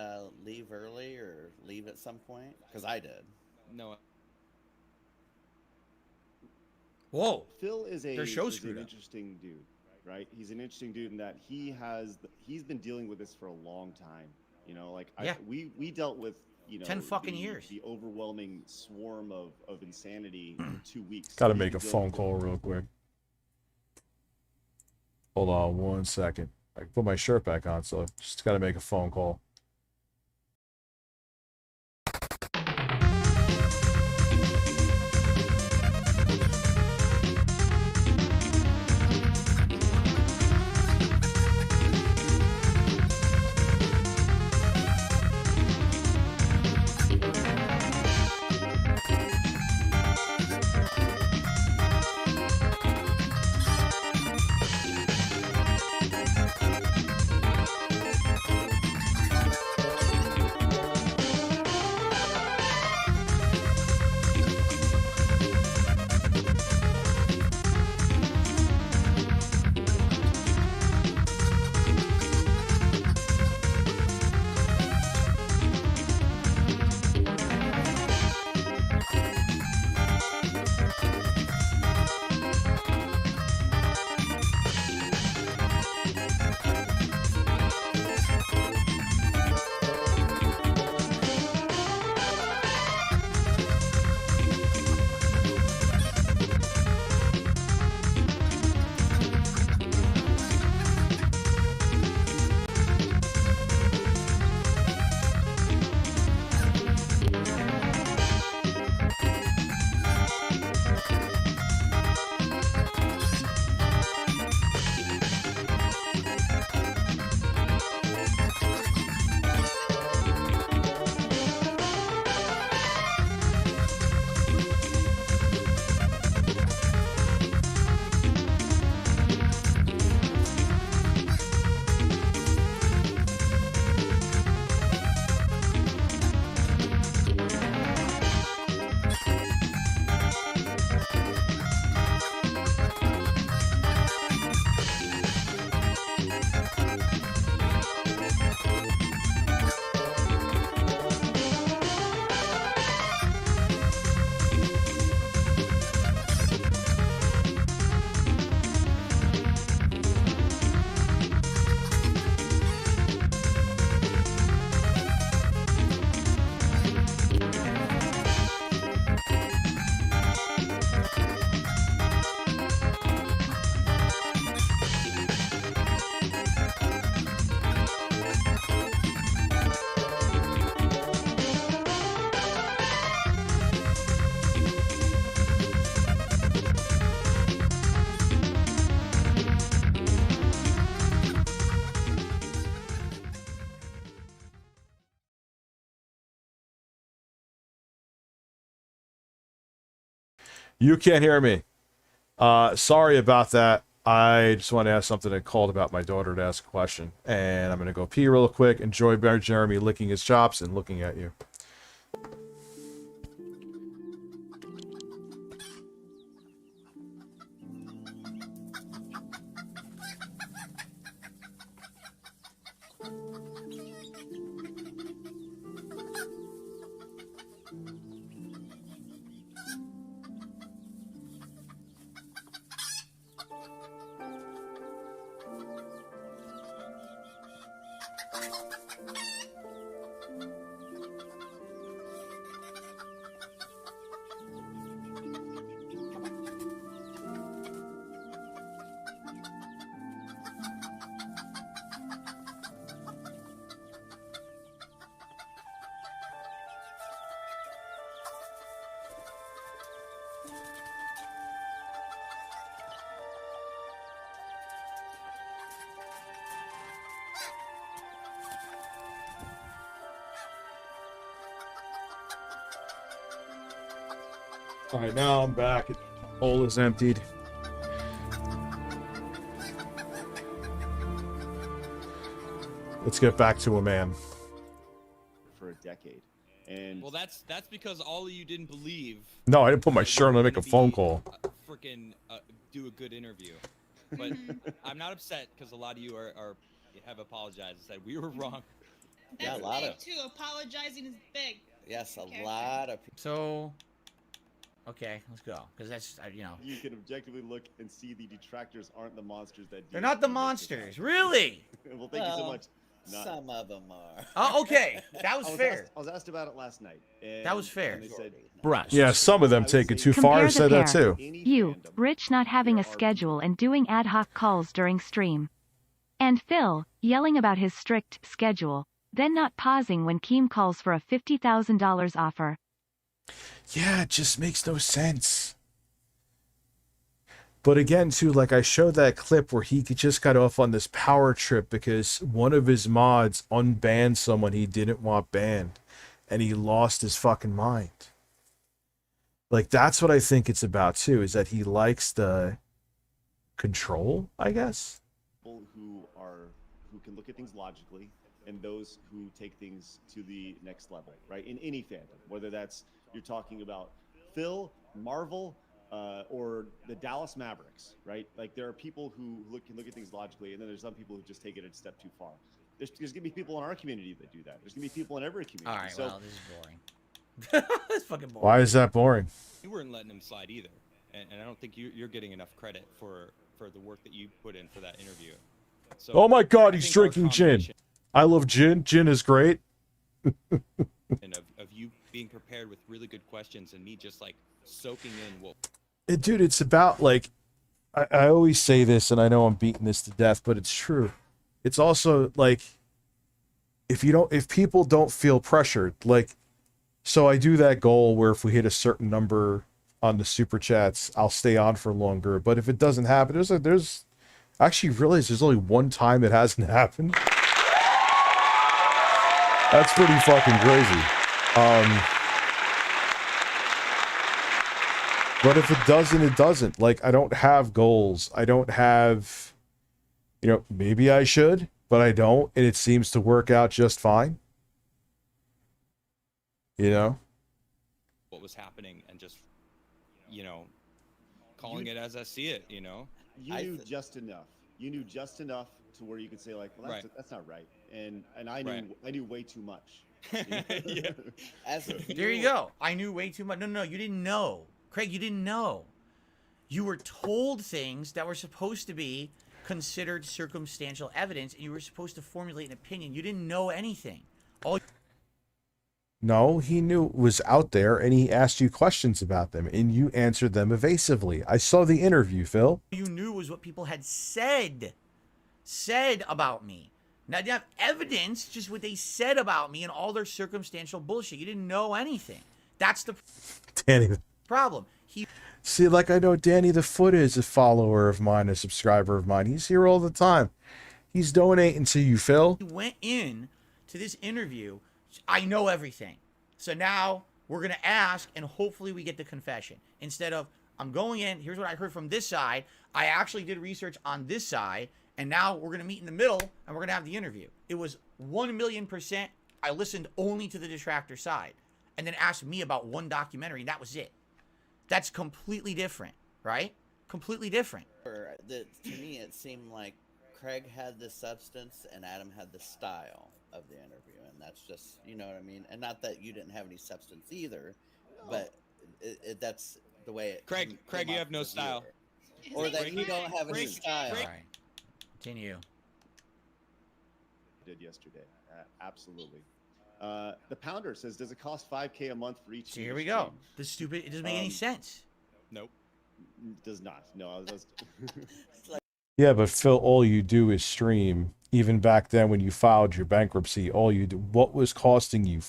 leave early or leave at some point? Because I did. No. Whoa. Phil is an screwed up. interesting dude, right? He's an interesting dude in that he's been dealing with this for a long time. You know, like we dealt with 10 fucking years. The overwhelming swarm of insanity in 2 weeks. Got to make a phone call real quick. Hold on 1 second. I can put my shirt back on, so just got to make a phone call. You can't hear me. Sorry about that. I just want to ask something. I called about my daughter to ask a question. And I'm going to go pee real quick. Enjoy Jeremy licking his chops and looking at you. All right, now I'm back. The hole is emptied. Let's get back to a man. For a decade. And well, that's because all of you didn't believe. No, I didn't put my shirt on to make a phone call. Freaking do a good interview. But I'm not upset because a lot of you have apologized and said we were wrong. Yeah, That's big too. Apologizing is big. Yes, a lot of people. So, okay, let's go. Because that's, you know. You can objectively look and see the detractors aren't the monsters that. They're not the monsters, really. Well, thank you so much. Some of them are. Oh, okay. That was fair. I was asked about it last night. And that was fair. They said, breasts. Yeah, some of them take it too far. I said that too. You, Rich not having a schedule and doing ad hoc calls during stream. And Phil, yelling about his strict schedule, then not pausing when Keem calls for a $50,000 offer. Yeah, it just makes no sense. But again, too, like I showed that clip where he just got off on this power trip because one of his mods unbanned someone he didn't want banned, and he lost his fucking mind. Like, that's what I think it's about, too, is that he likes the control, I guess. People who can look at things logically, and those who take things to the next level, right? In any fandom, whether that's you're talking about Phil, Marvel, or the Dallas Mavericks, right? Like, there are people who can look at things logically, and then there's some people who just take it a step too far. There's going to be people in our community that do that. There's going to be people in every community. All right, so, well, this is boring. It's fucking boring. Why is that boring? You weren't letting him slide either, and I don't think you're getting enough credit for the work that you put in for that interview. So, oh my God, he's drinking gin. I love gin. Gin is great. And of you being prepared with really good questions and me just like soaking in what. Dude, it's about, like, I always say this, and I know I'm beating this to death, but it's true. It's also like, if people don't feel pressured, like, so I do that goal where if we hit a certain number on the super chats, I'll stay on for longer. But if it doesn't happen, there's actually realized there's only one time it hasn't happened. That's pretty fucking crazy. But if it doesn't, it doesn't. Like, I don't have goals. I don't have, maybe I should, but I don't. And it seems to work out just fine. What was happening and just, calling it as I see it, You knew just enough. You knew just enough to where you could say, like, well, that's not right. And I knew I knew way too much. Yeah. There you go. I knew way too much. No, you didn't know. Craig, you didn't know. You were told things that were supposed to be considered circumstantial evidence, and you were supposed to formulate an opinion. You didn't know anything. No, he knew it was out there, and he asked you questions about them, and you answered them evasively. I saw the interview, Phil. You knew was what people had said about me. Now, you have evidence, just what they said about me and all their circumstantial bullshit. You didn't know anything. That's the Danny. Problem. See, like, I know Danny the Foot is a follower of mine, a subscriber of mine. He's here all the time. He's donating to you, Phil. He went in to this interview. I know everything. So now we're going to ask, and hopefully we get the confession. Instead of, I'm going in, here's what I heard from this side. I actually did research on this side, and now we're going to meet in the middle, and we're going to have the interview. It was 1,000,000%. I listened only to the detractor side, and then asked me about one documentary, and that was it. That's completely different, right? Completely different. To me, it seemed like Craig had the substance and Adam had the style of the interview, and that's just, you know what I mean? And not that you didn't have any substance either, but that's the way it Craig, you have no style. Or that you don't have any style. All right. Continue. Did yesterday. Absolutely. The Pounder says, does it cost $5K a month for each? So here we go. This stupid. It doesn't make any sense. Nope. Does not. No. Yeah, but Phil, all you do is stream. Even back then when you filed your bankruptcy, all you do. What was costing you?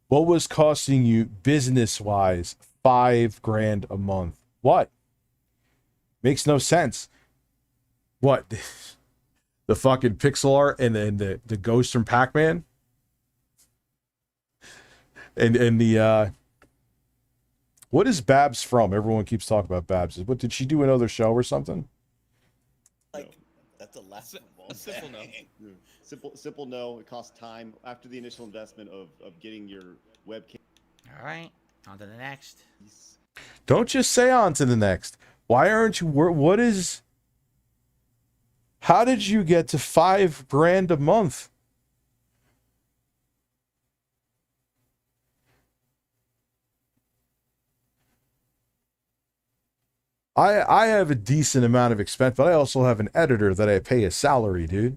What was costing you business-wise $5,000 a month? What? Makes no sense. What? The fucking pixel art and then the ghost from Pac-Man? And the What is Babs from? Everyone keeps talking about Babs. What did she do another show or something? Like that's a simple no. Yeah. Simple no. It costs time after the initial investment of getting your webcam. All right, on to the next. Don't just say on to the next. Why aren't you? What is? How did you get to $5,000 a month? I have a decent amount of expense, but I also have an editor that I pay a salary, dude.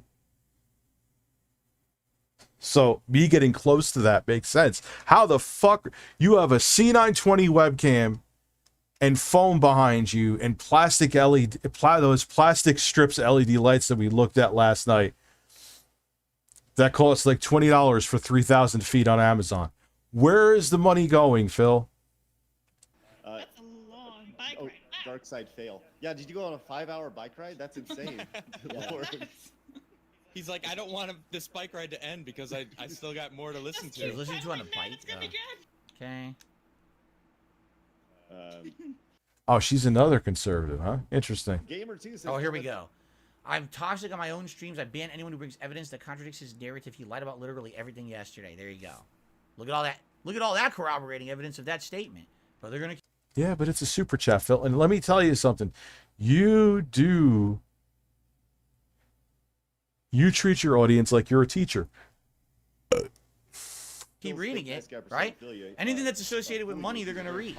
So me getting close to that makes sense. How the fuck you have a C920 webcam and phone behind you and plastic LED, those plastic strips LED lights that we looked at last night that cost like $20 for 3,000 feet on Amazon. Where is the money going, Phil? Dark side fail. Yeah, did you go on a 5-hour bike ride? That's insane. Lord. He's like, I don't want this bike ride to end because I still got more to listen to. You're listening to on a bike? Okay. Oh, she's another conservative, huh? Interesting. Gamer 2 says, oh, here we go. I'm toxic on my own streams. I ban anyone who brings evidence that contradicts his narrative. He lied about literally everything yesterday. There you go. Look at all that. Look at all that corroborating evidence of that statement. But they're gonna. Yeah, but it's a super chat, Phil. And let me tell you something. You treat your audience like you're a teacher. Keep reading it, right? Anything that's associated with money, they're going to read.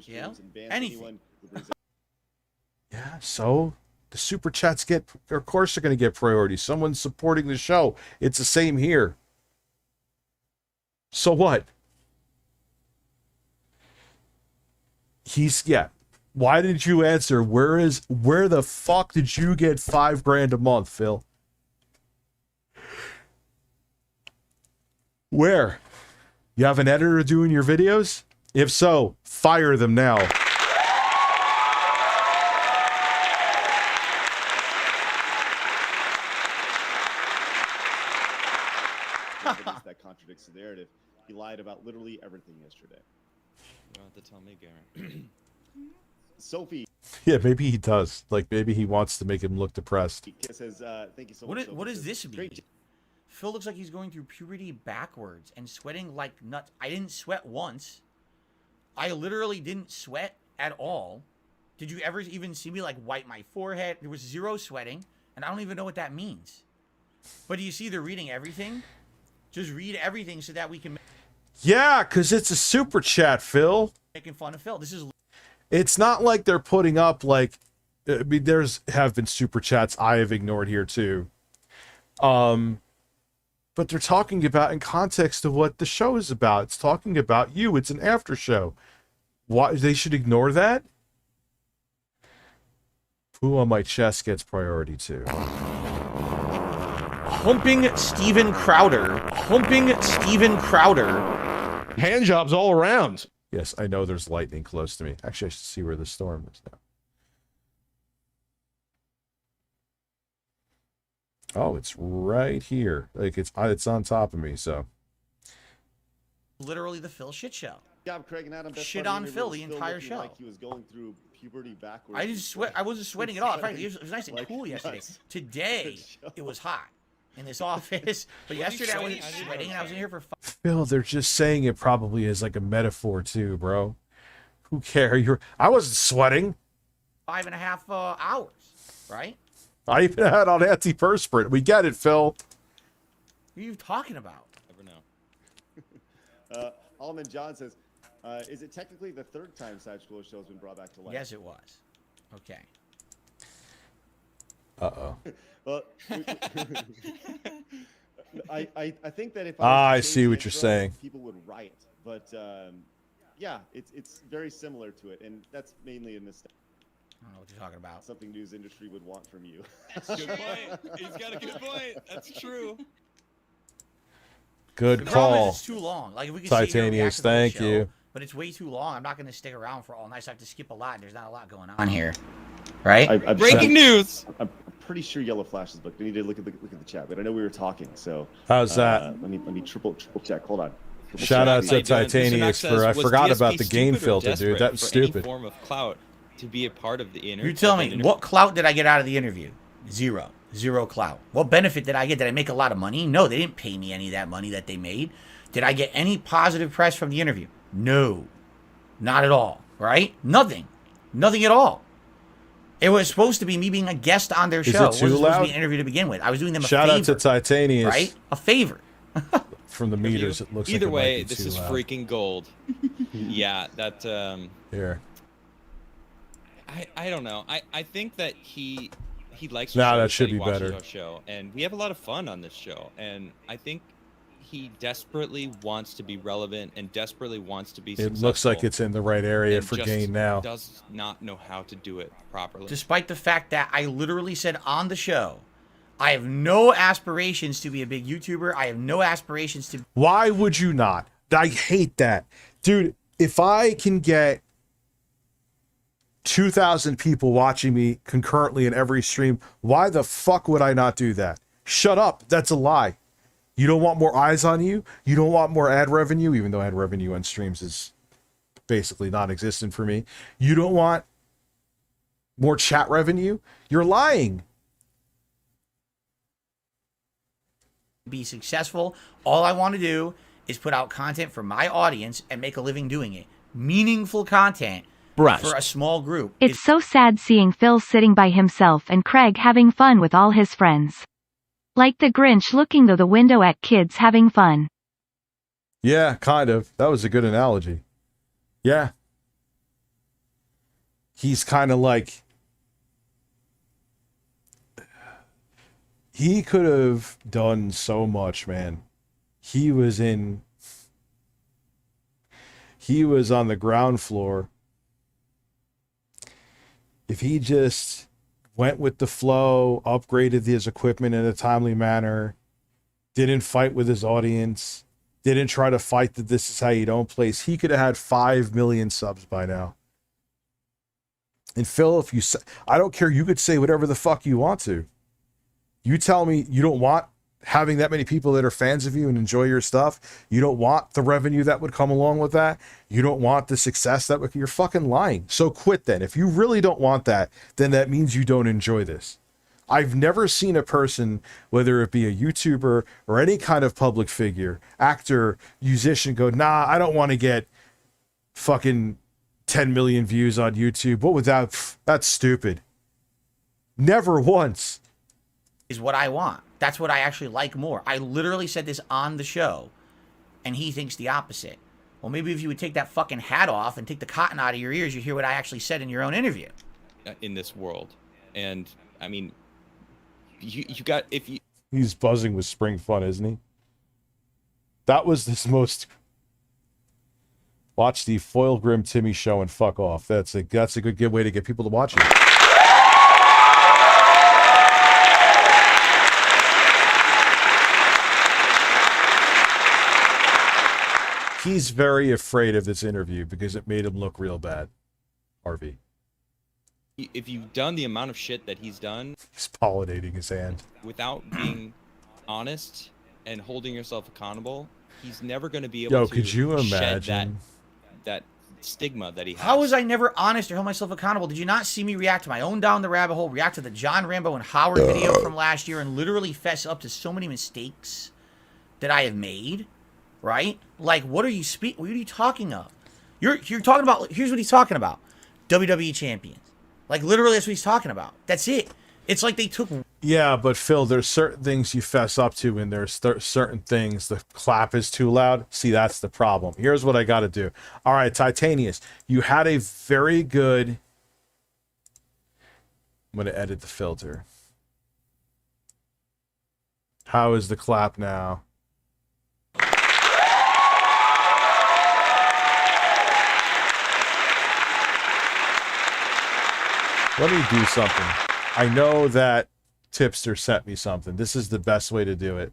Yeah, anything. Yeah, so the super chats of course, they're going to get priority. Someone's supporting the show. It's the same here. So what? Why did you answer? Where the fuck did you get $5,000 a month, Phil? Where? You have an editor doing your videos? If so, fire them now. That contradicts the narrative. He lied about literally everything yesterday. You don't have to tell me, Garrett. Sophie. Yeah, maybe he does. Like, maybe he wants to make him look depressed. Says, thank you so much. What does this mean? Phil looks like he's going through puberty backwards and sweating like nuts. I didn't sweat once. I literally didn't sweat at all. Did you ever even see me like wipe my forehead? There was zero sweating, and I don't even know what that means. But do you see they're reading everything? Just read everything so that we can... Yeah, because it's a super chat, Phil. Making fun of Phil. This is... It's not like they're putting up like... I mean, have been super chats I have ignored here too. But they're talking about in context of what the show is about. It's talking about you. It's an after show. Why they should ignore that? Who on my chest gets priority too? Humping Steven Crowder. Humping Steven Crowder. Hand jobs all around. Yes, I know there's lightning close to me. Actually, I should see where the storm is now. Oh, it's right here. Like it's on top of me, so. Literally the Phil shit show. Yeah, Craig and Adam. Shit on Phil the entire show. Like he was going through puberty backwards. I didn't sweat. I wasn't sweating at all. Frankly, it was nice and cool yesterday. Today, it was hot in this office. But yesterday I wasn't sweating, and I was in here for. Phil, they're just saying it probably as like a metaphor too, bro. Who cares? I wasn't sweating. 5.5 hours, right? I even had on antiperspirant. We get it, Phil. What are you talking about? Never know. Alman John says, is it technically the third time Side Scroller Show has been brought back to life? Yes, it was. Okay. Uh-oh. Well, I think that if I see what you're saying. People would riot. But, yeah, it's very similar to it. And that's mainly in this... I don't know what you're talking about. Something news industry would want from you. Good point. He's got a good point. That's true. Good the call. problem is it's too long. Like if we can Titanius, thank you. But it's way too long. I'm not going to stick around for all night. So I have to skip a lot. And there's not a lot going on here, right? Breaking news. I'm pretty sure Yellow Flash is booked. We need to look at the chat. But I know we were talking, so how's that? Let me triple check. Hold on. Shout out to Titanius for I forgot about the game filter, dude. That was stupid. Any form of clout to be a part of the interview. You tell me, what clout did I get out of the interview? Zero. Zero clout. What benefit did I get? Did I make a lot of money? No, they didn't pay me any of that money that they made. Did I get any positive press from the interview? No. Not at all. Right? Nothing. Nothing at all. It was supposed to be me being a guest on their show. It wasn't supposed to be an interview to begin with. I was doing them a favor. Shout out to Titanius. Right? A favor. From the meters, it looks either like way, this is freaking gold. Yeah, that here. I don't know. I think that he likes that should be better. Our show, and we have a lot of fun on this show, and I think he desperately wants to be relevant and desperately wants to be successful. It looks like it's in the right area for gain now. Does not know how to do it properly. Despite the fact that I literally said on the show, I have no aspirations to be a big YouTuber. I have no aspirations to... Why would you not? I hate that. Dude, if I can get 2,000 people watching me concurrently in every stream, why the fuck would I not do that? Shut up. That's a lie. You don't want more eyes on you? You don't want more ad revenue, even though ad revenue on streams is basically non-existent for me. You don't want more chat revenue? You're lying. Be successful. All I want to do is put out content for my audience and make a living doing it. Meaningful content for a small group. It's so sad seeing Phil sitting by himself and Craig having fun with all his friends. Like the Grinch looking through the window at kids having fun. Yeah, kind of. That was a good analogy. Yeah. He's kind of like... He could have done so much, man. He was on the ground floor. If he just went with the flow, upgraded his equipment in a timely manner, didn't fight with his audience, didn't try to fight that this is how you don't place, he could have had 5 million subs by now. And Phil, if you say, I don't care, you could say whatever the fuck you want to. You tell me you don't want having that many people that are fans of you and enjoy your stuff. You don't want the revenue that would come along with that. You don't want the success that would, you're fucking lying. So quit then. If you really don't want that, then that means you don't enjoy this. I've never seen a person, whether it be a YouTuber or any kind of public figure, actor, musician, go, nah, I don't want to get fucking 10 million views on YouTube. What would that, that's stupid. Never once. Is what I want. That's what I actually like more. I literally said this on the show, and he thinks the opposite. Well, maybe if you would take that fucking hat off and take the cotton out of your ears, you'd hear what I actually said in your own interview. In this world. And, I mean, you got, if you... He's buzzing with spring fun, isn't he? That was this most... Watch the Foil Grim Timmy show and fuck off. That's a good way to get people to watch it. He's very afraid of this interview because it made him look real bad. RV. If you've done the amount of shit that he's done... He's pollinating his hand. Without being honest and holding yourself accountable, he's never going to be able to could you imagine shed that stigma that he has. How was I never honest or held myself accountable? Did you not see me react to my own Down the Rabbit Hole, react to the John Rambo and Howard video from last year, and literally fess up to so many mistakes that I have made? Right? Like, what are you talking of? You're talking about, here's what he's talking about. WWE champions. Like, literally, that's what he's talking about. That's it. It's like they took... Yeah, but Phil, there's certain things you fess up to, and there's certain things, the clap is too loud. See, that's the problem. Here's what I got to do. All right, Titanius, you had a very good... I'm going to edit the filter. How is the clap now? Let me do something. I know that Tipster sent me something. This is the best way to do it.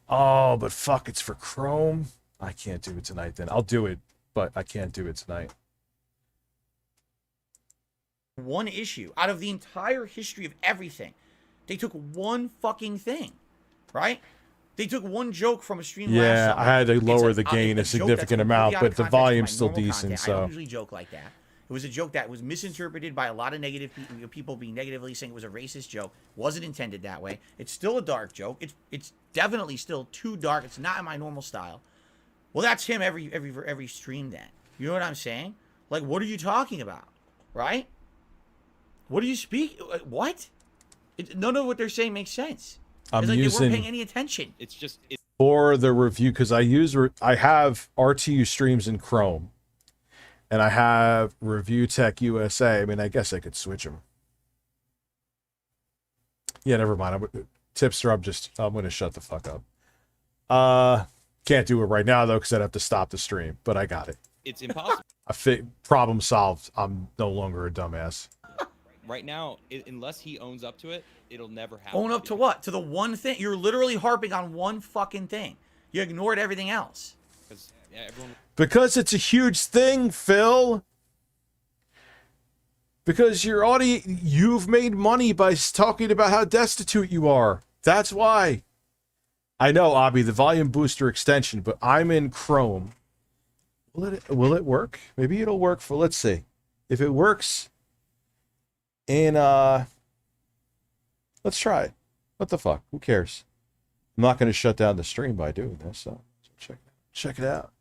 Oh, but fuck, it's for Chrome. I can't do it tonight then. I'll do it, but I can't do it tonight. One issue out of the entire history of everything. They took one fucking thing, right? They took one joke from a StreamLabs Yeah, song. I had to lower the It's gain a joke significant that's amount, completely out but of the context from volume's my still normal decent. content. I don't So usually joke like that. It was a joke that was misinterpreted by a lot of negative people being negatively saying it was a racist joke. Wasn't intended that way. It's still a dark joke. It's definitely still too dark. It's not in my normal style. Well, that's him every stream then. You know what I'm saying? Like, what are you talking about? Right? What do you speak? What? None of what they're saying makes sense. I'm it's like using they weren't paying any attention. It's just for the review because I have RTU streams in Chrome, and I have ReviewTechUSA. I mean, I guess I could switch them. Yeah, never mind. Tipster, I'm gonna shut the fuck up. Can't do it right now though because I'd have to stop the stream. But I got it. It's impossible. Problem solved. I'm no longer a dumbass. Right now, unless he owns up to it, it'll never happen. Own up to what? To the one thing? You're literally harping on one fucking thing. You ignored everything else. Because it's a huge thing, Phil. Because you've made money by talking about how destitute you are. That's why. I know, Abby, the volume booster extension, but I'm in Chrome. Will it work? Maybe it'll work for, let's see. If it works in, let's try it. What the fuck? Who cares? I'm not going to shut down the stream by doing this, so check it out.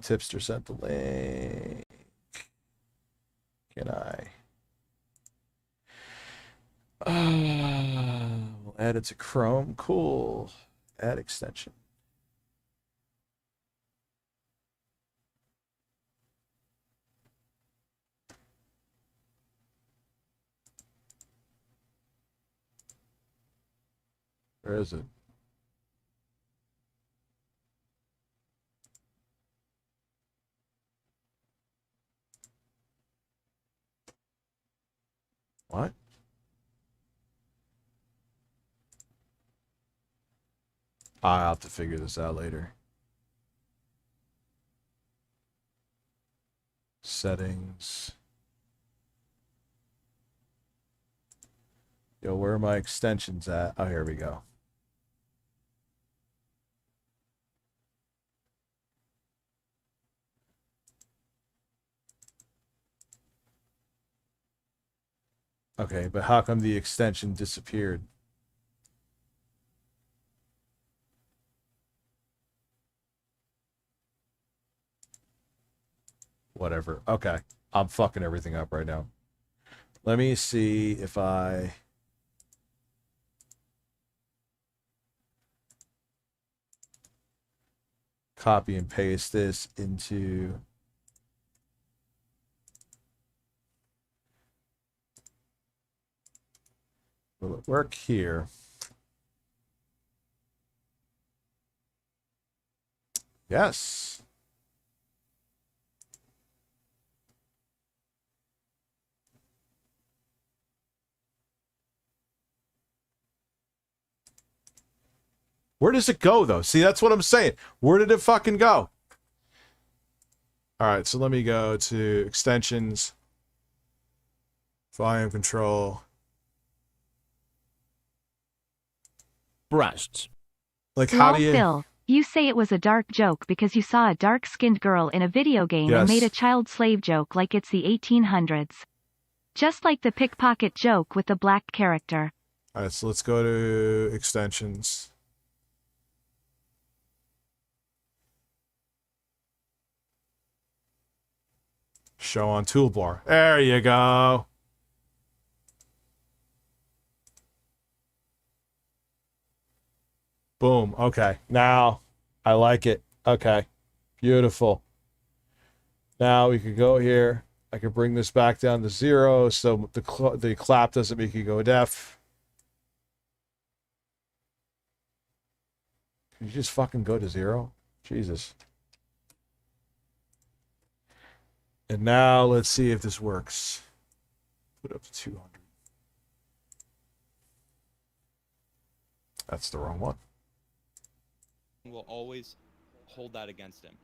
Tipster sent the link. Can I? We'll add it to Chrome. Cool. Add extension. Where is it? What? I'll have to figure this out later. Settings. Yo, where are my extensions at? Oh, here we go. Okay, but how come the extension disappeared? Whatever. Okay. I'm fucking everything up right now. Let me see if I... copy and paste this into... Will it work here? Yes. Where does it go, though? See, that's what I'm saying. Where did it fucking go? All right, so let me go to extensions, volume control. Breasts. Like, how do Lol, you... Phil, you say it was a dark joke because you saw a dark-skinned girl in a video game and made a child slave joke like it's the 1800s. Just like the pickpocket joke with the black character. All right, so let's go to extensions. Show on toolbar. There you go. Boom. Okay. Now, I like it. Okay. Beautiful. Now we could go here. I could bring this back down to 0 so the clap doesn't make you go deaf. Can you just fucking go to 0? Jesus. And now let's see if this works. Put up to 200. That's the wrong one. Will always hold that against him,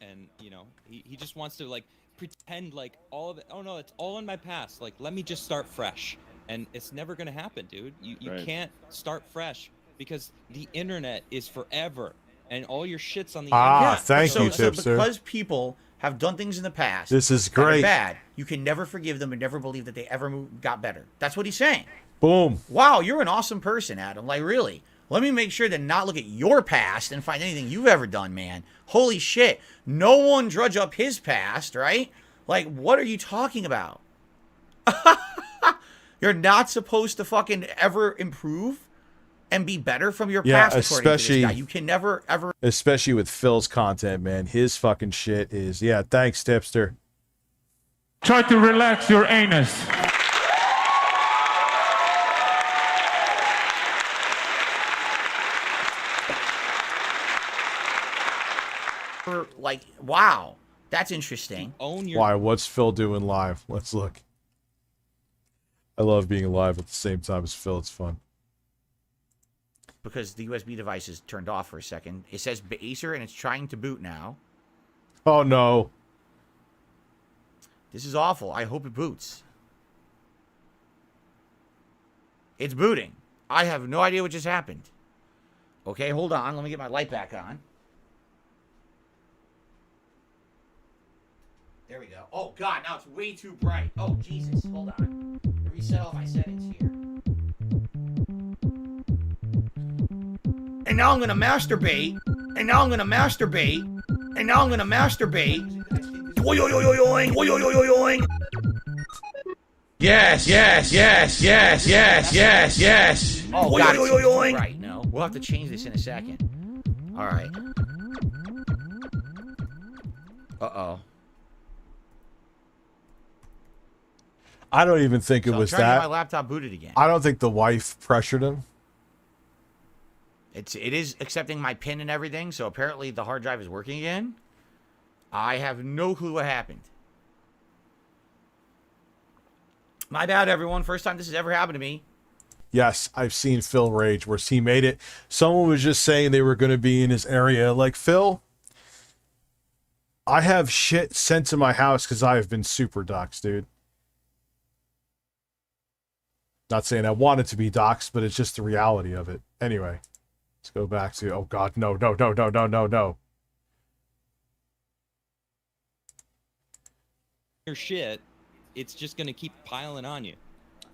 and you know he just wants to like pretend like all of it. Oh no, it's all in my past. Like let me just start fresh, and it's never gonna happen, dude. You can't start fresh because the internet is forever, and all your shit's on the internet. Thank you, so Tipster. because people have done things in the past. This is that are great. bad. You can never forgive them and never believe that they ever got better. That's what he's saying. Boom. Wow, you're an awesome person, Adam. Like, really. Let me make sure to not look at your past and find anything you've ever done, man. Holy shit. No one drudge up his past, right? Like, what are you talking about? You're not supposed to fucking ever improve and be better from your past, according to this guy. You can never, ever... Especially with Phil's content, man. His fucking shit is... Yeah, thanks, Tipster. Try to relax your anus. Like, wow. That's interesting. Why? What's Phil doing live? Let's look. I love being live at the same time as Phil. It's fun. Because the USB device is turned off for a second. It says Acer and it's trying to boot now. Oh, no. This is awful. I hope it boots. It's booting. I have no idea what just happened. Okay, hold on. Let me get my light back on. There we go. Oh, God. Now it's way too bright. Oh, Jesus. Hold on. Reset all my settings here. And now I'm going to masturbate. And now I'm going to masturbate. And now I'm going to masturbate. Oing, oing, oing, oing. Yes, yes, yes, yes, yes, yes, yes. Oh, God, it's right. No, we'll have to change this in a second. All right. Uh-oh. I don't even think it was I'm trying to that. get my laptop booted again. I don't think the wife pressured him. It is accepting my PIN and everything, so apparently the hard drive is working again. I have no clue what happened. My bad, everyone. First time this has ever happened to me. Yes, I've seen Phil rage where he made it. Someone was just saying they were going to be in his area. Like, Phil, I have shit sent to my house because I have been super doxxed, dude. Not saying I want it to be doxxed, but it's just the reality of it. Anyway, let's go back to, oh God, no. Your shit, it's just going to keep piling on you.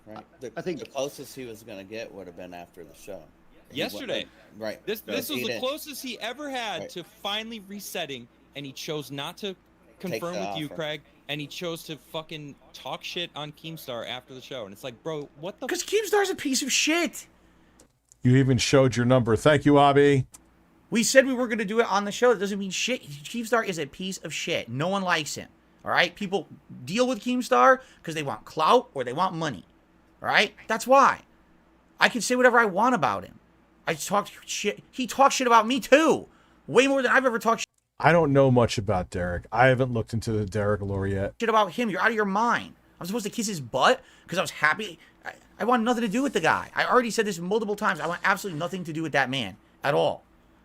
Right. I think the closest he was going to get would have been after the show. Yesterday. Right. This was the closest he ever had to finally resetting, and he chose not to confirm with you, Craig, and he chose to fucking talk shit on Keemstar after the show. And it's like, bro, what the... Because Keemstar's a piece of shit. You even showed your number. Thank you, Abby. We said we were going to do it on the show. That doesn't mean shit. Keemstar is a piece of shit. No one likes him. All right? People deal with Keemstar because they want clout or they want money. All right? That's why. I can say whatever I want about him. I talk shit. He talks shit about me, too. Way more than I've ever talked shit. I don't know much about Derek. I haven't looked into the Derek lore yet. Shit about him. You're out of your mind. I'm supposed to kiss his butt because I was happy. I want nothing to do with the guy. I already said this multiple times. I want absolutely nothing to do with that man at all.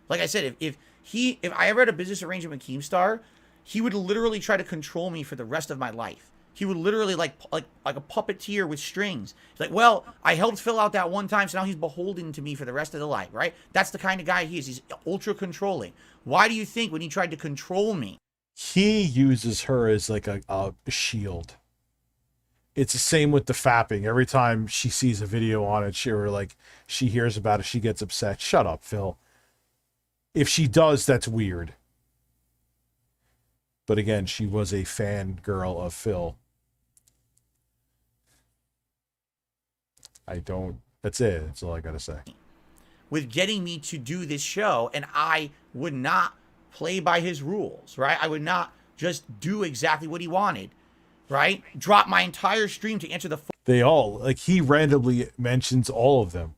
Like I said, if I ever had a business arrangement with Keemstar, he would literally try to control me for the rest of my life. He would literally like a puppeteer with strings. He's like, well, I helped fill out that one time, so now he's beholden to me for the rest of the life, right? That's the kind of guy he is. He's ultra controlling. Why do you think when he tried to control me? He uses her as like a shield. It's the same with the fapping. Every time she sees a video on it, she hears about it, she gets upset. Shut up, Phil. If she does, that's weird. But again, she was a fangirl of Phil. That's it. That's all I gotta say. With getting me to do this show, and I would not play by his rules, right? I would not just do exactly what he wanted, right? Drop my entire stream to answer the phone. They all, like, he randomly mentions all of them.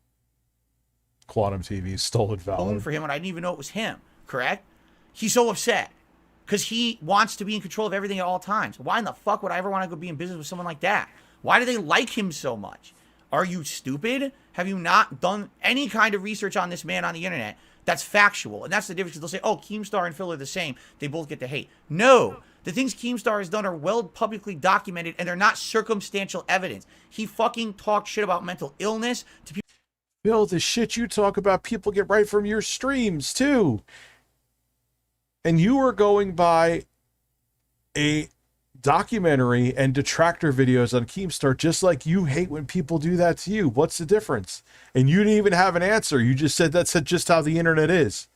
Quantum TV, Stolen Valor. For him, and I didn't even know it was him, correct? He's so upset because he wants to be in control of everything at all times. Why in the fuck would I ever want to go be in business with someone like that? Why do they like him so much? Are you stupid? Have you not done any kind of research on this man on the internet that's factual? And that's the difference. They'll say, oh, Keemstar and Phil are the same. They both get to hate. No. The things Keemstar has done are well publicly documented, and they're not circumstantial evidence. He fucking talked shit about mental illness to people. Bill, the shit you talk about, people get right from your streams too. And you are going by a documentary and detractor videos on Keemstar, just like you hate when people do that to you. What's the difference? And you didn't even have an answer. You just said that's just how the internet is.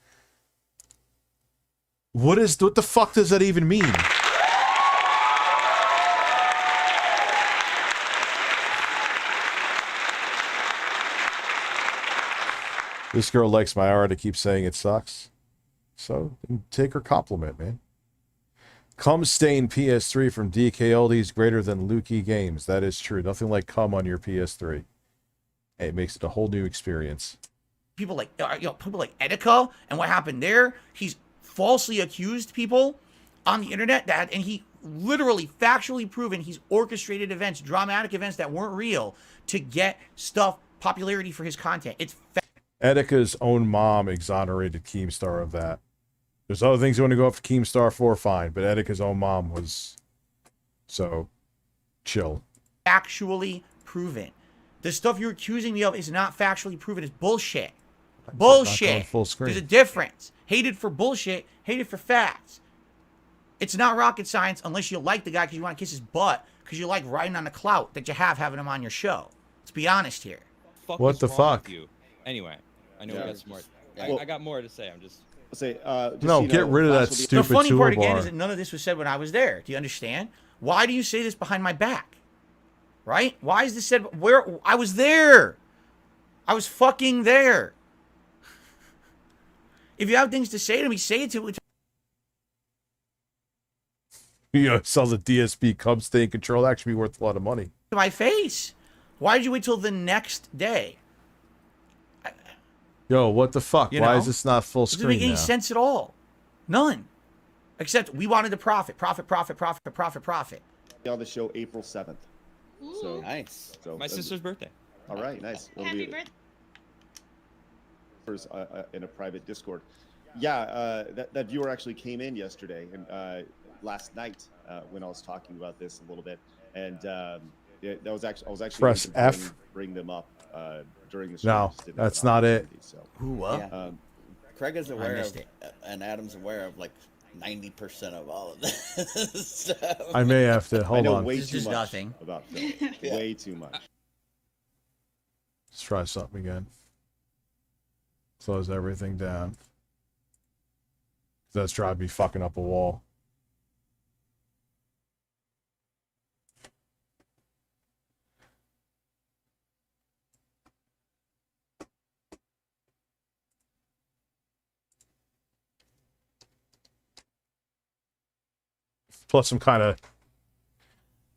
What the fuck does that even mean? This girl likes my aura to keep saying it sucks. So take her compliment, man. Cum stain PS3 from DK Oldies greater than Lukey Games. That is true. Nothing like cum on your PS3. It makes it a whole new experience. People like people like Etika, and what happened there? He's falsely accused people on the internet and he literally factually proven he's orchestrated events, dramatic events that weren't real to get stuff popularity for his content. It's Etika's own mom exonerated Keemstar of that. There's other things you want to go up to Keemstar for, fine, but Etika's own mom was so chill. Factually proven. The stuff you're accusing me of is not factually proven. It's bullshit. Bullshit. Full screen. There's a difference. Hated for bullshit, hated for facts. It's not rocket science unless you like the guy because you want to kiss his butt because you like riding on the clout that you have having him on your show. Let's be honest here. What the fuck? Anyway, I know we got some more. Well, I got more to say. I'm just... say, no, get rid of that stupid The funny part toolbar. again is that none of this was said when I was there. Do you understand? Why do you say this behind my back? Right? Why is this said where I was there? I was fucking there. If you have things to say to me, say it to me. You know, sell the DSP cum stain control actually be worth a lot of money. To my face. Why did you wait till the next day? Yo, what the fuck? You Why know? is this not full It doesn't screen make any now? sense at all. None. Except we wanted to profit. Profit. On the show April 7th. So nice. So my sister's birthday. All right, nice. Happy birthday. In a private Discord. Yeah, that viewer actually came in yesterday and last night when I was talking about this a little bit, and yeah, that was actually I was actually Press going to F. bring them up during the stream. No, Just didn't that's have not an it. opportunity, So. Yeah. Craig is aware missed of, it. and Adam's aware of like 90% of all of this stuff. I may have to I hold know on. way This too is much nothing. about film. Way too much. Let's try something again. Close everything down. That's driving me fucking up a wall. Plus, I'm kind of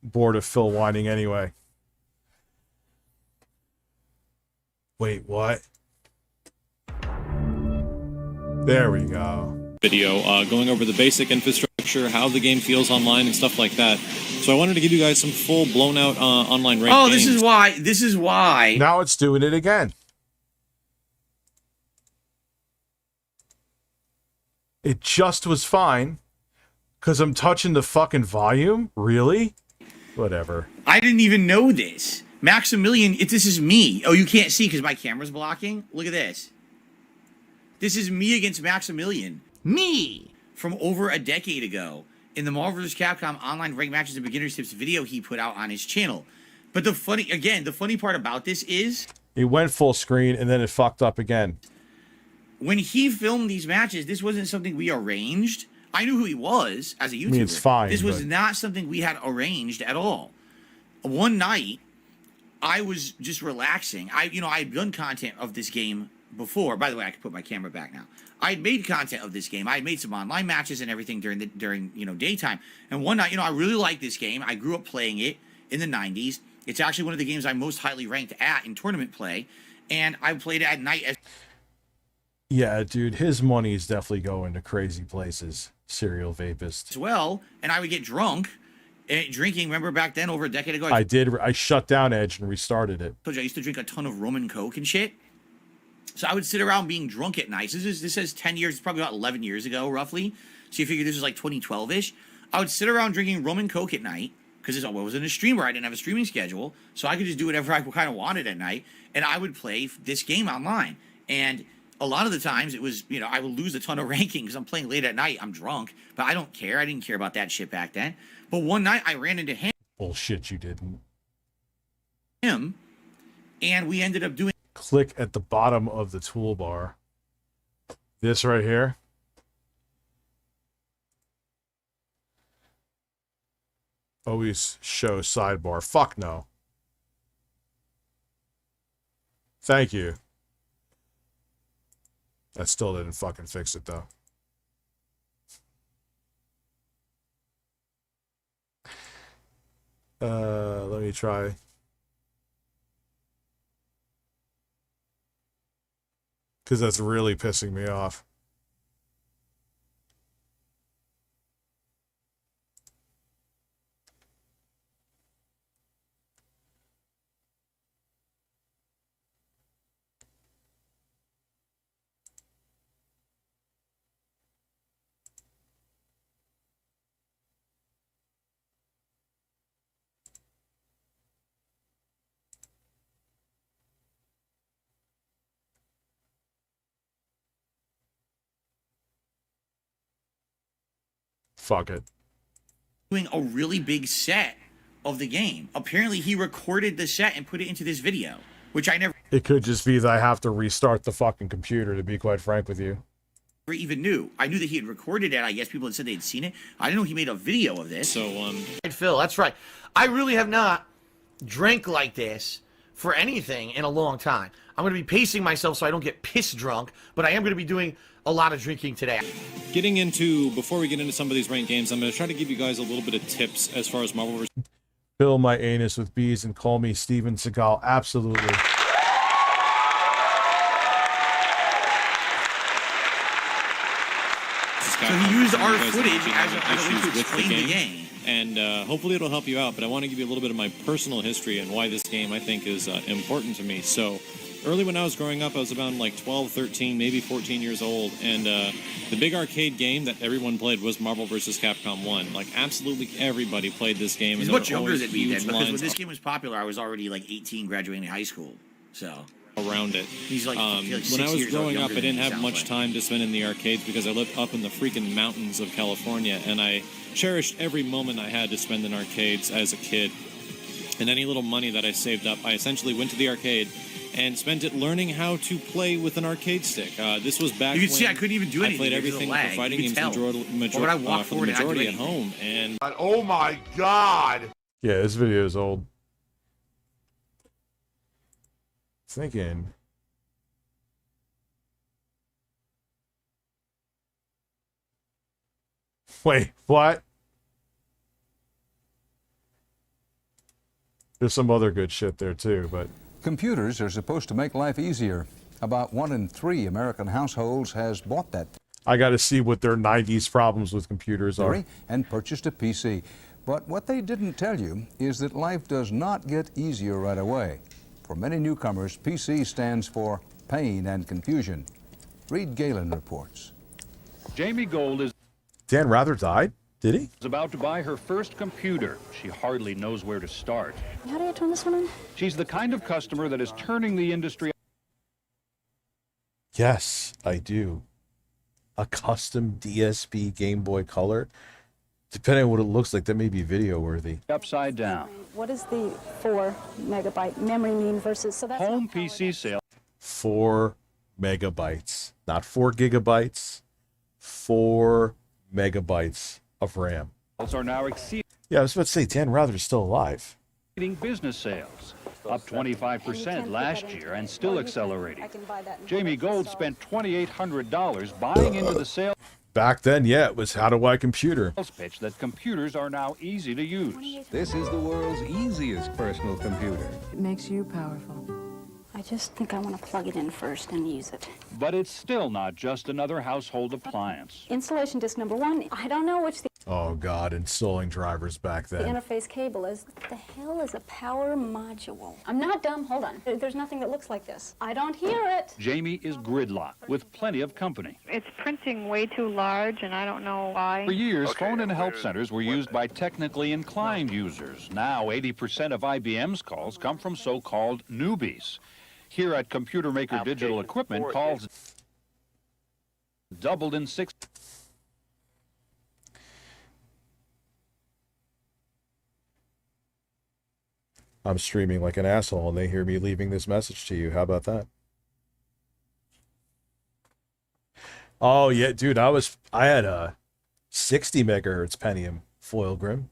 bored of Phil whining anyway. Wait, what? There we go. Video going over the basic infrastructure, how the game feels online, and stuff like that. So I wanted to give you guys some full blown out online ranked Oh, games. this is why. Now it's doing it again. It just was fine. Because I'm touching the fucking volume? Really? Whatever. I didn't even know this. Maximilian, this is me. Oh, you can't see because my camera's blocking? Look at this. This is me against Maximilian. Me! From over a decade ago in the Marvel vs. Capcom online ranked matches and beginner's tips video he put out on his channel. But the funny part about this is... It went full screen and then it fucked up again. When he filmed these matches, this wasn't something we arranged. I knew who he was as a YouTuber. I mean, it's fine. This was but... not something we had arranged at all. One night, I was just relaxing. I had done content of this game before. By the way, I can put my camera back now. I had made content of this game. I had made some online matches and everything during daytime. And one night, I really liked this game. I grew up playing it in the 90s. It's actually one of the games I'm most highly ranked at in tournament play. And I played it at night as... Yeah, dude, his money is definitely going to crazy places. Serial vapist. As well, and I would get drunk, drinking. Remember back then, over a decade ago? I shut down Edge and restarted it. I used to drink a ton of rum and coke and shit. So I would sit around being drunk at night. This says 10 years, it's probably about 11 years ago, roughly. So you figure this was like 2012-ish. I would sit around drinking rum and coke at night, because I wasn't a streamer. I didn't have a streaming schedule, so I could just do whatever I kind of wanted at night, and I would play this game online. And a lot of the times it was, I would lose a ton of ranking because I'm playing late at night. I'm drunk, but I don't care. I didn't care about that shit back then. But one night I ran into him. Bullshit, you didn't. And we ended up doing. Click at the bottom of the toolbar. This right here. Always show sidebar. Fuck no. Thank you. That still didn't fucking fix it though. Let me try. Because that's really pissing me off. Fuck it. Doing a really big set of the game. Apparently he recorded the set and put it into this video, which I never It could just be that I have to restart the fucking computer, to be quite frank with you. even knew. I knew that he had recorded it. I guess people had said they had seen it. I didn't know he made a video of this. So, Phil, that's right. I really have not drank like this for anything in a long time. I'm going to be pacing myself so I don't get piss drunk, but I am going to be doing a lot of drinking today. Before we get into some of these ranked games, I'm going to try to give you guys a little bit of tips as far as Marvel vs. Fill my anus with bees and call me Steven Seagal. Absolutely. So he used our footage as a way to explain the game. And hopefully it'll help you out, but I want to give you a little bit of my personal history and why this game I think is important to me. So early when I was growing up, I was about like 12, 13, maybe 14 years old, and the big arcade game that everyone played was Marvel vs. Capcom 1. Like, absolutely everybody played this game. He's much younger than me then, because when this game was popular, I was already like 18, graduating high school, so... around it. He's like, when I was growing up, I didn't have much time to spend in the arcades because I lived up in the freaking mountains of California, and I cherished every moment I had to spend in arcades as a kid. And any little money that I saved up, I essentially went to the arcade and spent it learning how to play with an arcade stick. This was back you can when see I couldn't even do anything. I played everything for fighting games majority at home. And oh my god! Yeah, this video is old. Thinking. Wait, what? There's some other good shit there too, but... Computers are supposed to make life easier. About 1 in 3 American households has bought that. I gotta see what their 90s problems with computers are. And purchased a PC. But what they didn't tell you is that life does not get easier right away. For many newcomers, PC stands for pain and confusion. Reed Galen reports. Jamie Gold is... Dan Rather died? Did he? About to buy her first computer. She hardly knows where to start. How do you turn this one on? She's the kind of customer that is turning the industry... Yes, I do. A custom DSP Game Boy Color. Depending on what it looks like, that may be video worthy. Upside down. What does the 4 megabyte memory mean versus... So that's home PC sale. 4 megabytes. Not 4 gigabytes. 4 megabytes of RAM. Are now exceeding Yeah, I was about to say, Dan Rather's still alive. business sales. Up 25% last year and still accelerating. Jamie Gold spent $2,800 buying into the sales Back then, yeah, it was how do I computer? pitch that computers are now easy to use. This is the world's easiest personal computer. It makes you powerful. I just think I want to plug it in first and use it. But it's still not just another household appliance. Installation disc number 1. I don't know which the... Oh God, installing drivers back The then. interface cable is. What the hell is a power module? I'm not dumb. Hold on. There's nothing that looks like this. I don't hear it. Jamie is gridlocked with plenty of company. It's printing way too large, and I don't know why. For years, phone and help centers were used by technically inclined users. Now, 80% of IBM's calls come from so-called newbies. Here at Computer Maker Digital Equipment, calls doubled in 6. I'm streaming like an asshole and they hear me leaving this message to you. How about that? Oh yeah, dude, I had a 60 megahertz Pentium foil grim.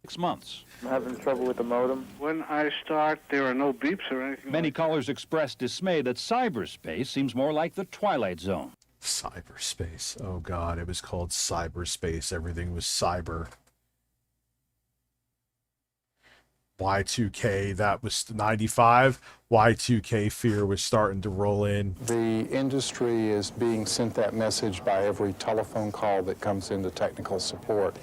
Six months. I'm having trouble with the modem. When I start, there are no beeps or anything. Many callers expressed dismay that cyberspace seems more like the Twilight Zone. Cyberspace. Oh God, it was called cyberspace. Everything was cyber. Y2K, that was 95. Y2K fear was starting to roll in. The industry is being sent that message by every telephone call that comes into technical support.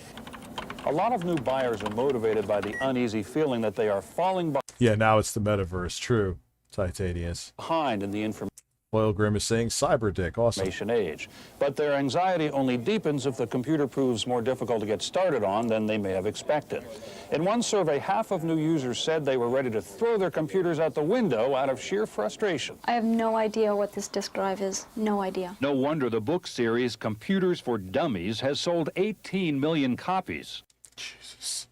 A lot of new buyers are motivated by the uneasy feeling that they are falling Yeah, now it's the metaverse. True. Titanius. behind in the information Foil Grim is saying cyber dick. Awesome. age. But their anxiety only deepens if the computer proves more difficult to get started on than they may have expected. In one survey, half of new users said they were ready to throw their computers out the window out of sheer frustration. I have no idea what this disk drive is. No idea. No wonder the book series Computers for Dummies has sold 18 million copies. Jesus.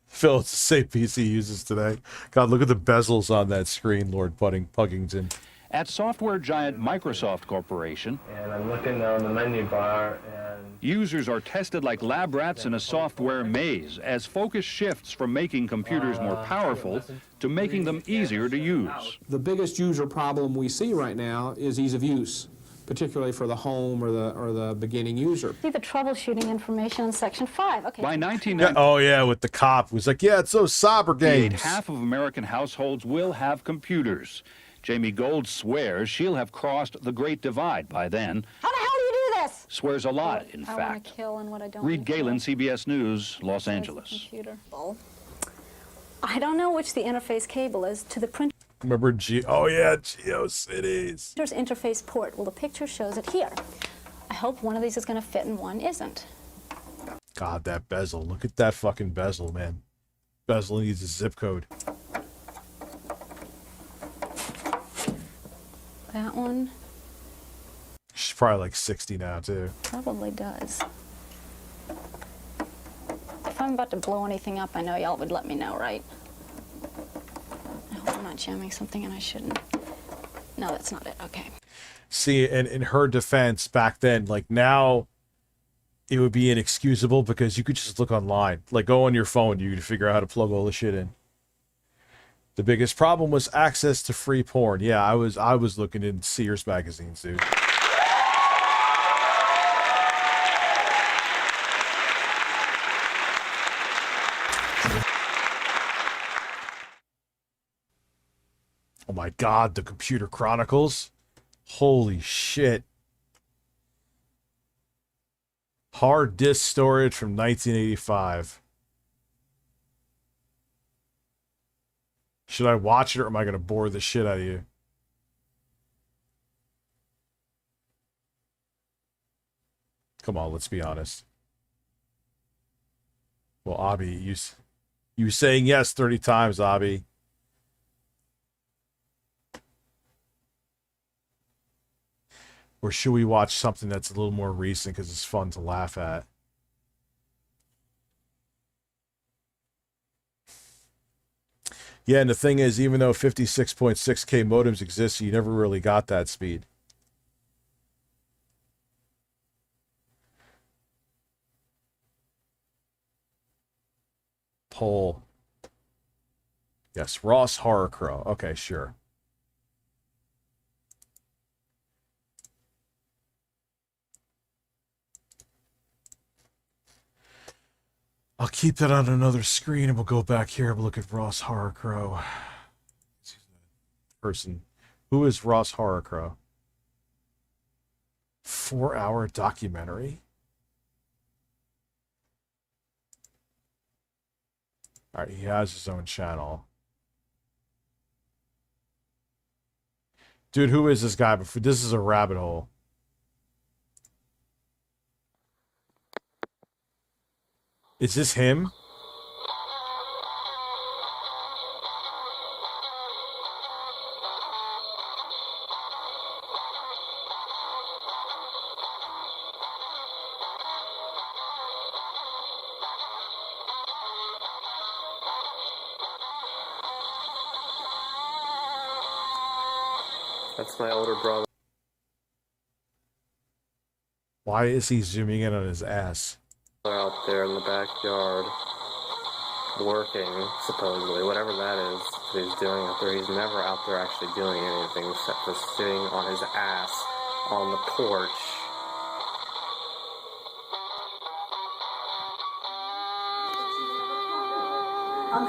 Phil, it's the same PC he uses today. God, look at the bezels on that screen, Lord Puggington. At software giant Microsoft Corporation, And I'm looking on the menu bar, and users are tested like lab rats in a software maze as focus shifts from making computers more powerful to making them easier to use. The biggest user problem we see right now is ease of use, particularly for the home or the beginning user. See the troubleshooting information in section 5. Okay. By 1998, Yeah, oh yeah, with the cop. It was like, yeah, it's those cyber games. half of American households will have computers. Jamie Gold swears she'll have crossed the Great Divide by then. How the hell do you do this? Swears a lot, in I want fact. to kill and what I don't Reed want to Galen, kill. CBS News, Los There's the Angeles. computer. I don't know which the interface cable is to the printer's Remember oh yeah, GeoCities. interface port. Well, the picture shows it here. I hope one of these is going to fit and one isn't. God, that bezel. Look at that fucking bezel, man. Bezel needs a zip code. That one She's probably like 60 now, too. probably does. If I'm about to blow anything up, I know y'all would let me know, right? I hope I'm not jamming something and I shouldn't. No, that's not it. Okay. See, and in her defense back then, like now, it would be inexcusable because you could just look online. Like go on your phone, you could figure out how to plug all the shit in. The biggest problem was access to free porn. Yeah, I was looking in Sears magazines, dude. Oh my God, the Computer Chronicles. Holy shit. Hard disk storage from 1985. Should I watch it or am I going to bore the shit out of you? Come on, let's be honest. Well, Abby, you saying yes 30 times, Abby. Or should we watch something that's a little more recent because it's fun to laugh at? Yeah, and the thing is, even though 56.6K modems exist, you never really got that speed. Poll. Yes, Ross Horror Crow. Okay, sure. I'll keep that on another screen and we'll go back here and we'll look at Ross Horror Crow. person. Who is Ross Horrorcrow? 4-hour documentary? Alright, he has his own channel. Dude, who is this guy? This is a rabbit hole. Is this him? That's my older brother. Why is he zooming in on his ass? They're out there in the backyard working, supposedly, whatever that is that he's doing out there. He's never out there actually doing anything except for sitting on his ass on the porch.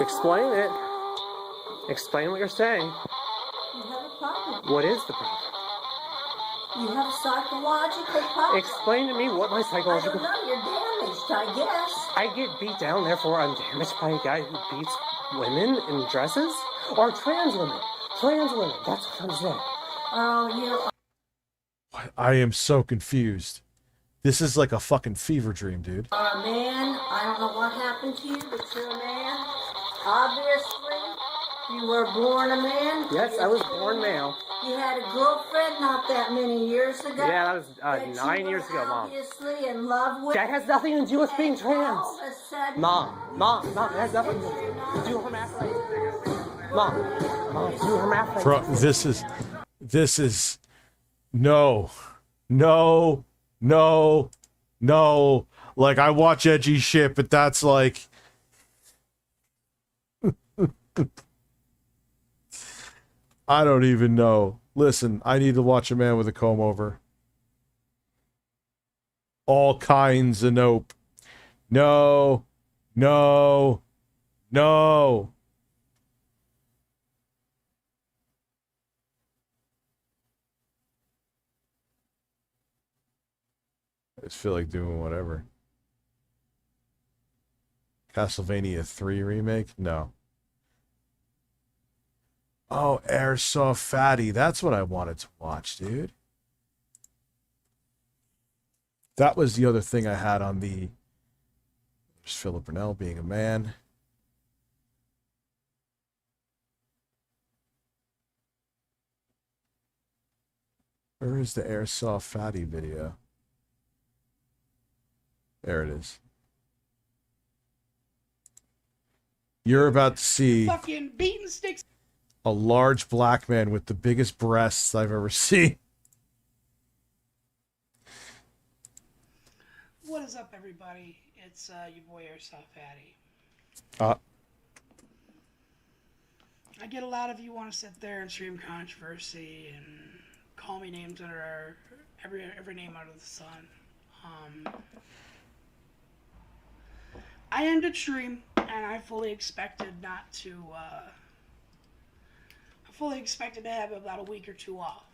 Explain it. Explain what you're saying. You have a problem. What is the problem? You have a psychological problem. Explain to me what my psychological... I don't know, you're damaged, I guess. I get beat down, therefore I'm damaged by a guy who beats women in dresses? Or trans women? Trans women, that's what I'm saying. Oh, you I am so confused. This is like a fucking fever dream, dude. are a man. I don't know what happened to you, but you're a man. Obviously, you were born a man. Yes, I was born male. You had a girlfriend not that many years ago. Yeah, that was that 9 you years were Mom. Obviously in love with. That has nothing to do with being trans. All of a sudden, Mom, it has nothing to do with hermaphrodites. Mom, do hermaphrodites. Bro, this is, no. Like, I watch edgy shit, but that's like, I don't even know. Listen, I need to watch a man with a comb over. All kinds of nope. No. I just feel like doing whatever. Castlevania 3 remake? No. Oh, Airsoft Fatty. That's what I wanted to watch, dude. That was the other thing I had on the... There's Philip Burnell being a man. Where is the Airsoft Fatty video? There it is. You're about to see Fucking beaten sticks. a large black man with the biggest breasts I've ever seen. What is up, everybody? It's your boy Airsoft Fatty. I get a lot of you want to sit there and stream controversy and call me names that are every name under the sun. I ended stream, and I fully expected not to. I fully expected to have about a week or two off.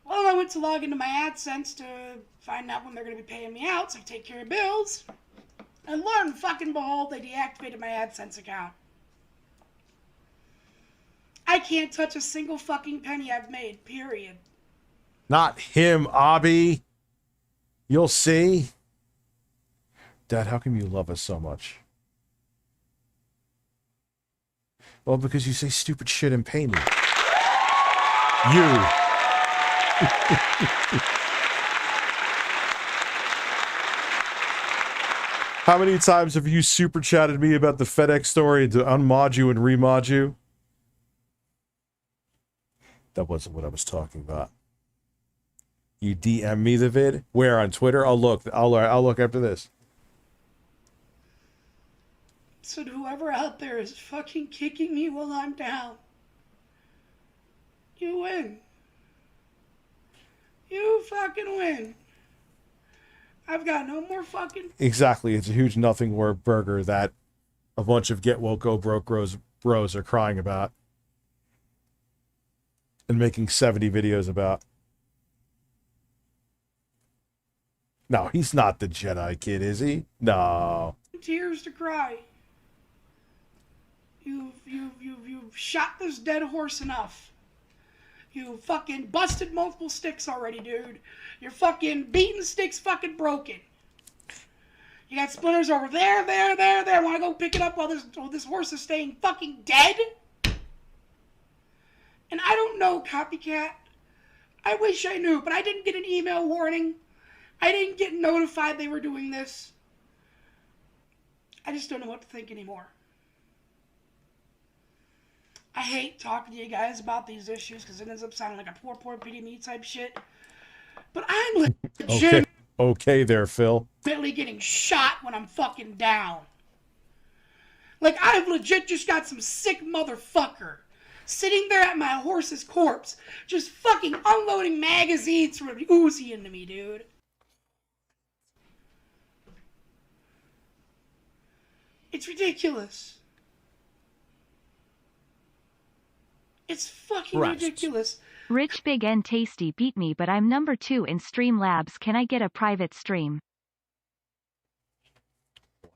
Well, I went to log into my AdSense to find out when they're going to be paying me out so I can take care of bills. And lo and fucking behold, they deactivated my AdSense account. I can't touch a single fucking penny I've made, period. Not him, Abby. You'll see. Dad, how come you love us so much? Well, because you say stupid shit and pay me. You. How many times have you super chatted me about the FedEx story to unmod you and remod you? That wasn't what I was talking about. You DM me the vid? Where, on Twitter? I'll look after this. So whoever out there is fucking kicking me while I'm down, you win. You fucking win. I've got no more fucking... Exactly. It's a huge nothing word burger that a bunch of get woke go broke bros are crying about. and making 70 videos about. No, he's not the Jedi kid, is he? No. Tears to cry. You've shot this dead horse enough. You fucking busted multiple sticks already, dude. Your fucking beaten stick's fucking broken. You got splinters over there. Want to go pick it up while this horse is staying fucking dead? And I don't know, copycat. I wish I knew, but I didn't get an email warning. I didn't get notified they were doing this. I just don't know what to think anymore. I hate talking to you guys about these issues because it ends up sounding like a poor pity me type shit. But I'm legit. Okay there, Phil. Legitimately getting shot when I'm fucking down. Like, I've legit just got some sick motherfucker sitting there at my horse's corpse, just fucking unloading magazines from an Uzi into me, dude. It's ridiculous. It's fucking ridiculous. Rich, Big, and Tasty beat me, but I'm number 2 in StreamLabs. Can I get a private stream?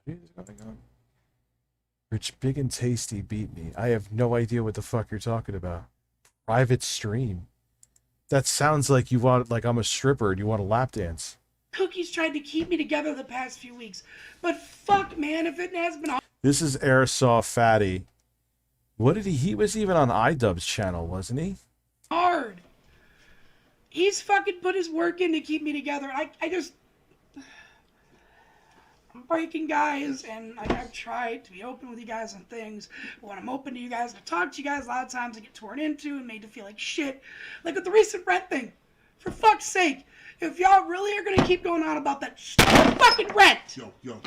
What is going on? Rich, Big, and Tasty beat me. I have no idea what the fuck you're talking about. Private stream? That sounds like you want, like I'm a stripper and you want a lap dance. Cookie's tried to keep me together the past few weeks, but fuck, man, if it has been This is Airsoft Fatty. What did he was even on iDubbbz channel, wasn't he? hard. He's fucking put his work in to keep me together. I'm breaking guys, and I've tried to be open with you guys on things. But when I'm open to you guys and I talk to you guys, a lot of times I get torn into and made to feel like shit. Like with the recent rent thing. For fuck's sake, if y'all really are gonna keep going on about that fucking rent. Yo.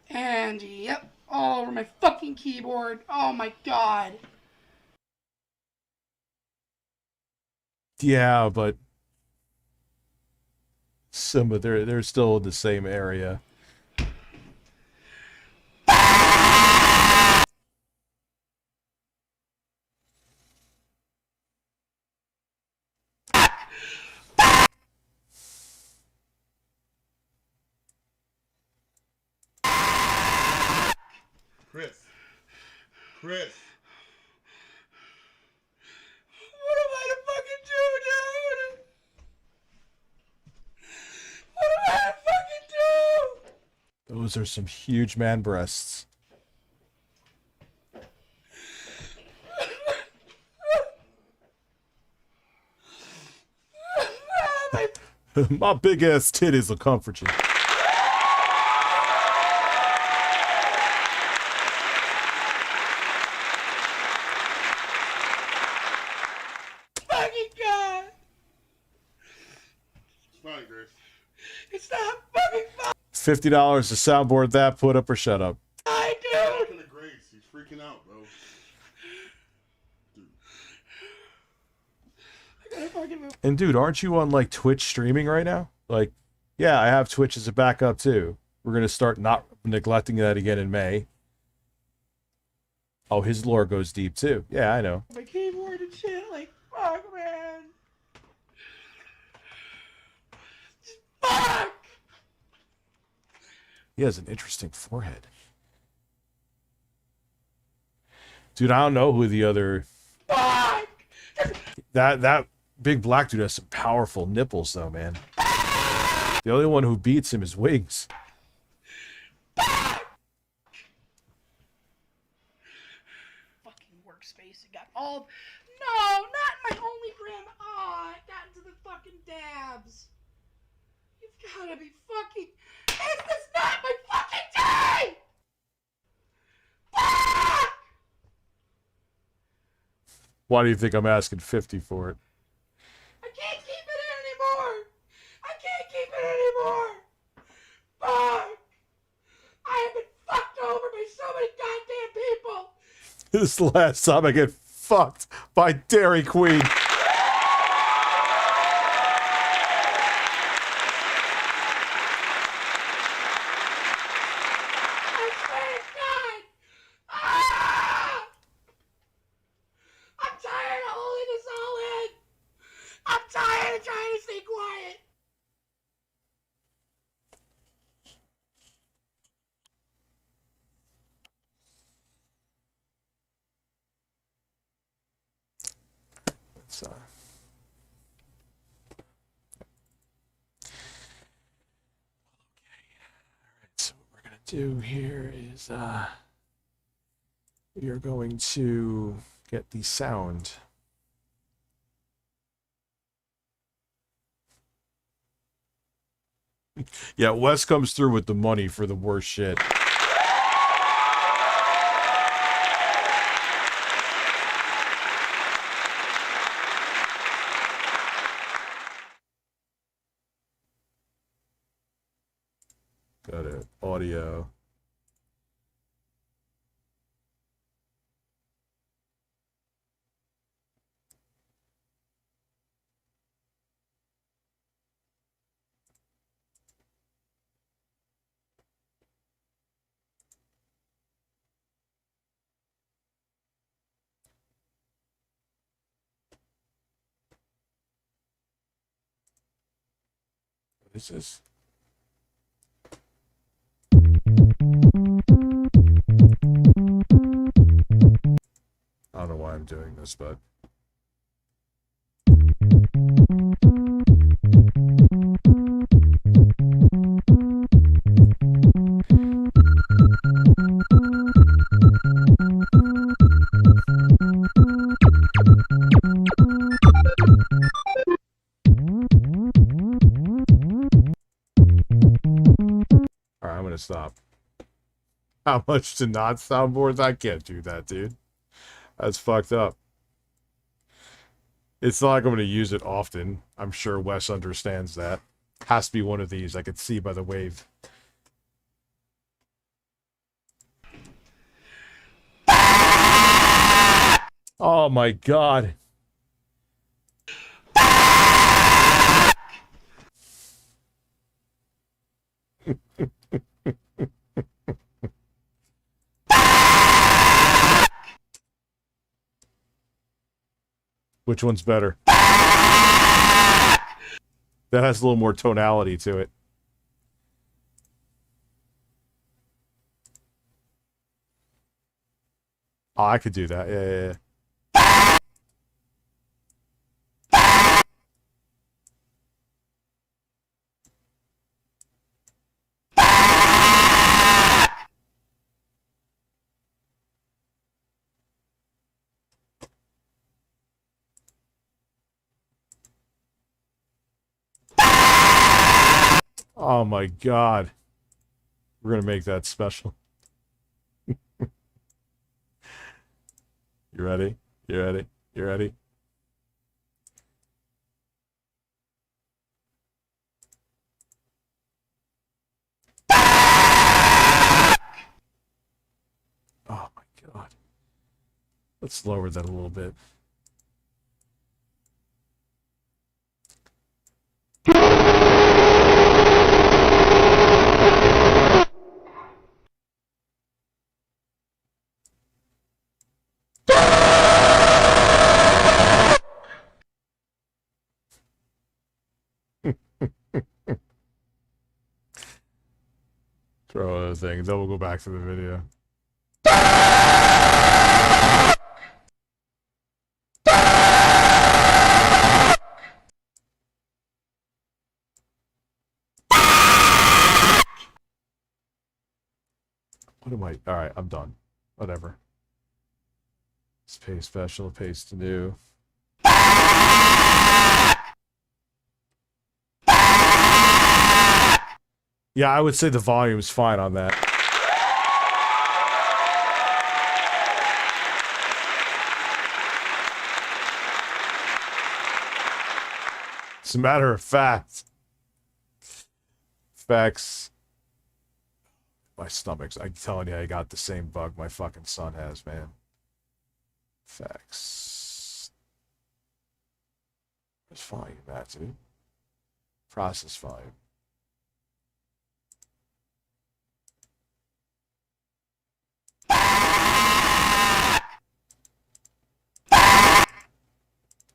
And yep, all over my fucking keyboard. Oh my god. Yeah, but some of they're still in the same area. Chris. What am I to fucking do, dude? What am I to fucking do? Those are some huge man breasts. My big ass titties will comfort you. Fucking god! It's fine, Chris. It's not fucking fun. $50 to soundboard that, put up or shut up. I do. Look at the grades. He's freaking out, bro. I gotta fucking move. And dude, aren't you on like Twitch streaming right now? Like, yeah, I have Twitch as a backup too. We're gonna start not neglecting that again in May. Oh, his lore goes deep too. Yeah, I know. My keyboard and shit, like, fuck, man. Fuck! He has an interesting forehead. Dude, I don't know who the other... Fuck! That big black dude has some powerful nipples though, man. The only one who beats him is Wings. Fucking workspace. It got all... No, not my only gram. Oh, it got into the fucking dabs. You've gotta be fucking... Is this not my fucking day? Fuck! Why do you think I'm asking 50 for it? I can't keep it in anymore. I can't keep it anymore. Fuck! I have been fucked over by so many goddamn people. This is the last time I get fucked by Dairy Queen. I swear to God. Ah! I'm tired of holding So. So what we're gonna do here is we are going to get the sound. Yeah, Wes comes through with the money for the worst shit. Got it. Audio. What is this? I don't know why I'm doing this, but alright, I'm gonna stop. How much to not soundboards? I can't do that, dude. That's fucked up. It's not like I'm going to use it often. I'm sure Wes understands that. Has to be one of these. I could see by the wave. Oh my god. Which one's better? That has a little more tonality to it. Oh, I could do that. Yeah. Oh my god. We're gonna make that special. You ready? You ready? You ready? Oh my god. Let's lower that a little bit. Throw other thing, then we'll go back to the video. What am I? Alright, I'm done. Whatever. Let's paste special, paste new. Yeah, I would say the volume's fine on that. As a matter of fact, facts. My stomach's, I'm telling you, I got the same bug my fucking son has, man. Facts. It's fine, that dude. Process fine.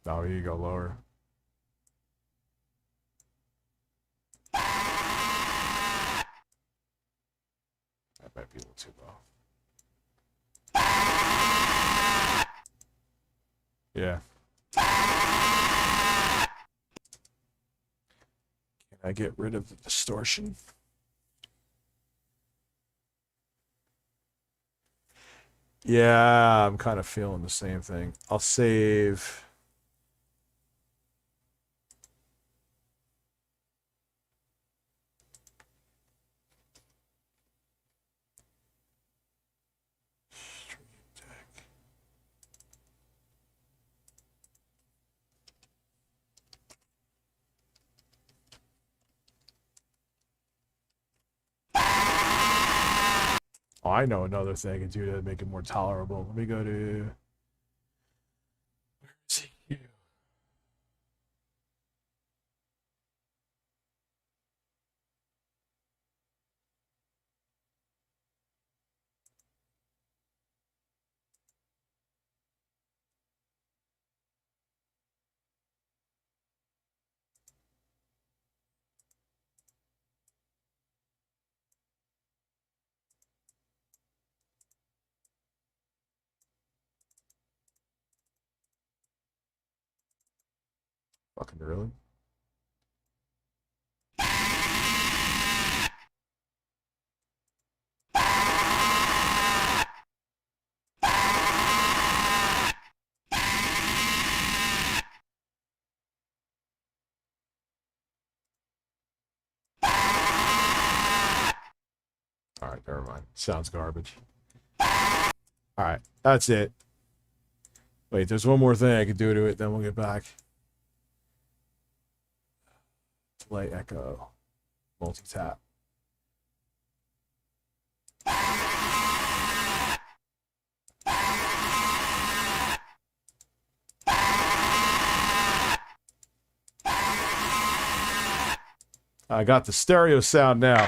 Now you go lower. That might be a little too low. Yeah. I get rid of the distortion. Yeah, I'm kind of feeling the same thing. I'll save. Oh, I know another thing I can do to make it more tolerable. Let me go to. Where is he? Fucking really? All right, never mind. Sounds garbage. All right, that's it. Wait, there's one more thing I could do to it, then we'll get back. Delay echo. Multi-tap. I got the stereo sound now.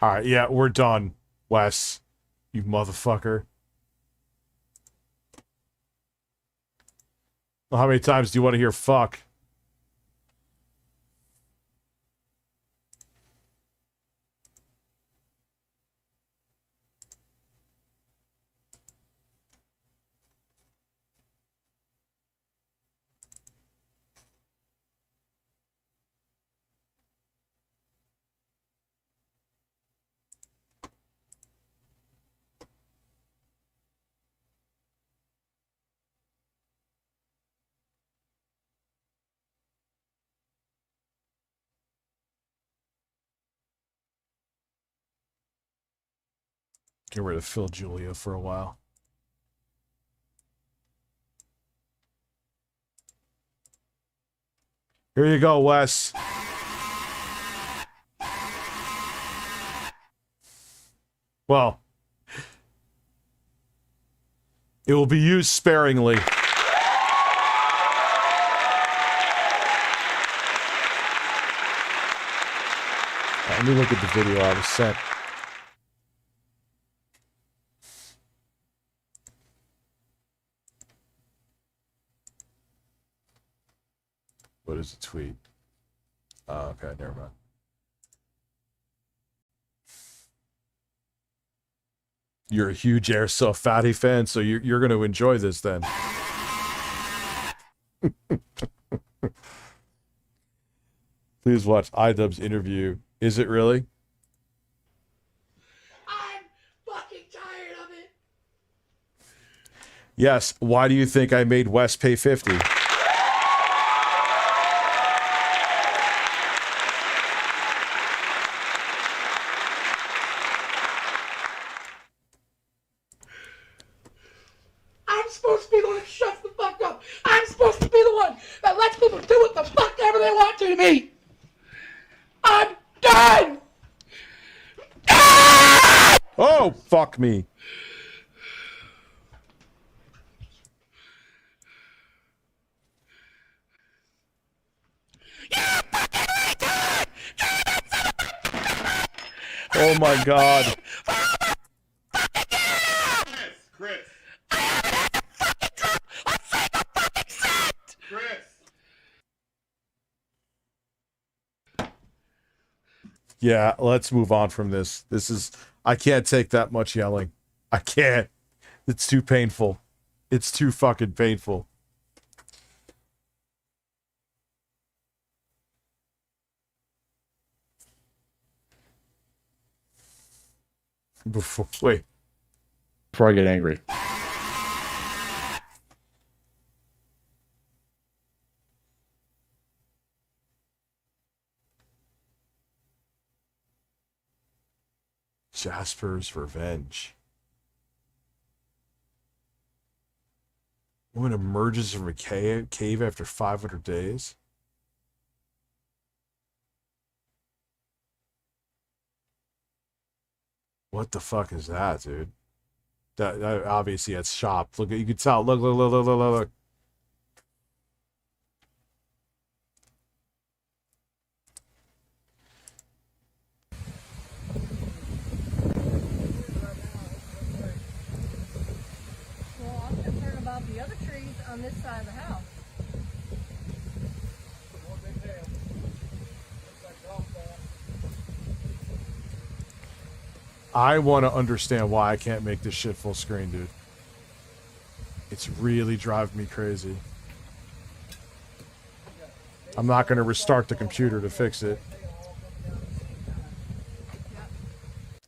All right, yeah, we're done, Wes. You motherfucker. Well, how many times do you want to hear fuck? Get rid of Phil Julia for a while. Here you go, Wes. Well, it will be used sparingly. Let me look at the video I was sent. What is the tweet? Oh, okay, never mind. You're a huge Airsoft Fatty fan, so you're going to enjoy this then. Please watch iDubbbz's interview. Is it really? I'm fucking tired of it. Yes. Why do you think I made Wes pay 50? I'm supposed to be the one that shuts the fuck up. I'm supposed to be the one that lets people do what the fuck ever they want to me. I'm done. Oh, fuck me. Oh my god. Chris. Yeah, let's move on from this. This is... I can't take that much yelling. I can't. It's too painful. It's too fucking painful. Before I get angry. Jasper's Revenge. Woman emerges from a cave after 500 days. What the fuck is that, dude? That obviously that's shop. Look, you can tell. Look. Well, I'm concerned about the other trees on this side of the house. I want to understand why I can't make this shit full screen, dude. It's really driving me crazy. I'm not going to restart the computer to fix it.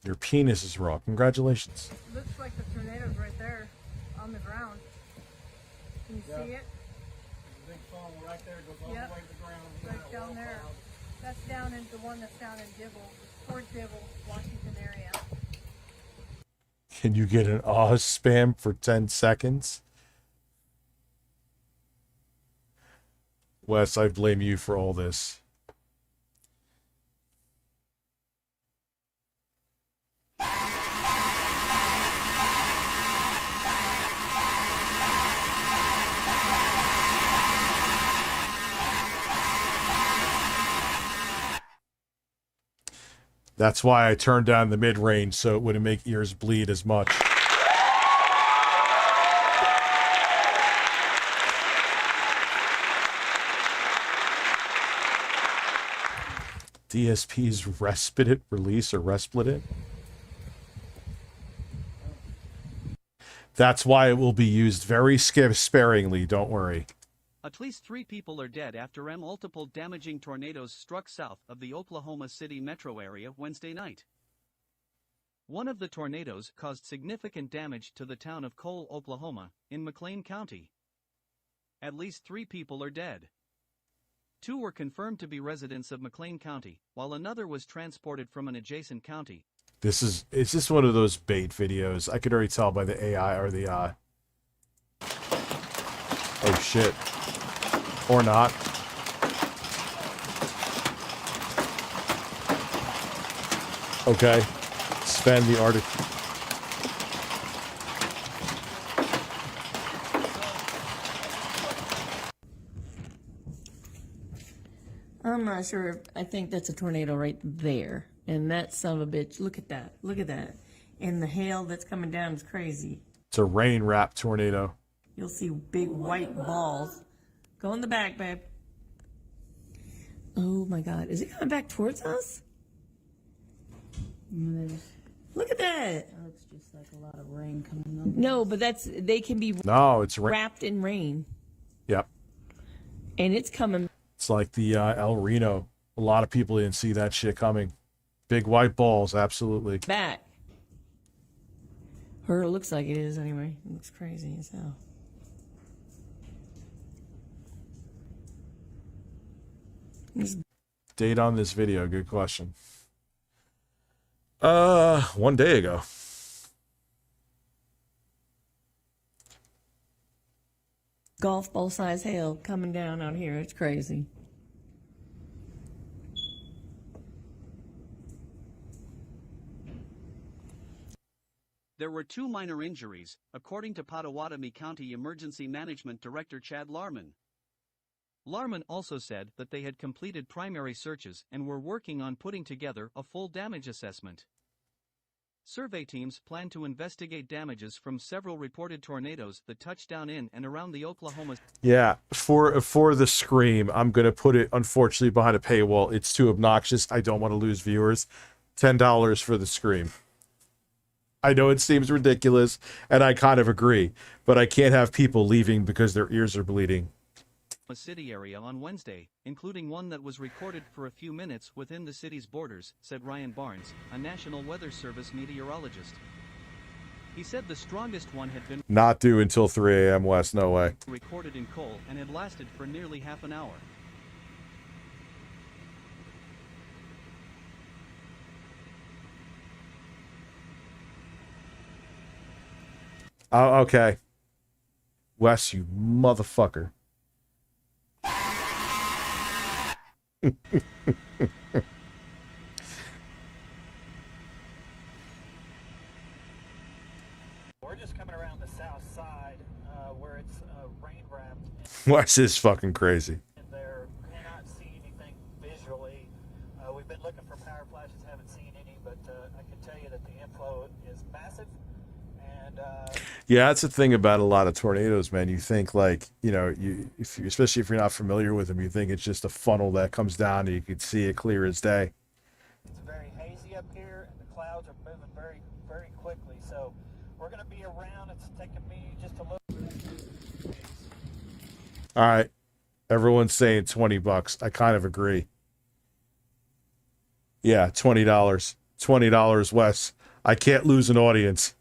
Your penis is raw. Congratulations. Looks like the tornado's right there on the ground. Can you see it? Big foam right there goes all Yep. the way to the ground. Right down there. That's down in the one that's down in Dibble, Fort Dibble, Washington area. Can you get an Oz spam for 10 seconds? Wes, I blame you for all this. That's why I turned down the mid-range so it wouldn't make ears bleed as much. DSP's respite release or resplit. That's why it will be used very sparingly, don't worry. At least 3 people are dead after multiple damaging tornadoes struck south of the Oklahoma City metro area Wednesday night. One of the tornadoes caused significant damage to the town of Cole, Oklahoma, in McLean County. At least 3 people are dead. 2 were confirmed to be residents of McLean County, while another was transported from an adjacent county. It's just one of those bait videos. I could already tell by the AI or the oh shit. Or not. Okay. Spend the article. I'm not sure. I think that's a tornado right there. And that son of a bitch, look at that. Look at that. And the hail that's coming down is crazy. It's a rain wrap tornado. You'll see big white balls. Go in the back, babe. Oh my God. Is it coming back towards us? Look at that. That looks just like a lot of rain coming up. No, but they can be wrapped in rain. Yep. And it's coming. It's like the El Reno. A lot of people didn't see that shit coming. Big white balls, absolutely. Back. Or it looks like it is anyway. It looks crazy as hell. Date on this video, good question. 1 day ago. Golf ball size hail coming down out here. It's crazy. There were 2 minor injuries, according to Pottawatomie County Emergency Management Director Chad Larman. Larman also said that they had completed primary searches and were working on putting together a full damage assessment. Survey teams plan to investigate damages from several reported tornadoes that touched down in and around the Oklahoma. Yeah, for the Scream, I'm going to put it, unfortunately, behind a paywall. It's too obnoxious. I don't want to lose viewers. $10 for the Scream. I know it seems ridiculous, and I kind of agree, but I can't have people leaving because their ears are bleeding. A city area on Wednesday, including one that was recorded for a few minutes within the city's borders, said Ryan Barnes, a National Weather Service meteorologist. He said the strongest one had been Not due until 3 a.m. West, no way. recorded in Cole and had lasted for nearly half an hour. Oh, okay. Wes, you motherfucker. We're just coming around the south side where it's rain wrapped. Wes is fucking crazy. There cannot see anything visually. We've been looking for power flashes, haven't seen any, but I can tell you that the inflow is massive. And Yeah, that's the thing about a lot of tornadoes, man. You think like, especially if you're not familiar with them, you think it's just a funnel that comes down and you can see it clear as day. it's very hazy up here, and the clouds are moving very, very quickly. So we're going to be around. It's taking me just a little. All right. Everyone's saying $20. I kind of agree. Yeah, $20. $20, Wes. I can't lose an audience.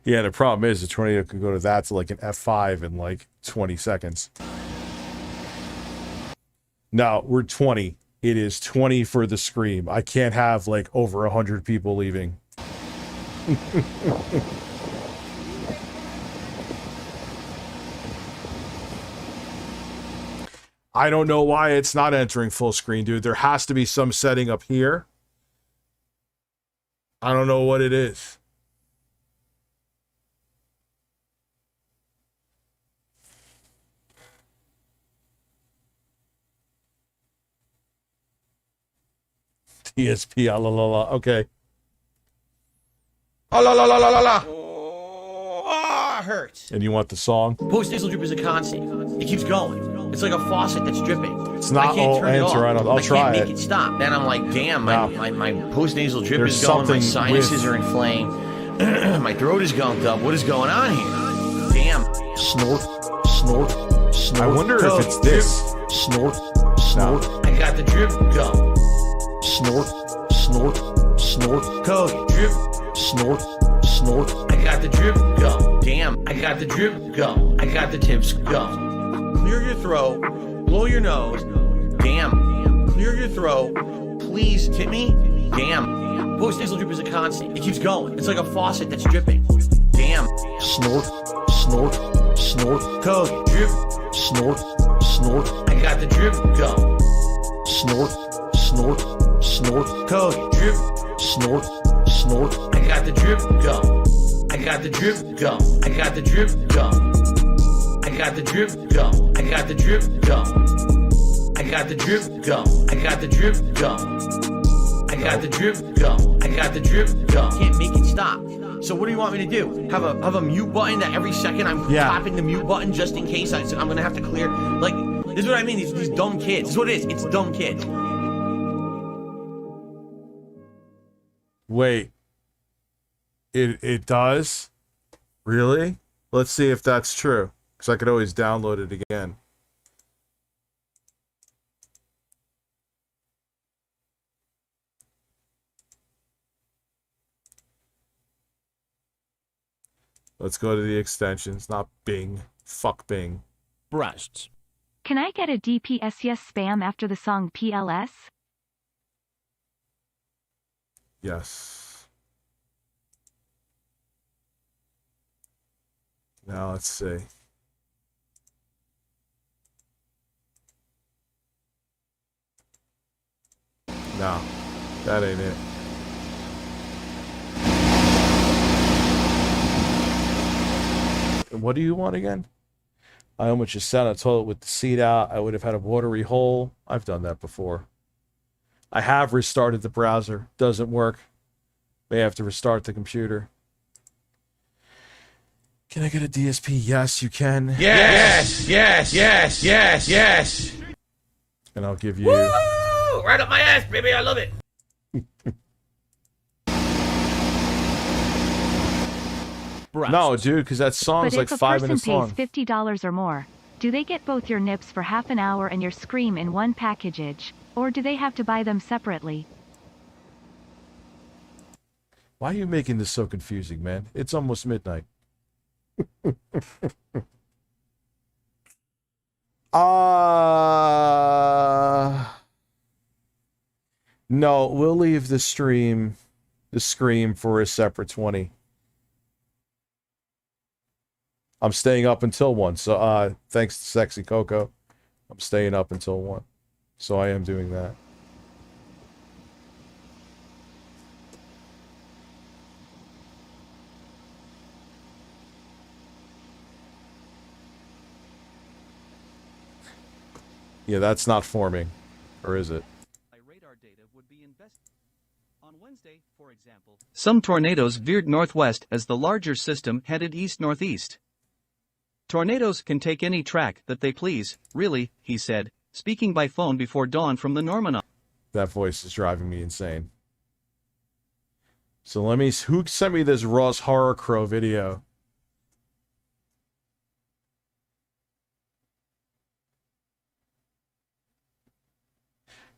Yeah, the problem is the tornado can go to that to like an F5 in like 20 seconds. No, we're 20. It is 20 for the scream. I can't have like over 100 people leaving. I don't know why it's not entering full screen, dude. There has to be some setting up here. I don't know what it is. DSP, la la la. Okay. Oh, la la la la la la. Oh, it hurts. And you want the song? Post nasal drip is a constant. It keeps going. It's like a faucet that's dripping. It's not I can't all turn it off. answer. I'll try I can't it. make it stop. Then I'm like, damn, my post nasal drip There's is going. My something sinuses with- are inflamed. My throat is gunked up. What is going on here? Damn. Snort, snort, snort. I wonder if it's this. Snort, snort. I got the drip go. Snort, snort, snort. Code drip. Snort, snort. I got the drip go. Damn, I got the drip go. I got the tips go. Clear your throat. Blow your nose. Damn. Clear your throat. Please tip me. Damn. Post nasal drip is a constant. It keeps going. It's like a faucet that's dripping. Damn. Snort, snort, snort. Code drip. Snort, snort. I got the drip go. Snort, snort, snort. Code drip. Snort, snort. I got the drip go. I got the drip go. I got the drip go. I got the drip go. I got the drip go. I got the drip go. I got the drip go. I got the drip go. I got the drip go. Can't make it stop. So what do you want me to do? Have a mute button that every second I'm tapping the mute button just in case I'm gonna have to clear. Like, this is what I mean. These dumb kids. This is what it is. It's dumb kids. Wait. It does? Really? Let's see if that's true. Because I could always download it again. Let's go to the extensions, not Bing. Fuck Bing. Breasts. Can I get a DPS yes spam after the song PLS? Yes. Now let's see. No, that ain't it. What do you want again? I almost just sat on a toilet with the seat out. I would have had a watery hole. I've done that before. I have restarted the browser. Doesn't work. May have to restart the computer. Can I get a DSP? Yes, you can. Yes, yes, yes, yes, yes. And I'll give you... Woo! Right up my ass, baby. I love it. No, dude, because that song's like 5 minutes long. But if a person pays $50 or more, do they get both your nips for half an hour and your scream in one package, or do they have to buy them separately? Why are you making this so confusing, man? It's almost midnight. No, we'll leave the scream for a separate 20. I'm staying up until 1, so thanks to Sexy Coco. I'm staying up until 1. So I am doing that. Yeah, that's not forming. Or is it? On Wednesday, for example, some tornadoes veered northwest as the larger system headed east-northeast. Tornadoes can take any track that they please, really, he said, speaking by phone before dawn from the Norman. That voice is driving me insane. So let me... Who sent me this Ross Horror Crow video?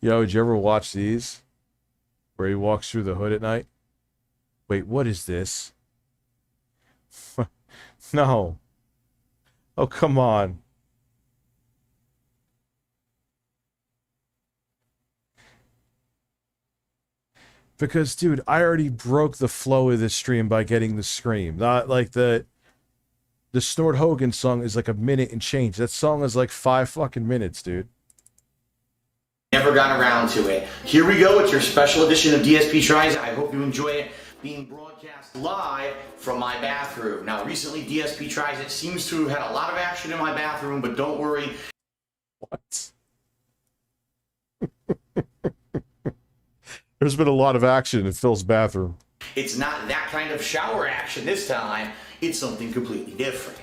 Yo, did you ever watch these? Where he walks through the hood at night? Wait, what is this? No. Oh, come on. Because, dude, I already broke the flow of this stream by getting the scream. Not like the Snort Hogan song is like a minute and change. That song is like 5 fucking minutes, dude. Never got around to it. Here we go. It's your special edition of DSP Tries. I hope you enjoy it being broadcast live from my bathroom. Now, recently, DSP Tries, it seems to have had a lot of action in my bathroom, but don't worry. What? There's been a lot of action in Phil's bathroom. It's not that kind of shower action this time. It's something completely different.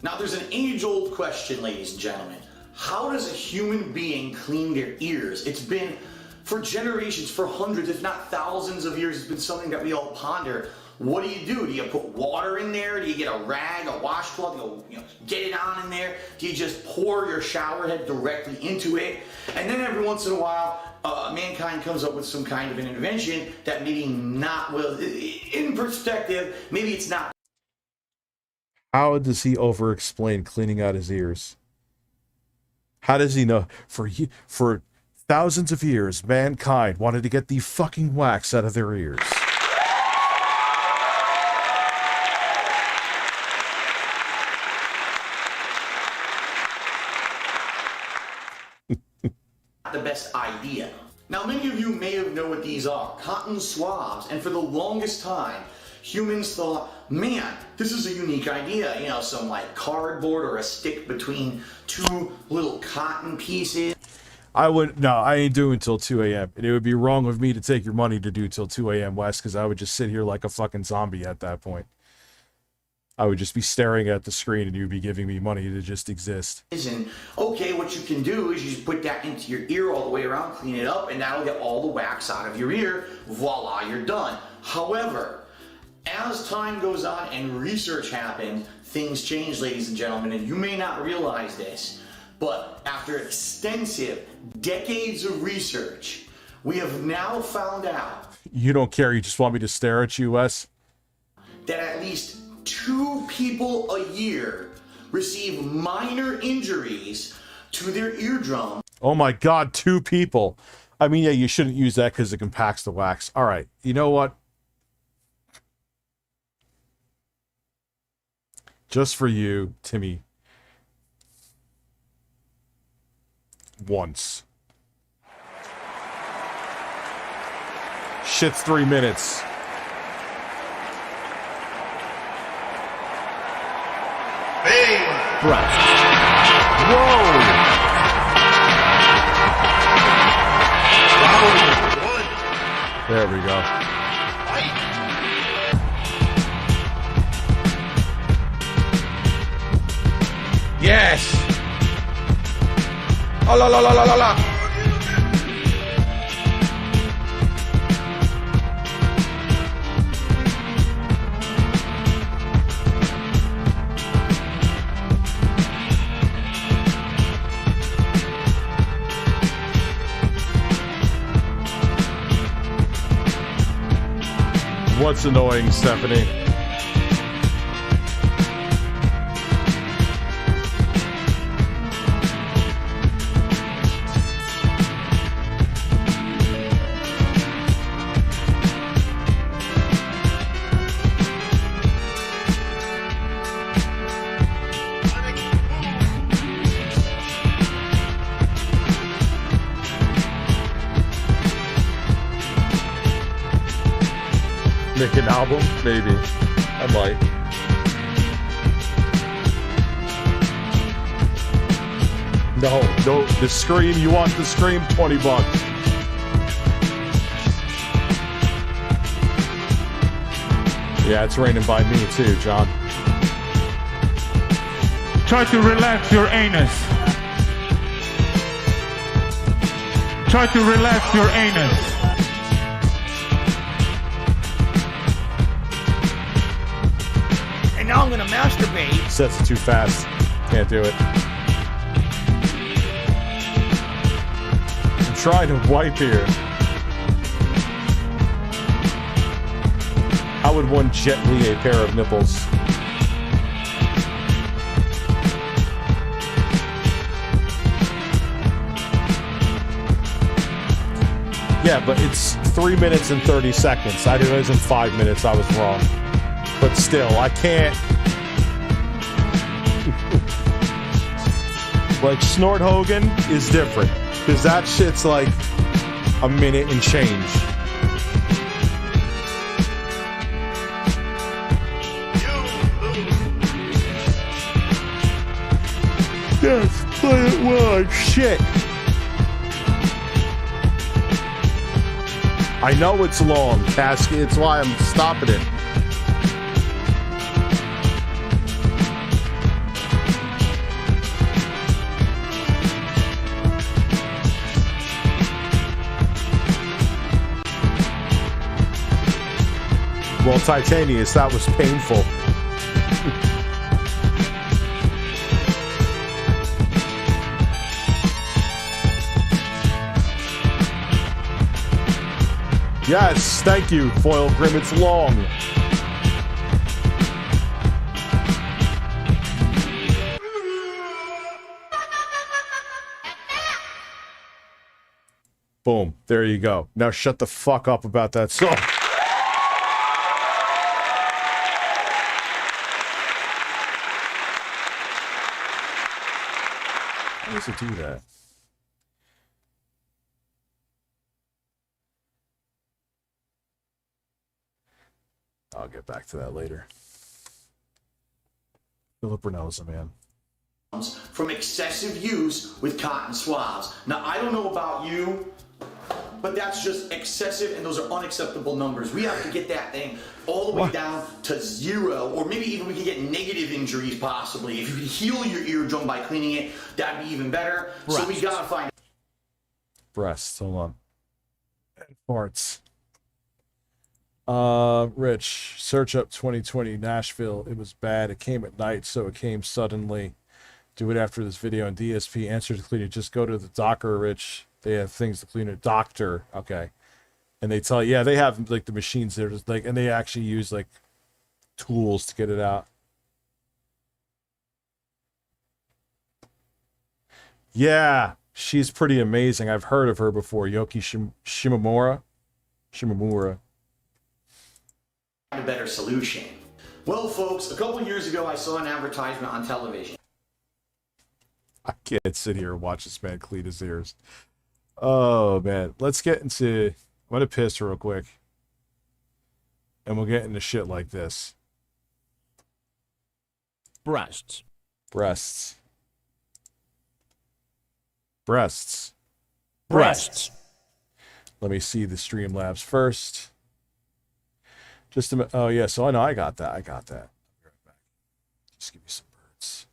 Now, there's an age-old question, ladies and gentlemen. How does a human being clean their ears? It's been for generations, for hundreds, if not thousands of years, it's been something that we all ponder. What do? Do you put water in there? Do you get a rag, a washcloth, get it on in there? Do you just pour your shower head directly into it? And then every once in a while, mankind comes up with some kind of an invention that maybe not, well, in perspective, maybe it's not. How does he over-explain cleaning out his ears? How does he know? For thousands of years, mankind wanted to get the fucking wax out of their ears. The best idea. Now, many of you may have known what these are. Cotton swabs. And for the longest time, humans thought, man, this is a unique idea. You know, some like cardboard or a stick between two little cotton pieces. I ain't doing till 2 a.m. And it would be wrong of me to take your money to do till 2 a.m. West, because I would just sit here like a fucking zombie at that point. I would just be staring at the screen and you'd be giving me money to just exist. And okay, what you can do is you just put that into your ear all the way around, clean it up, and that'll get all the wax out of your ear. Voila, you're done. However, as time goes on and research happens, things change, ladies and gentlemen, and you may not realize this, but after extensive decades of research, we have now found out... You don't care, you just want me to stare at you, Wes? ...that at least 2 people a year receive minor injuries to their eardrum. Oh my god, 2 people. I mean, yeah, you shouldn't use that because it compacts the wax. All right, you know what? Just for you, Timmy. Once. Shit's 3 minutes. Big breath. There we go. Yes. Oh la la la la la la. What's annoying, Stephanie? Make an album? Maybe. I might. No, the Scream, you want the Scream? $20. Yeah, it's raining by me too, John. Try to relax your anus. Try to relax your anus. And now I'm gonna masturbate. Sets it too fast. Can't do it. I'm trying to wipe here. How would one gently a pair of nipples? Yeah, but it's 3 minutes and 30 seconds. I did it in 5 minutes. I was wrong. But still, I can't. Like, Snort Hogan is different. Because that shit's like a minute and change. Yes, play it well. Shit. I know it's long, Casky. It's why I'm stopping it. Well, Titanius, that was painful. Yes, thank you, Foil Grim. It's long. Boom. There you go. Now shut the fuck up about that song. How does it do that? I'll get back to that later. Philip Brunell's a man. From excessive use with cotton swabs. Now, I don't know about you, but that's just excessive, and those are unacceptable numbers. We have to get that thing all the way down to 0, or maybe even we could get negative injuries possibly. If you could heal your eardrum by cleaning it, that'd be even better. So we gotta find Breasts, hold on. And farts. Rich, search up 2020 Nashville. It was bad. It came at night, so it came suddenly. Do it after this video on DSP. Answer to clean it. Just go to the doctor, Rich. They have things to clean it. Doctor, okay. And they tell you, yeah, they have like the machines there, just like, and they actually use like tools to get it out. Yeah, she's pretty amazing. I've heard of her before. Yoki Shimamura. a better solution. Well, folks, a couple years ago, I saw an advertisement on television. I can't sit here and watch this man clean his ears. Oh, man. Let's get into... I'm going to piss real quick. And we'll get into shit like this. Breasts. Breasts. Breasts. Breasts. Let me see the StreamLabs first. Just a minute. Oh, yeah. So I know I got that. I got that. I'll be right back. Just give me some birds.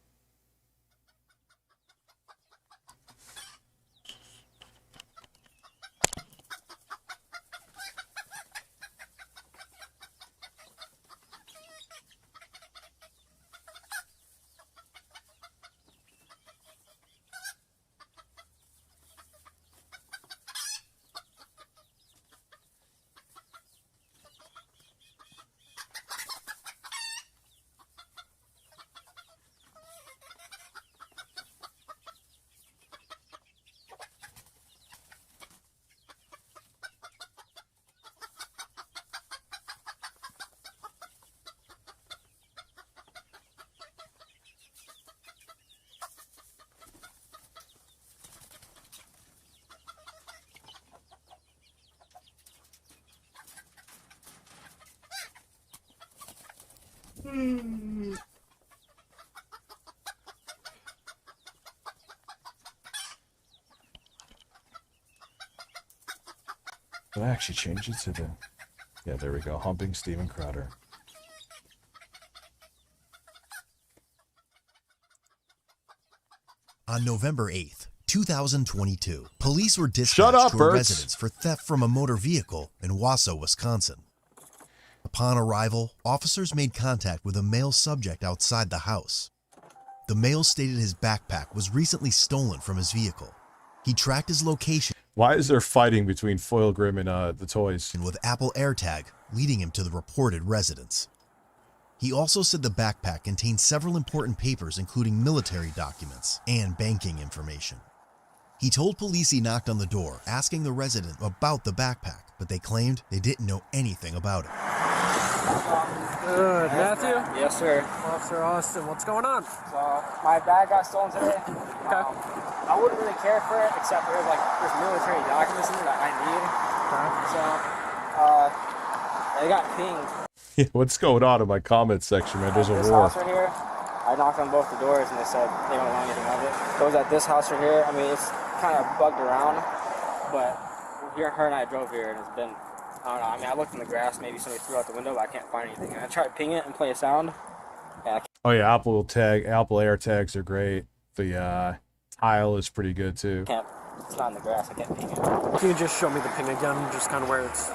Did I actually change it to the... Yeah, there we go. Humping Steven Crowder. On November 8th, 2022, police were dispatched to a residence for theft from a motor vehicle in Wausau, Wisconsin. Upon arrival, officers made contact with a male subject outside the house. The male stated his backpack was recently stolen from his vehicle. He tracked his location. Why is there fighting between Foil Grim and the toys? With Apple AirTag, leading him to the reported residence. He also said the backpack contained several important papers, including military documents and banking information. He told police he knocked on the door, asking the resident about the backpack, but they claimed they didn't know anything about it. Good. Matthew? Yes, sir. Officer Austin, what's going on? So, my bag got stolen today. Okay. I wouldn't really care for it, except there's military documents in there that I need. Okay. So, they got pinged. Yeah, what's going on in my comment section, man? There's a This war. house right here, I knocked on both the doors and they said they don't want anything of it. It was at this house right here. I mean, it's kind of bugged around, but her and I drove here and it's been, I don't know. I mean, I looked in the grass, maybe somebody threw out the window, but I can't find anything. And I tried to ping it and play a sound. Oh yeah, Apple AirTags are great. The tile is pretty good too. It's not in the grass. I can't ping it. Can you just show me the ping again, just kind of where it's...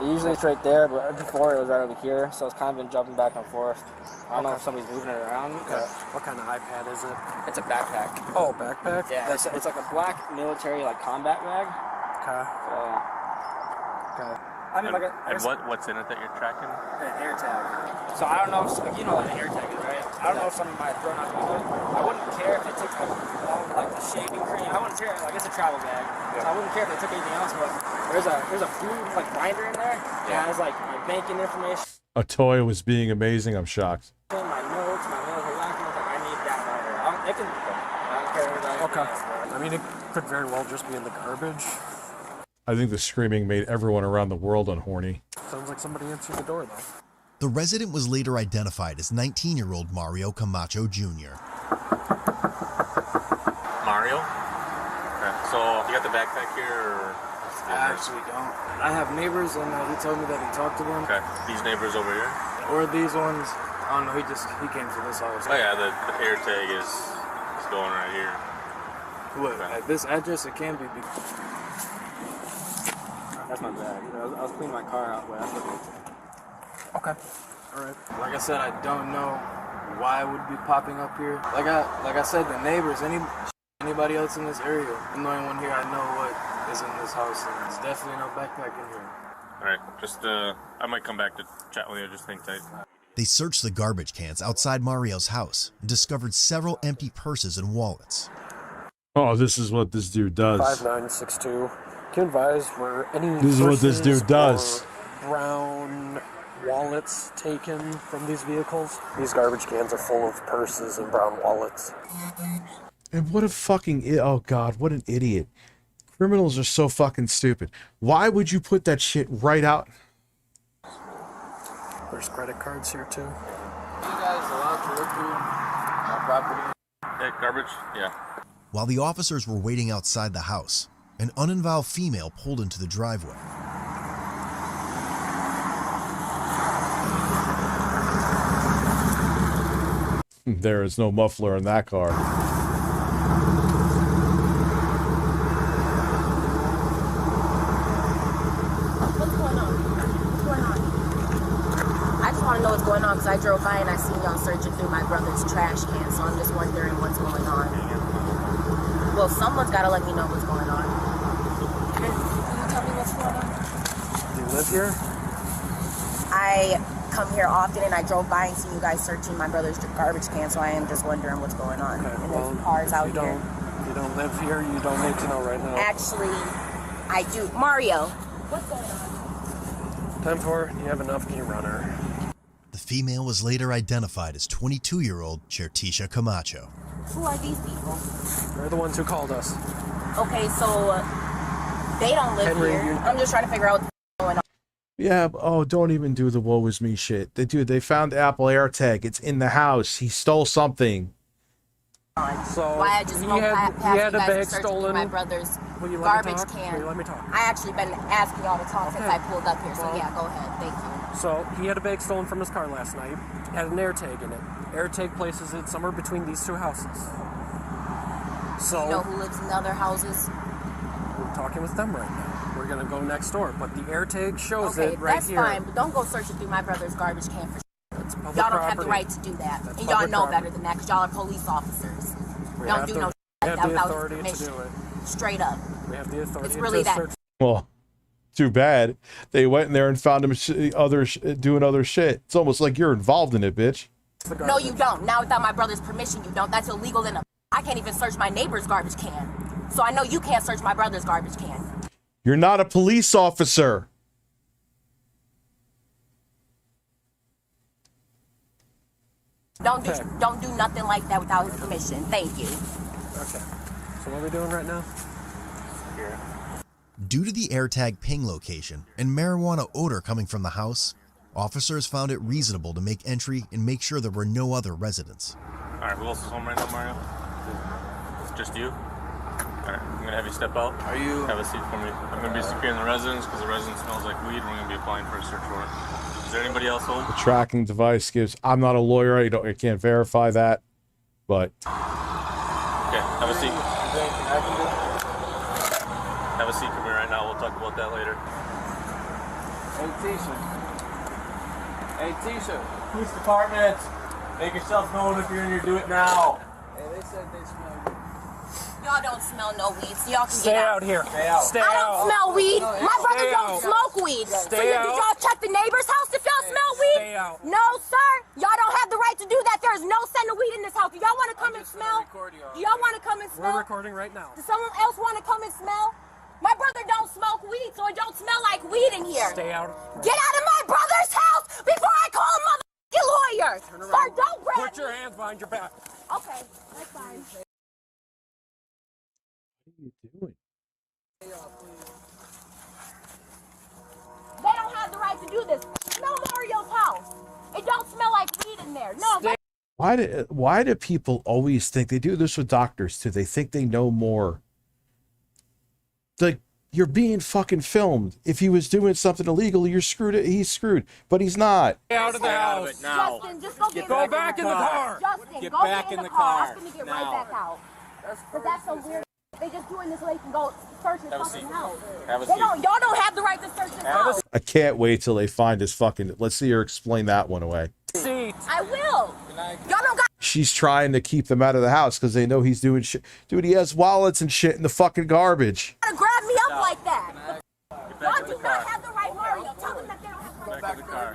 Usually it's right there, but before it was right over here, so it's kind of been jumping back and forth. I don't know if somebody's moving it around. Okay. What kind of iPad is it? It's a backpack. Oh, backpack? Yeah, it's like a black military combat bag. Okay. Okay. I mean, what's in it that you're tracking? An AirTag. So I don't know if, you know what an AirTag is, right? I don't know if somebody might have thrown out the window. I wouldn't care if they took the shaving cream. I wouldn't care, it's a travel bag. So I wouldn't care if they took anything else, but there's a food binder in there. Yeah. It has my banking information. A toy was being amazing. I'm shocked. My notes, my military documents, I need that binder. I don't care what Okay. I mean, it could very well just be in the garbage. I think the screaming made everyone around the world unhorny. Sounds like somebody answered the door, though. The resident was later identified as 19-year-old Mario Camacho Jr. Mario? Okay. So, you got the backpack here, or...? I actually don't. I have neighbors, and he told me that he talked to them. Okay. These neighbors over here? Or these ones. I don't know, he came to this house. Oh yeah, the AirTag is going right here. What, at this address, it can be... That's my bag. I was cleaning my car out, but that's what it is. Okay. Alright. Like I said, I don't know why it would be popping up here. Like I said, the neighbors, anybody else in this area, I'm the only one here I know what is in this house, and there's definitely no backpack in here. Alright, just, I might come back to chat with you, just hang tight. They searched the garbage cans outside Mario's house and discovered several empty purses and wallets. Oh, this is what this dude does. 5962. Can you advise were any This is what this dude does. Brown wallets taken from these vehicles? These garbage cans are full of purses and brown wallets. And what a fucking... Oh, God, what an idiot. Criminals are so fucking stupid. Why would you put that shit right out? There's credit cards here, too. You guys allowed to look through my property? Yeah, garbage? Yeah. While the officers were waiting outside the house, An uninvolved female pulled into the driveway. There is no muffler in that car. What's going on? What's going on? I just want to know what's going on because I drove by and I seen y'all searching through my brother's trash can, so I'm just wondering what's going on. Well, someone's got to let me know what's going on. Can you tell me what's going on? Do you live here? I come here often and I drove by and seen you guys searching my brother's garbage can, so I am just wondering what's going on. Okay, and well, there's cars out here. If you don't live here, you don't need to know right now. Actually, I do. Mario, what's going on? 10-4, you have enough, can you run her? The female was later identified as 22-year-old Chertisha Camacho. Who are these people? They're the ones who called us. Okay, so they don't live Henry, here. you- I'm just trying to figure out what's going on. Yeah, oh, don't even do the woe is me shit. They found the Apple AirTag. It's in the house. He stole something. So Why I just he wrote had past a you guys bag and searched through stolen. my brother's Will you let me garbage talk? can. Will you let me talk? I actually been asking y'all to talk since Okay. I pulled up here, so Well- yeah, go ahead. Thank you. So he had a bag stolen from his car last night. Had an AirTag in it. AirTag places it somewhere between these two houses. So You know who lives in the other houses? we're talking with them right now. We're gonna go next door, but the AirTag shows Okay, it right that's here. fine, but don't go searching through my brother's garbage can for It's public y'all don't have the property. right to do that. That's And y'all public know property. better than that because y'all are police officers. We Don't have do the- no we like have that the without his authority to permission. do it. Straight up. We have the authority It's to really that. search. Well, too bad. They went in there and found him doing other shit. It's almost like you're involved in it, bitch. No, you don't. Now without my brother's permission, you don't. That's illegal in a... I can't even search my neighbor's garbage can. So I know you can't search my brother's garbage can. You're not a police officer. Don't do Okay. don't do nothing like that without his permission. Thank you. Okay. So what are we doing right now? Here. Due to the AirTag ping location and marijuana odor coming from the house, officers found it reasonable to make entry and make sure there were no other residents. Alright, who else is home right now, Mario? Just you? Alright, I'm gonna have you step out. Are you... Have a seat for me. I'm gonna be securing the residence because the residence smells like weed. We're gonna be applying for a search warrant. Is there anybody else home? The tracking device gives. I'm not a lawyer. I can't verify that, but Okay, have a seat. Have a seat for me right now. We'll talk about that later. Hey, Tisha. Hey, Tisha. Police department. Make yourself known if you're in here. Do it now. Hey, they said they smell good. Y'all don't smell no weed, so y'all can Stay get out here. Stay out. Stay I don't out. smell weed. No, My brother stay don't out. smoke weed. Stay So did out. y'all check the neighbor's house if y'all smell weed? Stay out. No, sir. Y'all don't have the right to do that. There is no scent of weed in this house. Do y'all want to come and smell? Do y'all want to come and smell? We're recording right now. Does someone else want to come and smell? My brother don't smoke weed, so it don't smell like weed in here. Stay out. Get out of my brother's house before I call a motherfucking lawyer. Sir, don't grab Put your hands behind your back. Okay, that's fine. They don't have the right to do this. Smell Mario's house. It don't smell like weed in there. No. why do people always think they do this with doctors too? They think they know more. Like, you're being fucking filmed. If he was doing something illegal, you're screwed. He's screwed, but he's not. Get out of the house. Now. Justin, just go Go back in the car. Justin, Get go back get in the car. car. I'm gonna get Now. right back out. Cause that's some weird. They just doing this so they can go search his Have a fucking seat. house. Have a They seat. don't. Y'all don't have the right to search his house. I can't wait till they find his fucking. Let's see her explain that one away. Seat. I will. Y'all don't got. She's trying to keep them out of the house because they know he's doing shit. Dude, he has wallets and shit in the fucking garbage. To grab me up like that. Y'all do not have the right, Mario. Tell them that they don't have the right. Back to the car.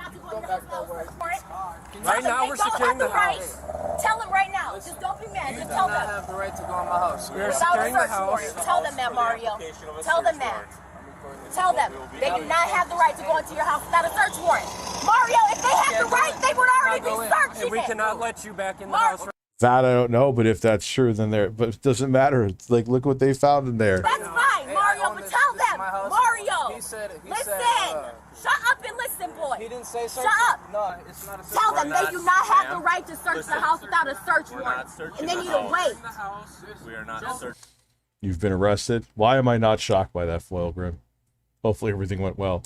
Right now, we're securing the right. house. Tell them right now. Just don't be mad. Just tell them. have the right to go in my house. We are Without a securing the search house. warrant. Tell them that, Mario. Tell them that. Tell them. They do not have the right to go into your house without a search warrant. Mario, if they had the right, they would already be searching And we it. cannot let you back in the house. That I don't know, but if that's true, then there. But it doesn't matter. It's like, look what they found in there. That's fine, Mario, but tell them. Mario. He said it. Listen. Shut up and listen, boy. He didn't say search. Shut up. No, it's not a search. Tell them We're they not, do not have the ma'am. right to search the house without a search We're warrant. not searching And they the need to house. wait. We are not searching. You've been arrested? Why am I not shocked by that, Foil Grim? Hopefully everything went well.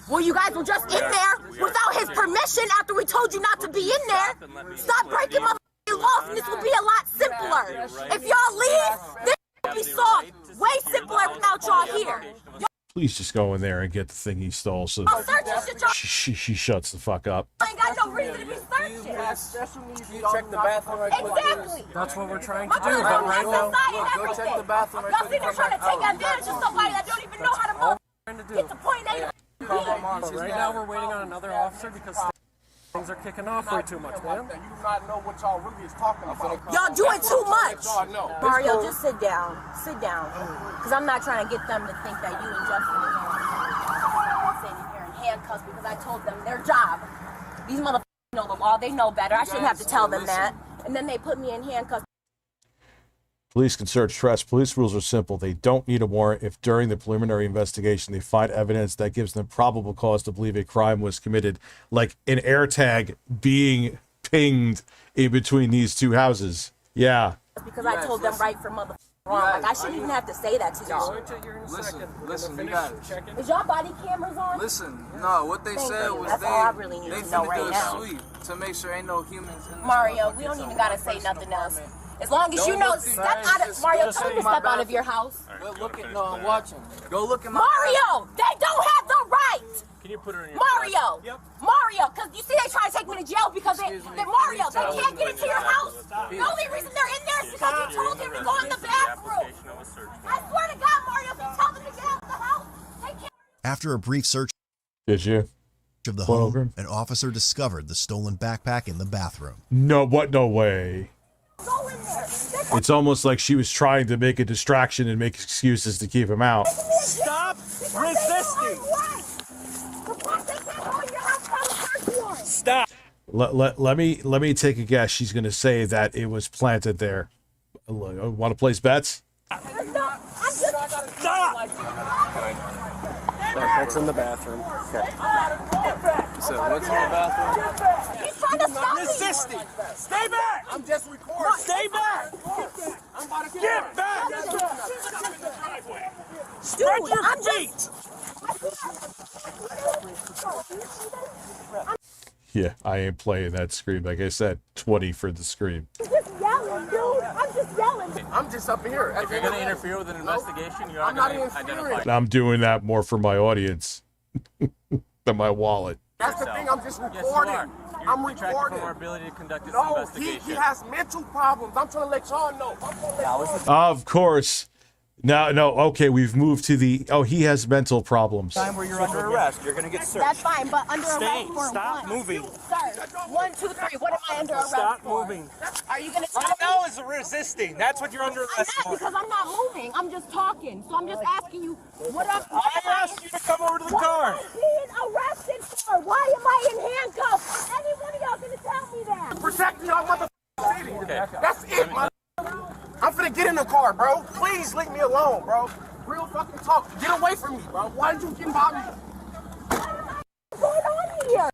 Well, you guys were just in there without his permission after we told you not to be in there. Stop breaking my laws and this will be a lot simpler. If y'all leave, this will be solved way simpler without y'all here. Please just go in there and get the thing he stole so she shuts the fuck up. I ain't got no reason to be searching. You check the bathroom right quick. Exactly. That's what we're trying to do. But right now, look, go check the bathroom right Y'all quick. see they're trying to take advantage of somebody that don't even know how to move. Get to point A to But right now, we're waiting on another officer because things are kicking off way too much, man. You do not know what y'all really is talking about. Y'all doing too much. Mario, just sit down. Sit down. Because I'm not trying to get them to think that you and Justin are sitting here in handcuffs because I told them their job. These motherfuckers know the law. They know better. I shouldn't have to tell them that. And then they put me in handcuffs. Police can search trash. Police rules are simple. They don't need a warrant if during the preliminary investigation they find evidence that gives them probable cause to believe a crime was committed, like an AirTag being pinged in between these two houses. Yeah. Because I told them right from motherfucking wrong. Like, I shouldn't even have to say that to y'all. Listen, you got it. Is y'all body cameras on? Listen, no, what they said was That's all I really need to know right now. Sweep to make sure ain't no humans in Mario, we don't even gotta say nothing else. As long as you know, step out of Mario, tell them to step out of your house. Go look at I'm watching. Go look at my Mario, they don't have the right. Can you put her in your Mario, Mario, because you see they try to take me to jail because they Mario, they can't get into your house. The only reason they're in there is because you told them to go in the bathroom. I swear to God, Mario, if you tell them to get out of the house, they can't. After a brief search Did you? of the home, an officer discovered the stolen backpack in the bathroom. No, what? No way. It's almost like she was trying to make a distraction and make excuses to keep him out. Stop resisting. Stop. Let me take a guess. She's going to say that it was planted there. Want to place bets? Stop. That's in the bathroom. Okay. So what's in the bathroom? He's trying to stop me. Resisting. Stay back. I'm just recording. Stay back. I'm about to get back. Spread your feet. Yeah, I ain't playing that scream. Like I said, 20 for the scream. I'm just yelling, dude. I'm just yelling. I'm just up here. If you're going to interfere with an investigation, you are I'm not going to identify. interfering. I'm doing that more for my audience than my wallet. That's the thing. I'm just recording. I'm recording. From our ability to conduct this No, investigation. he has mental problems. I'm trying to let y'all know. Of course. No, okay, we've moved to the, he has mental problems. Time where you're under arrest. You're going to get searched. That's fine, but under Stay. arrest for Stop what? moving. Sir, 1, 2, 3. What am I under arrest Stop for? moving. Are you gonna tell Right me? now is resisting. That's what you're under I'm arrest not for. because I'm not moving. I'm just talking. So I'm just asking you, what am I asked you to come over to the car. What am I being arrested for? Why am I in handcuffs? Is any one of y'all gonna tell me that? Protect y'all motherfucking city. That's it, man. I'm finna get in the car, bro. Please leave me alone, bro. Real fucking talk. Get away from me, bro. Why did you get by me? What's going on here?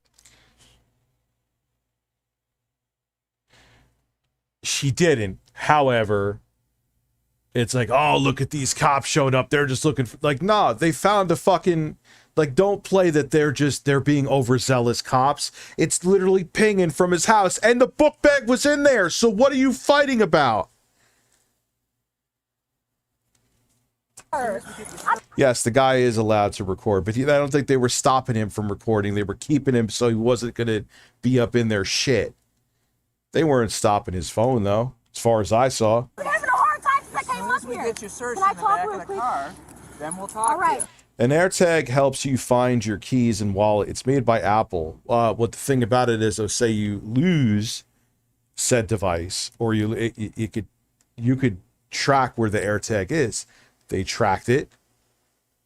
She didn't. However, it's like, oh, look at these cops showed up. They're just looking for, like, nah, they found a fucking, like, don't play that they're being overzealous cops. It's literally pinging from his house and the book bag was in there. So what are you fighting about? Yes, the guy is allowed to record, but I don't think they were stopping him from recording. They were keeping him so he wasn't going to be up in their shit. They weren't stopping his phone, though, as far as I saw. I'm having a hard time since I came up here. Get you searched Can I in the talk back real of the quick? car, then we'll talk. All right. An AirTag helps you find your keys and wallet. It's made by Apple. What the thing about it is, say you lose said device, or you could track where the AirTag is. They tracked it.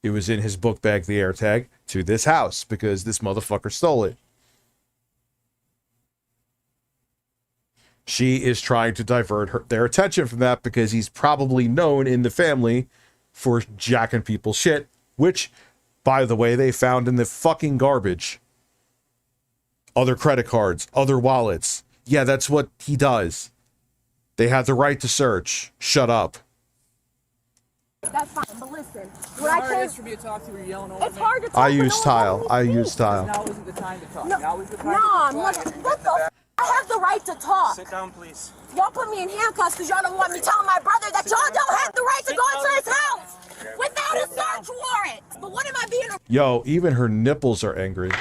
It was in his book bag, the AirTag, to this house because this motherfucker stole it. She is trying to divert their attention from that because he's probably known in the family for jacking people's shit, which, by the way, they found in the fucking garbage. Other credit cards, other wallets. Yeah, that's what he does. They had the right to search. Shut up. That's fine, but listen. When I came, for me to talk to you, you're yelling over it's hard to talk. I use tile. I use tile. Now isn't the time to talk. No, Now is the time what the f? I have the right to talk. Sit down, please. Y'all put me in handcuffs because y'all don't want me telling my brother that y'all don't have the right to go into his house without a search warrant. But what am I being? Yo, even her nipples are angry.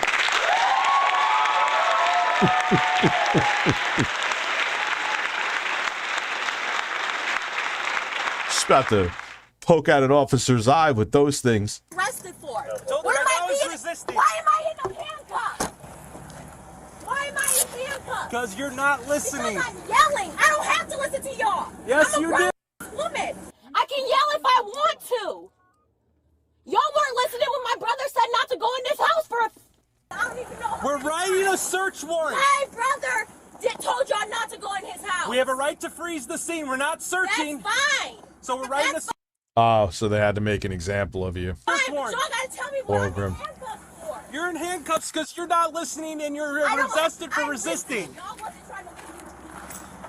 She's about to poke at an officer's eye with those things. Arrested for? Told What her am I I was being? resisting. Why am I in a handcuff? Why am I in handcuffs? Because you're not listening. Because I'm yelling. I don't have to listen to y'all. Yes, I'm a you grown do. woman. I can yell if I want to. Y'all weren't listening when my brother said not to go in this house for a. I don't even know. We're writing a search warrant. My brother told y'all not to go in his house. We have a right to freeze the scene. We're not searching. That's fine. So we're writing a Oh, so they had to make an example of you. Fine, but y'all gotta tell me what I'm in Grim. handcuffs for. You're in handcuffs because you're not listening and you're arrested for resisting.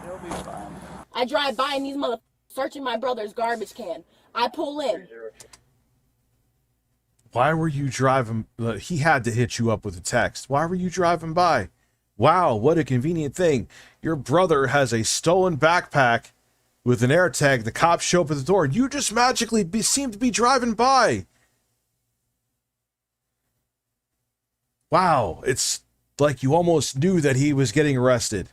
You'll be fine. I drive by and these motherfuckers searching my brother's garbage can. I pull in. Why were you driving? He had to hit you up with a text. Why were you driving by? Wow, what a convenient thing. Your brother has a stolen backpack with an air tag. The cops show up at the door. You just magically seem to be driving by. Wow, it's like you almost knew that he was getting arrested.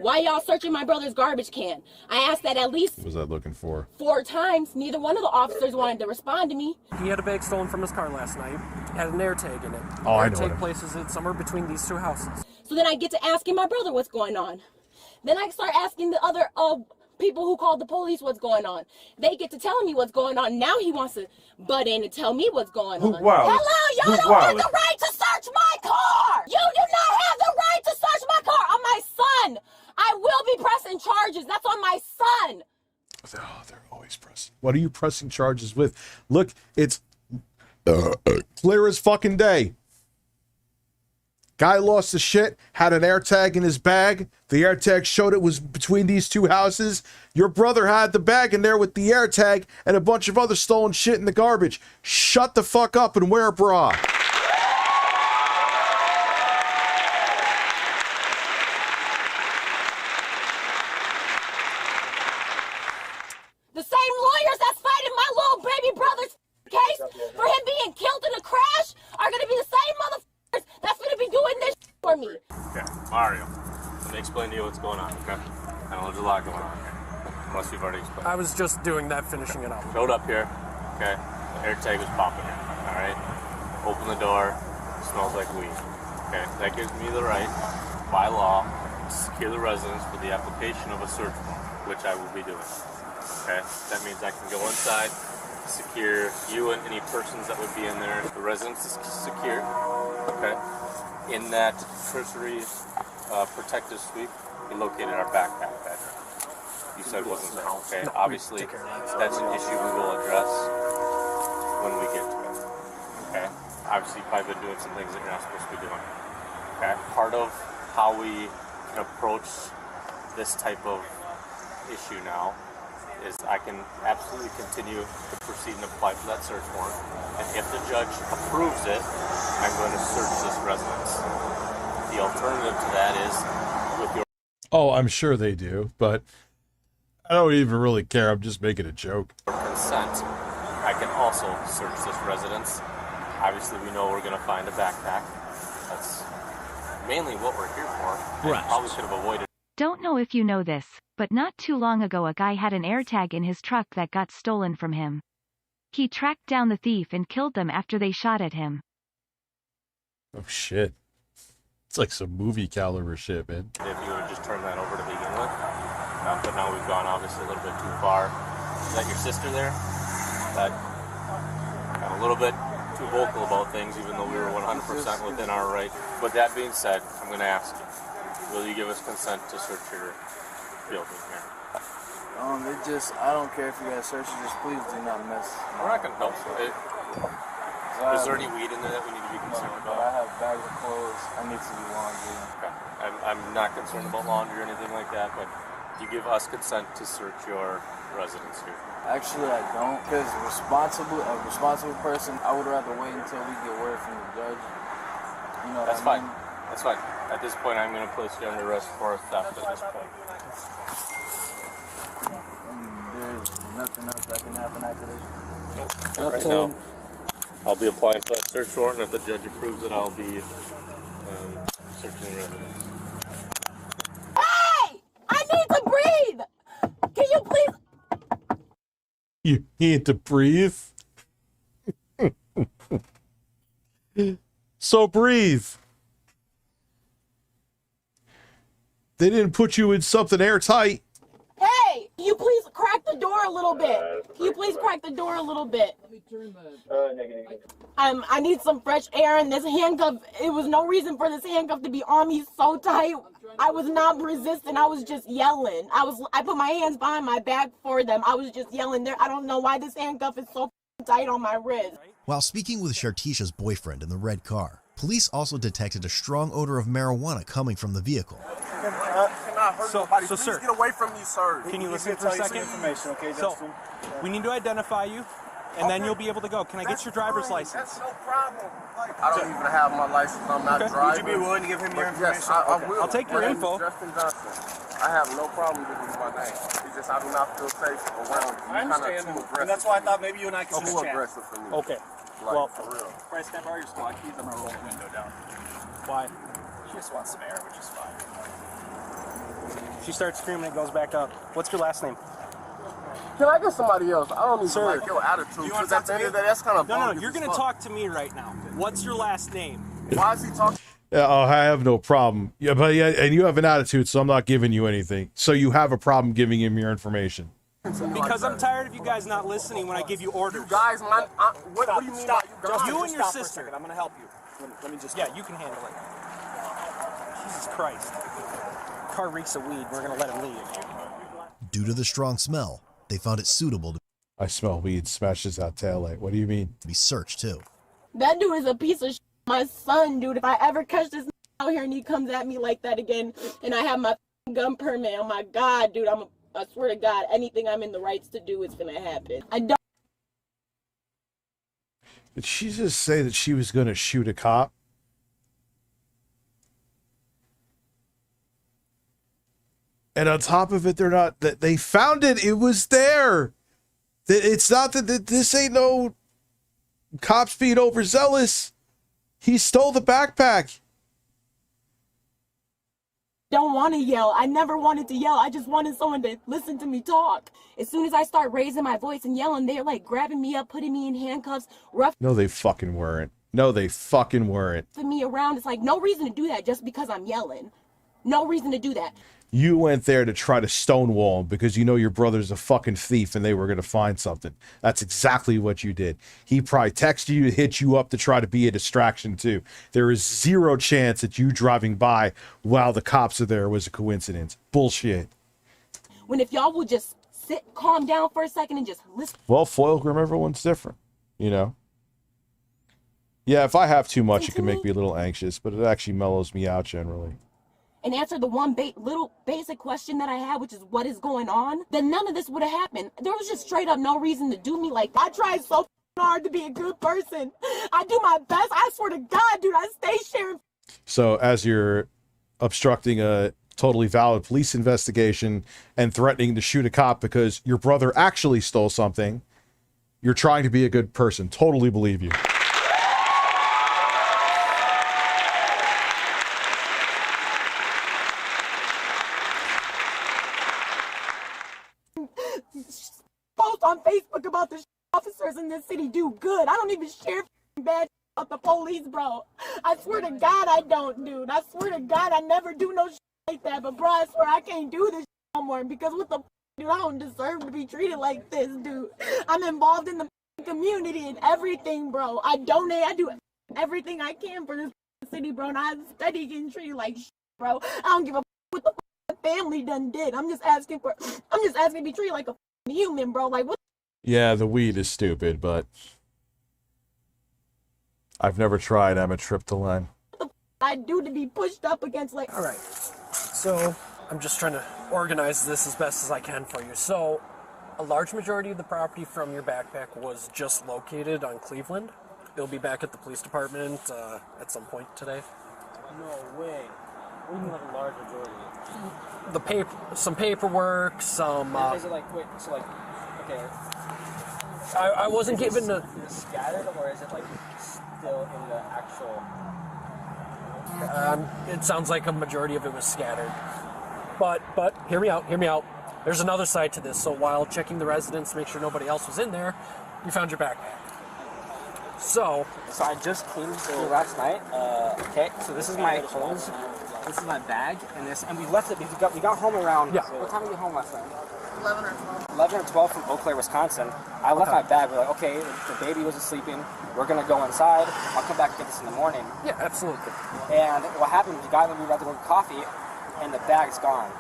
Why y'all searching my brother's garbage can? I asked that at least What was I looking for? 4 times. Neither one of the officers wanted to respond to me. He had a bag stolen from his car last night. It had an air tag in it. Oh, I air know tag what places it somewhere between these two houses. So then I get to asking my brother what's going on. Then I start asking the other people who called the police what's going on. They get to telling me what's going on. Now he wants to butt in and tell me what's going on. Wow. Hello, y'all don't have the right to search my car. You do not have the right to search my car on my son. I will be pressing charges. That's on my son. Oh, they're always pressing. What are you pressing charges with? Look, it's clear as fucking day. Guy lost his shit, had an air tag in his bag. The air tag showed it was between these two houses. Your brother had the bag in there with the air tag and a bunch of other stolen shit in the garbage. Shut the fuck up and wear a bra. The same lawyers that's fighting my little baby brother's case for him being killed in a crash are going to be the same motherfuckers that's going to be doing this for me. Okay, Mario, let me explain to you what's going on, okay? I know there's a lot going on here, unless you've already explained. I was just doing that, finishing it up. Showed up here, okay? The air tag was popping here, all right? Open the door, smells like weed, okay? That gives me the right, by law, to secure the residence for the application of a search warrant, which I will be doing, okay? That means I can go inside, secure you and any persons that would be in there. The residence is secure, okay? In that cursory protective sweep, we located our backpack bedroom. You said it wasn't there, okay? Obviously, that's an issue we will address when we get to it, okay? Obviously, you've probably been doing some things that you're not supposed to be doing, okay? Part of how we can approach this type of issue now is I can absolutely continue to proceed and apply for that search warrant, and if the judge approves it, I'm going to search this residence. The alternative to that is with your Oh, I'm sure they do, but I don't even really care. I'm just making a joke. consent, I can also search this residence. Obviously, we know we're going to find a backpack. That's mainly what we're here for. Right. I probably could have avoided. Don't know if you know this, but not too long ago a guy had an AirTag in his truck that got stolen from him. He tracked down the thief and killed them after they shot at him. Oh, shit. It's like some movie caliber shit, man. If you would just turn that over to begin with. But now we've gone obviously a little bit too far. Is that your sister there? That got a little bit too vocal about things, even though we were 100% within our right. With that being said, I'm going to ask you, will you give us consent to search your building here? I don't care if you guys search it, just please do not mess. We're not going to, is there any weed in there that we need to be concerned about? I have bags of clothes. I need to do laundry. Okay. I'm not concerned about laundry or anything like that, but Do you give us consent to search your residence here? Actually, I don't, because a responsible person, I would rather wait until we get word from the judge. You know, that's fine. That's fine. At this point, I'm going to place you under arrest for theft at this point. There's nothing else that can happen after this. Right now, I'll be applying for that search warrant. If the judge approves it, I'll be searching the residence. Hey! I need to breathe! Can you please? You need to breathe? So breathe. They didn't put you in something airtight. Hey! Can you please crack the door a little bit? Can you please crack the door a little bit? I need some fresh air, and this handcuff, it was no reason for this handcuff to be on me so tight. I was not resisting. I was just yelling. I put my hands behind my back for them. I was just yelling there. I don't know why this handcuff is so tight on my wrist. While speaking with Shartisha's boyfriend in the red car, police also detected a strong odor of marijuana coming from the vehicle. Cannot hurt nobody. Please sir, get away from me, sir. Can you listen for a second? Information, okay, so, Justin? we need to identify you, and then you'll be able to go. Can I get your driver's license? That's no problem. I don't even have my license. I'm not driving. Would you be willing to give him your information? Yes, I will. I'll take your info. Justin Johnson. I have no problem giving you my name. It's just I do not feel safe around you. I understand, and that's why I thought maybe you and I could just too chat. aggressive for me. Okay. Like, well, for real. Bryce, can I borrow your squad keys? I'm gonna roll the window down. Why? She just wants some air, which is fine. She starts screaming, it goes back up. What's your last name? Can I get somebody else? I don't even Sir, like your attitude. you want Because to at talk the to end me? of the day, that's kind of No, you're going to talk to me right now. What's your last name? Why is he talking? Yeah, oh, I have no problem. Yeah, but yeah, and you have an attitude, so I'm not giving you anything. So you have a problem giving him your information. Because I'm tired of you guys not listening when I give you orders. You guys, man, what do you mean by you guys? You and your sister. I'm going to help you. Let me just... Yeah, you can handle it. Jesus Christ. Car reeks of weed. We're going to let him leave. Due to the strong smell, they found it suitable to I smell weed. Smashes out taillight. What do you mean? be searched too. That dude is a piece of shit. My son, dude. If I ever catch this out here and he comes at me like that again, and I have my gun permit, oh my God, dude, I swear to God, anything I'm in the rights to do is gonna happen. I don't. Did she just say that she was going to shoot a cop? And on top of it, they're not, that they found it. It was there. It's not that this ain't no cops being overzealous. He stole the backpack. Don't want to yell. I never wanted to yell. I just wanted someone to listen to me talk. As soon as I start raising my voice and yelling, they're like grabbing me up, putting me in handcuffs, roughing No, they fucking weren't. No, they fucking weren't. me around. It's like no reason to do that just because I'm yelling. No reason to do that. You went there to try to stonewall him because you know your brother's a fucking thief and they were going to find something. That's exactly what you did. He probably texted you to hit you up to try to be a distraction too. There is zero chance that you driving by while the cops are there was a coincidence. Bullshit. When if y'all would just sit, calm down for a second and just listen. Well, Foilgrim, everyone's different, you know? Yeah, if I have too much, it can make me a little anxious, but it actually mellows me out generally. And answer the one little basic question that I had, which is what is going on, then none of this would have happened. There was just straight up no reason to do me like that. I tried so hard to be a good person. I do my best. I swear to God, dude, I stay sharing. So as you're obstructing a totally valid police investigation and threatening to shoot a cop because your brother actually stole something, you're trying to be a good person. Totally believe you. Post on Facebook about the officers in this city do good. I don't even share bad about the police, bro. I swear to God I don't, dude. I swear to God I never do no like that. But bro, I swear I can't do this no more because what the dude, I don't deserve to be treated like this, dude. I'm involved in the community and everything, bro. I donate. I do everything I can for this city, bro. And I study getting treated like bro. I don't give a what the family done did. I'm just asking to be treated like a human, bro. Like what? Yeah, the weed is stupid, but I've never tried amitriptyline. I do to be pushed up against like. All right. So I'm just trying to organize this as best as I can for you. So, a large majority of the property from your backpack was just located on Cleveland. It'll be back at the police department at some point today. No way. What do you mean like a large majority? Some paperwork, some... is it like, wait, so like, okay. I wasn't given the... Is it scattered, or is it like still in the actual... It sounds like a majority of it was scattered. But hear me out. There's another side to this. So while checking the residence to make sure nobody else was in there, you found your backpack. So I just came here last night. Okay, so this is my clothes. This is my bag, and we left it. We got home around. Yeah. What time did we get home last night? 11 or 12. 11 or 12 from Eau Claire, Wisconsin. I left my bag. We're like, okay, the baby wasn't sleeping. We're gonna go inside. I'll come back and get this in the morning. Yeah, absolutely. And what happened? We got we were about to go get coffee, and the bag's gone.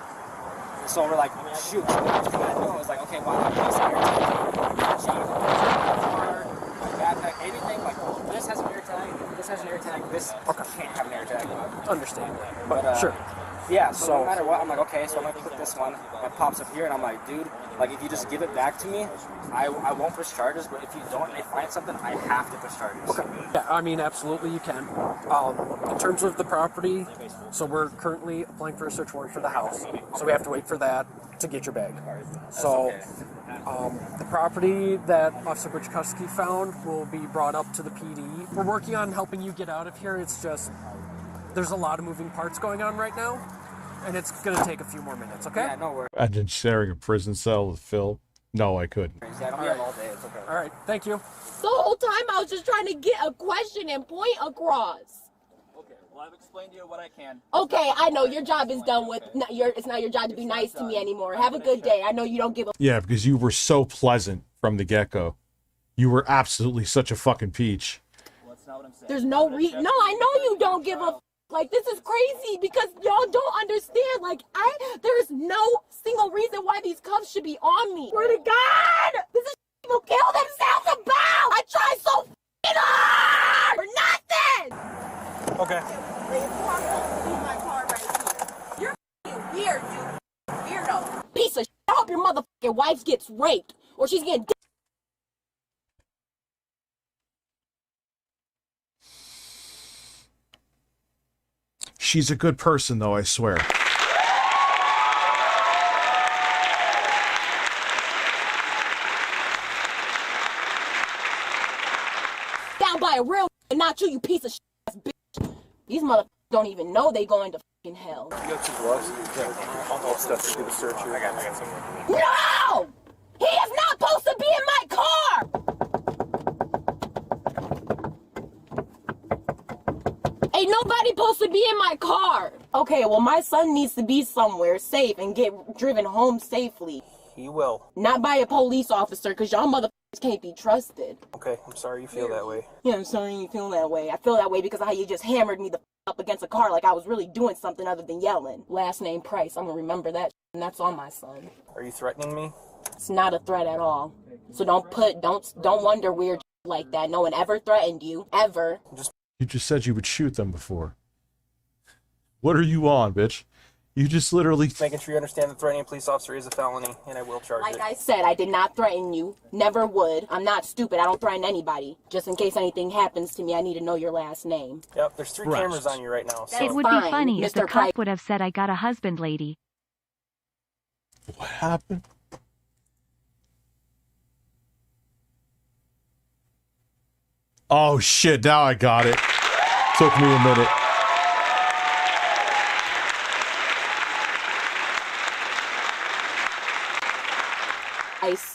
So we're like, shoot. So the next thing I know is like, okay, why not this here? Backpack, anything like this has an air tag, this has an air tag, this can't have an air tag. Understand. But sure. Yeah, so no matter what, I'm like, okay, so I'm gonna put this one. It pops up here, and I'm like, dude, like if you just give it back to me, I won't push charges. But if you don't, and they find something, I have to push charges. Okay. Yeah, I mean, absolutely, you can. In terms of the property, so we're currently applying for a search warrant for the house, so we have to wait for that to get your bag. So. The property that Officer Butchkowski found will be brought up to the PD. We're working on helping you get out of here. It's just, there's a lot of moving parts going on right now, and it's going to take a few more minutes, okay? Yeah, no worries. Imagine sharing a prison cell with Phil. No, I couldn't. Yeah, I don't have all day. It's okay. All right, thank you. The whole time I was just trying to get a question and point across. Okay, well, I've explained to you what I can. Okay, I know your job is done with. It's not your job to be nice to me anymore. Have a good day. I know you don't give a. Yeah, because you were so pleasant from the get-go. You were absolutely such a fucking peach. Well, that's not what I'm saying. There's no reason. No, I know you don't give a. Like, this is crazy because y'all don't understand. Like, there's no single reason why these cuffs should be on me. Swear to God, this is people kill themselves about. I tried so hard for nothing. Okay. Please walk up, leave my car right here. You're weird, you weirdo. Piece of shit. I hope your motherfucking wife gets raped or she's getting. She's a good person, though, I swear. Down by a real and not you piece of shit, bitch. These motherfuckers don't even know they going to fucking hell. You got two gloves? Yeah. I'll help Steph to do the search here. I got some. No! He is not supposed to be in my car! Ain't nobody supposed to be in my car! Okay, well, my son needs to be somewhere safe and get driven home safely. He will. Not by a police officer, because y'all motherfuckers can't be trusted. Okay, I'm sorry you feel that way. Yeah, I'm sorry you feel that way. I feel that way because of how you just hammered me the up against a car like I was really doing something other than yelling. Last name Price, I'm gonna remember that, and that's on my son. Are you threatening me? It's not a threat at all. So don't wonder weird like that. No one ever threatened you, ever. You just said you would shoot them before. What are you on, bitch? You just literally... Making sure you understand that threatening a police officer is a felony, and I will charge it. Like I said, I did not threaten you. Never would. I'm not stupid. I don't threaten anybody. Just in case anything happens to me, I need to know your last name. Yep, there's 3 cameras on you right now. So. It would be funny if the cop would have said, I got a husband, lady. What happened? Oh shit, now I got it. Took me a minute.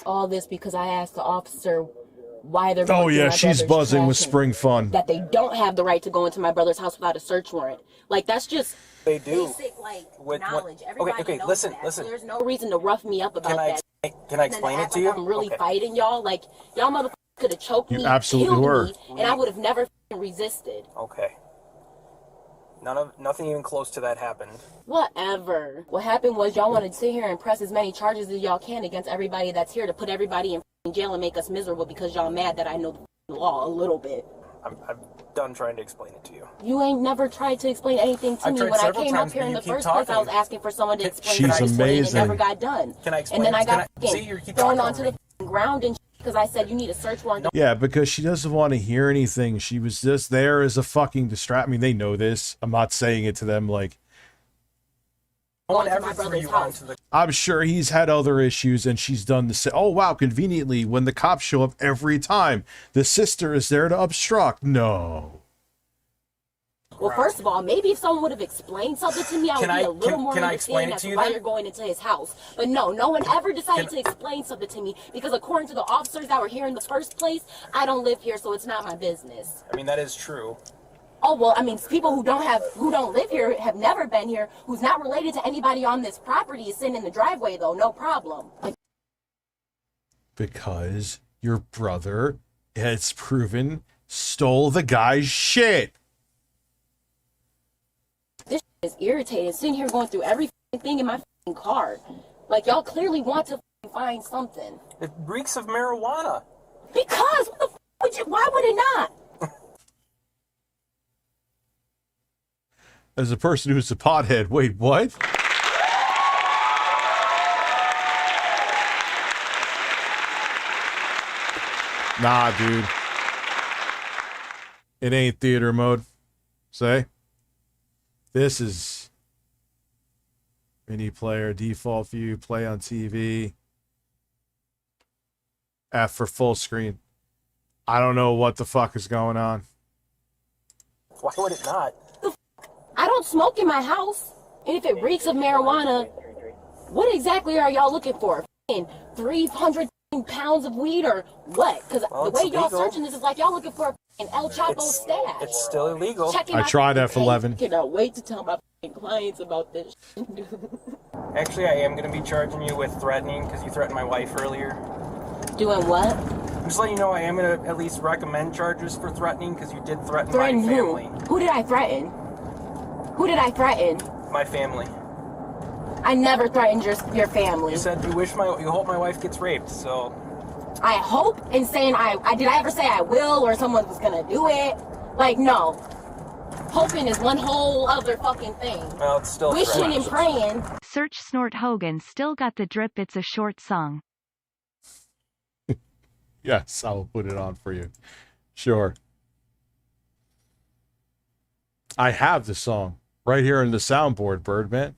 All this because I asked the officer why they're going Oh yeah, my she's brother's buzzing with trash can. spring fun. That they don't have the right to go into my brother's house without a search warrant. Like, that's just they do. Basic, like, What, knowledge. Everybody okay, knows listen, that. listen. So there's no reason to rough me up about that. Can I explain it to you? I'm really Okay. fighting y'all. Like, y'all motherfuckers could have choked You me, absolutely killed were. me, and I would have never resisted. Okay. Nothing even close to that happened. Whatever. What happened was y'all wanted to sit here and press as many charges as y'all can against everybody that's here to put everybody in jail and make us miserable because y'all mad that I know the law a little bit. done trying to explain it to you. You ain't never tried to explain anything to I've me. tried When I several came times, up here but in you the keep first place, I was talking. asking for someone to explain She's it, and it amazing. never got done. Can I explain And then it? I got Can I- see, you keep thrown talking onto over the ground and because I said you need a search warrant. Yeah, because she doesn't want to hear anything. She was just there as a fucking distract. I mean, they know this. I'm not saying it to them like. Going to my brother's house. I'm sure he's had other issues and she's done the same. Oh, wow. Conveniently, when the cops show up every time, the sister is there to obstruct. No. Well, first of all, maybe if someone would have explained something to me, I would be a little more can I explain understanding it as to to you why then? you're going into his house. But no one ever decided to explain something to me because according to the officers that were here in the first place, I don't live here, so it's not my business. I mean, that is true. Oh, well, I mean, people who don't live here, have never been here, who's not related to anybody on this property is sitting in the driveway, though, no problem. Because your brother, it's proven, stole the guy's shit. This is irritating, sitting here going through every thing in my car. Like, y'all clearly want to find something. It reeks of marijuana. Because, what the would you, why would it not? As a person who's a pothead, wait, what? Nah, dude. It ain't theater mode. Say. This is mini player, default view, play on TV. F for full screen. I don't know what the fuck is going on. Why would it not? I don't smoke in my house. And if it reeks of marijuana, what exactly are y'all looking for? 300 pounds of weed or what? Because the way y'all searching this is like y'all looking for an El Chapo stash. It's still illegal. I tried F11. I cannot wait to tell my clients about this. Actually, I am going to be charging you with threatening because you threatened my wife earlier. Doing what? Just letting you know I am going to at least recommend charges for threatening because you did threaten my Threaten who? family. Who did I threaten? Who did I threaten? My family. I never threatened your family. You said you hope my wife gets raped, so. I hope and saying did I ever say I will or someone was gonna do it? Like, no. Hoping is one whole other fucking thing. Well, it's still wishing and praying. Search Snort Hogan still got the drip. It's a short song. Yes, I will put it on for you. Sure. I have the song right here in the soundboard, Birdman.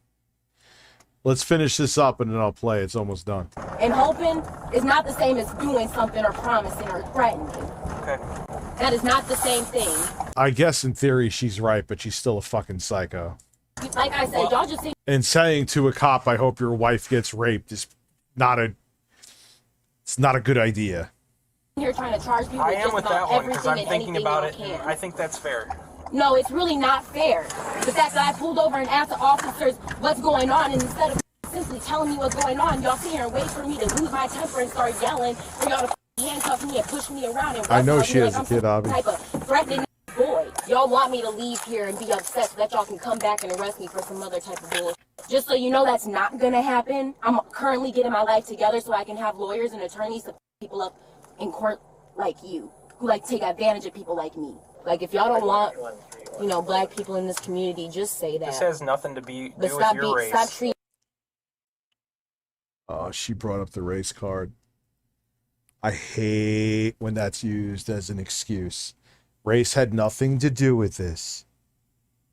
Let's finish this up and then I'll play. It's almost done. And hoping is not the same as doing something or promising or threatening. Okay. That is not the same thing. I guess in theory she's right, but she's still a fucking psycho. Like I said, y'all just think And saying to a cop, I hope your wife gets raped is it's not a good idea. here trying to charge people I with am just with about that one because everything I'm and thinking anything about y'all it. can. And I think that's fair. No, it's really not fair. The fact that I pulled over and asked the officers what's going on, and instead of simply telling me what's going on, y'all sit here and wait for me to lose my temper and start yelling for y'all to handcuff me and push me around. And I know wrestle she me has like a kid, I'm some Abby. type of threatening boy. Y'all want me to leave here and be upset so that y'all can come back and arrest me for some other type of bullshit. Just so you know that's not gonna happen. I'm currently getting my life together so I can have lawyers and attorneys to people up in court like you, who like take advantage of people like me. Like if y'all don't want, black people in this community, just say that. This has nothing to do But with your race. stop treating. Oh, she brought up the race card. I hate when that's used as an excuse. Race had nothing to do with this.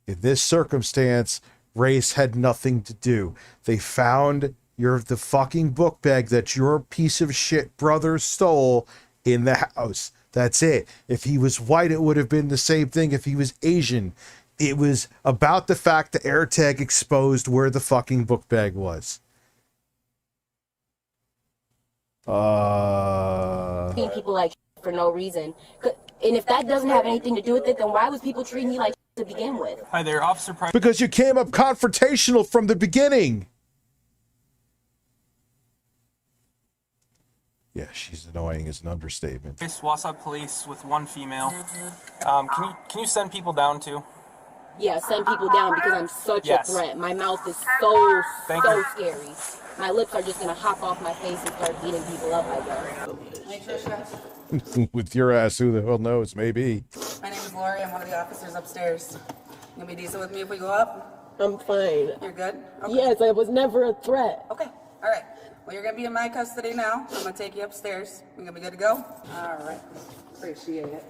In this circumstance, race had nothing to do. They found the fucking book bag that your piece of shit brother stole in the house. That's it. If he was white, it would have been the same thing. If he was Asian, it was about the fact the AirTag exposed where the fucking book bag was. People like for no reason. And if that doesn't have anything to do with it, then why was people treating me like to begin with? Hi there, Officer Price. Because you came up confrontational from the beginning. Yeah, she's annoying is an understatement. Wausau Police with one female. Can you send people down too? Yeah, send people down because I'm such Yes. a threat. My mouth is so Thank you. scary. My lips are just gonna hop off my face and start beating people up, I guess. With your ass, who the hell knows? Maybe. My name is floor and one of the officers upstairs. You gonna be decent with me if we go up? I'm fine. You're good? Okay. Yes, I was never a threat. Okay, all right. Well, you're gonna be in my custody now. I'm gonna take you upstairs. You gonna be good to go? All right. Appreciate it.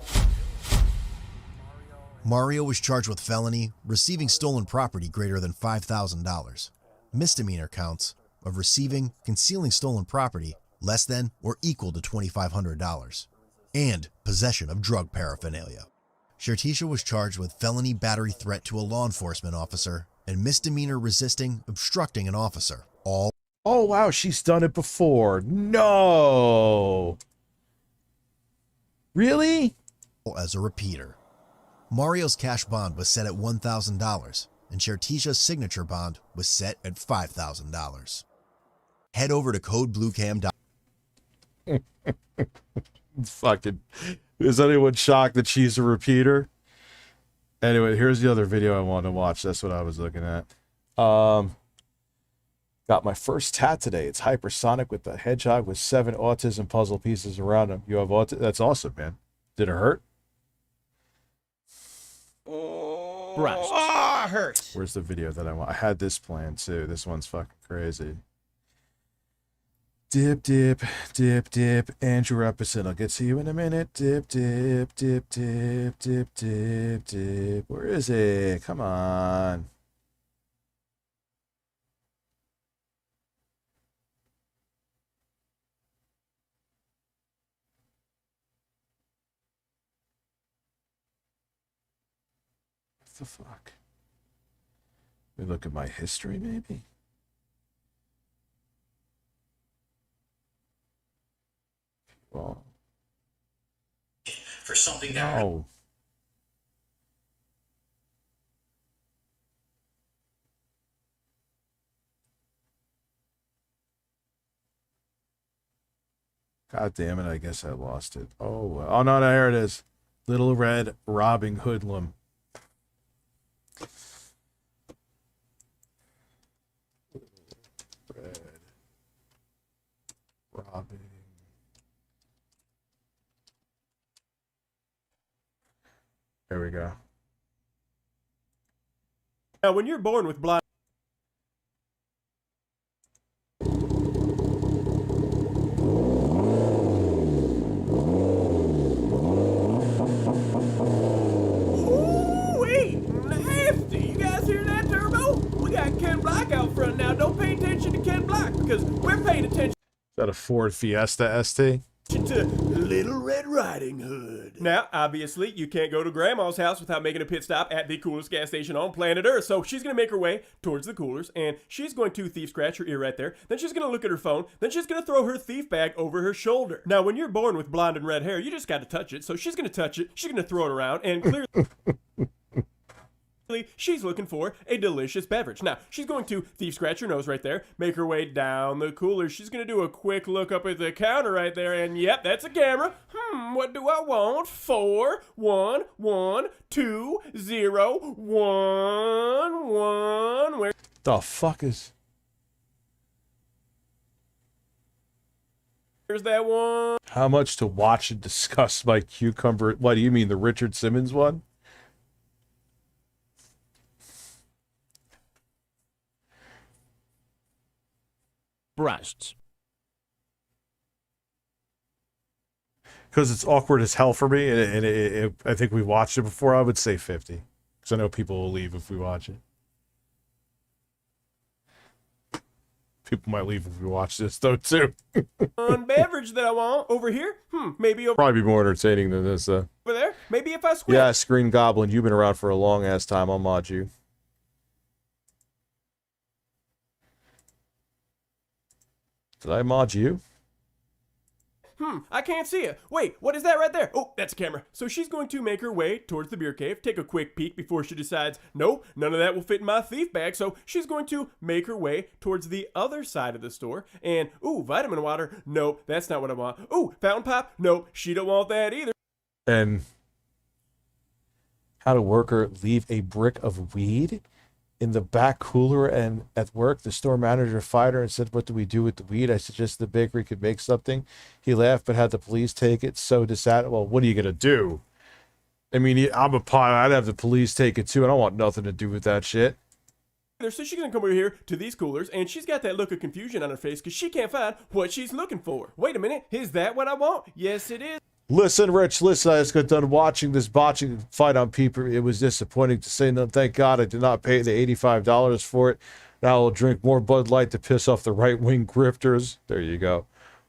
Mario was charged with felony, receiving stolen property greater than $5,000, misdemeanor counts of receiving, concealing stolen property less than or equal to $2,500, and possession of drug paraphernalia. Shertisha was charged with felony battery threat to a law enforcement officer and misdemeanor resisting, obstructing an officer, all. Oh, wow, she's done it before. No. Really? As a repeater. Mario's cash bond was set at $1,000, and Shertisha's signature bond was set at $5,000. Head over to codebluecam.com. Fucking, is anyone shocked that she's a repeater? Anyway, here's the other video I wanted to watch. That's what I was looking at. Got my first tat today. It's hypersonic with the hedgehog with 7 autism puzzle pieces around him. You have autism? That's awesome, man. Did it hurt? Breasts. Ah, hurts. Where's the video that I want? I had this planned too. This one's fucking crazy. Dip, dip, dip, dip. Andrew Epperson. I'll get to you in a minute. Dip, dip, dip, dip, dip, dip, dip. Where is it? Come on. What the fuck? We look at my history, maybe? Well, for something that. No. God damn it, I guess I lost it. Oh, well. Oh, no, there it is. Little Red robbing hoodlum. Red robbing. There we go. Now, when you're born with blind... Ooh-wee! Nasty! You guys hear that, Turbo? We got Ken Black out front now. Don't pay attention to Ken Black, because we're paying attention... Is that a Ford Fiesta ST? To Little Red Riding Hood. Now, obviously, you can't go to Grandma's house without making a pit stop at the coolest gas station on planet Earth. So she's going to make her way towards the coolers, and she's going to thief scratch her ear right there. Then she's going to look at her phone. Then she's going to throw her thief bag over her shoulder. Now, when you're born with blonde and red hair, you just got to touch it. So she's going to touch it. She's going to throw it around, and clearly... she's looking for a delicious beverage. Now, she's going to thief scratch her nose right there, make her way down the cooler. She's going to do a quick look up at the counter right there, and yep, that's a camera. What do I want? 4 1 1 2 0 1 1. Where the fuck is? Here's that one. How much to watch and discuss my cucumber? What do you mean, the Richard Simmons one? Breasts. Because it's awkward as hell for me, and I think we watched it before. I would say 50, because I know people will leave if we watch it. People might leave if we watch this, though, too. One beverage that I want over here. Maybe over Probably be more entertaining than this, though. there. Maybe if I squint. Yeah, Screen Goblin, you've been around for a long-ass time. I'll mod you. Did I mod you? I can't see it. Wait, what is that right there? Oh, that's a camera. So she's going to make her way towards the beer cave, take a quick peek before she decides, nope, none of that will fit in my thief bag. So she's going to make her way towards the other side of the store. And, ooh, vitamin water. Nope, that's not what I want. Ooh, fountain pop. Nope, she don't want that either. And had a worker leave a brick of weed in the back cooler, and at work the store manager fired her and said, "What do we do with the weed?" I suggested the bakery could make something. He laughed but had the police take it. So dissatisfied. Well, what are you gonna do? I mean, I'm a pilot. I'd have the police take it too. I don't want nothing to do with that shit. So she's gonna come over here to these coolers, and she's got that look of confusion on her face because she can't find what she's looking for. Wait a minute, is that what I want? Yes, it is. Listen, Rich, listen, I just got done watching this botching fight on Peeper. It was disappointing to say no. Thank God I did not pay the $85 for it. Now I'll drink more Bud Light to piss off the right-wing grifters. There you go.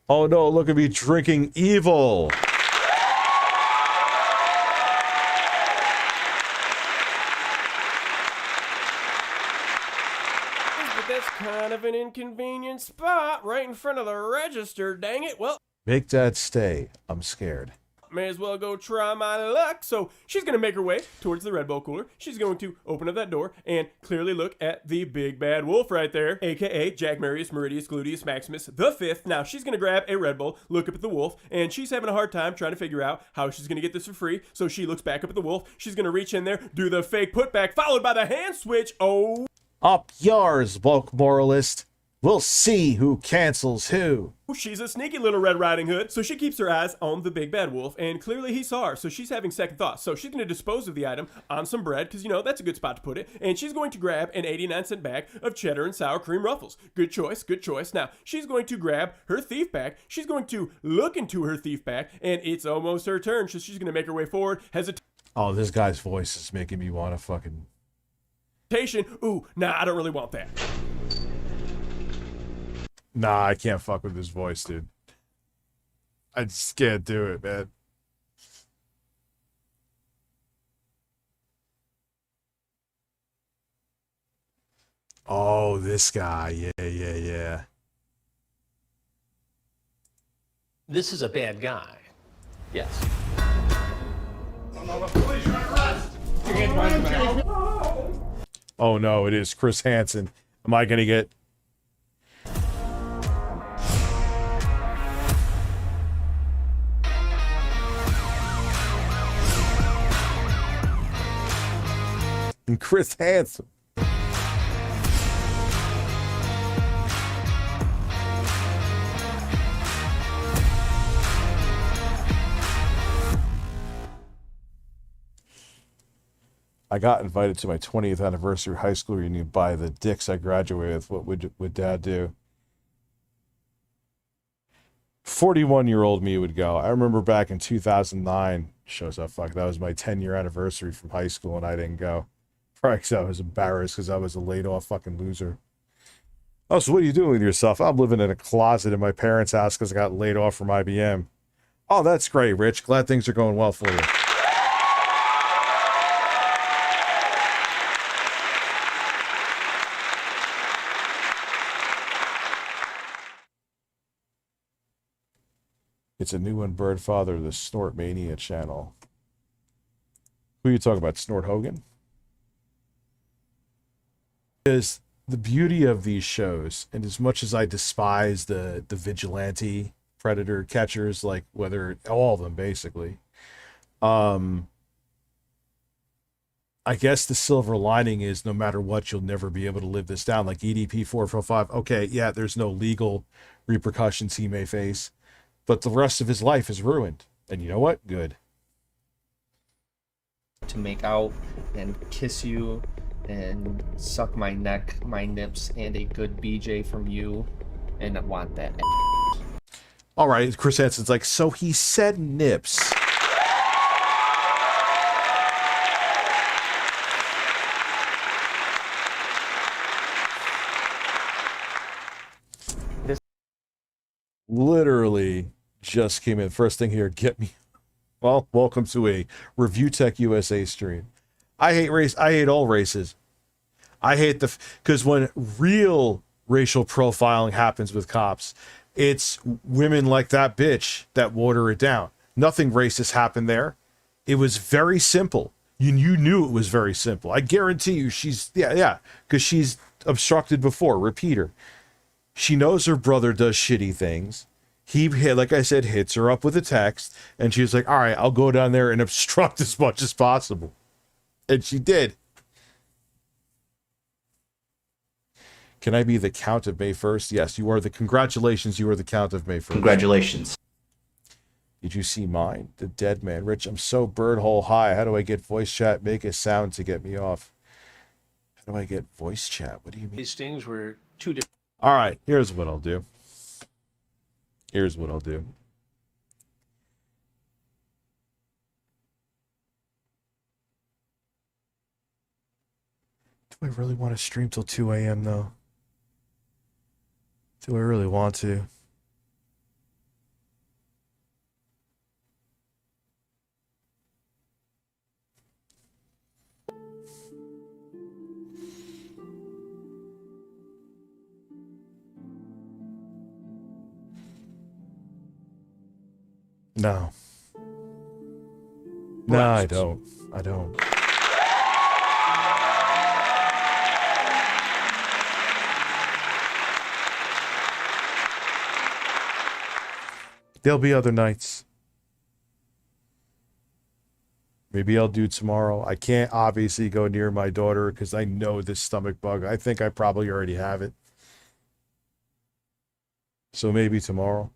Oh no, look at me drinking evil. That's kind of an inconvenient spot right in front of the register, dang it. Well, Make Dad stay. I'm scared. may as well go try my luck. So she's going to make her way towards the Red Bull cooler. She's going to open up that door and clearly look at the big bad wolf right there, aka Jack Marius Meridius Gluteus Maximus the Fifth. Now she's going to grab a Red Bull, look up at the wolf, and she's having a hard time trying to figure out how she's going to get this for free. So she looks back up at the wolf. She's going to reach in there, do the fake putback, followed by the hand switch. Oh. Up yours, woke moralist. We'll see who cancels who. She's a sneaky little Red Riding Hood, so she keeps her eyes on the big bad wolf, and clearly he saw her, so she's having second thoughts. So she's going to dispose of the item on some bread, because, you know, that's a good spot to put it, and she's going to grab an 89-cent bag of cheddar and sour cream ruffles. Good choice, good choice. Now, she's going to grab her thief bag, she's going to look into her thief bag, and it's almost her turn, so she's going to make her way forward, Oh, this guy's voice is making me want to fucking... Ooh, nah, I don't really want that. Nah, I can't fuck with his voice, dude. I just can't do it, man. Oh, this guy. Yeah. This is a bad guy. Yes. Oh no, it is Chris Hansen. Am I gonna get... And Chris Hansen. I got invited to my 20th anniversary high school reunion by the dicks I graduated with. What would Dad do? 41-year-old me would go. I remember back in 2009, shows up, fuck, that was my 10-year anniversary from high school and I didn't go. Probably because I was embarrassed because I was a laid-off fucking loser. Oh, so what are you doing with yourself? I'm living in a closet in my parents' house because I got laid off from IBM. Oh, that's great, Rich. Glad things are going well for you. It's a new one, Bird Father, the Snort Mania channel. Who are you talking about, Snort Hogan? Is the beauty of these shows, and as much as I despise the vigilante predator catchers, like whether all of them basically, I guess the silver lining is no matter what, you'll never be able to live this down. Like EDP 445, okay, yeah, there's no legal repercussions he may face, but the rest of his life is ruined. And you know what? Good. To make out and kiss you and suck my neck, my nips, and a good BJ from you, and I want that. All right, Chris Hansen's like, so he said nips. Literally just came in. First thing here, get me. Well, welcome to a ReviewTechUSA stream. I hate race. I hate all races. I hate because when real racial profiling happens with cops, it's women like that bitch that water it down. Nothing racist happened there. It was very simple. You knew it was very simple. I guarantee you she's, yeah, because she's obstructed before. Repeat her. She knows her brother does shitty things. He, like I said, hits her up with a text, and she's like, all right, I'll go down there and obstruct as much as possible. And she did. Can I be the Count of May 1st? Yes, you are the, congratulations, you are the Count of May 1st. Congratulations. Did you see mine? The dead man. Rich, I'm so bird hole high. How do I get voice chat? Make a sound to get me off. How do I get voice chat? What do you mean? These things were two different. All right, here's what I'll do. Here's what I'll do. Do I really want to stream till 2 a.m. though? Do I really want to? No. No, I don't. I don't. There'll be other nights. Maybe I'll do tomorrow. I can't obviously go near my daughter because I know this stomach bug. I think I probably already have it. So maybe tomorrow.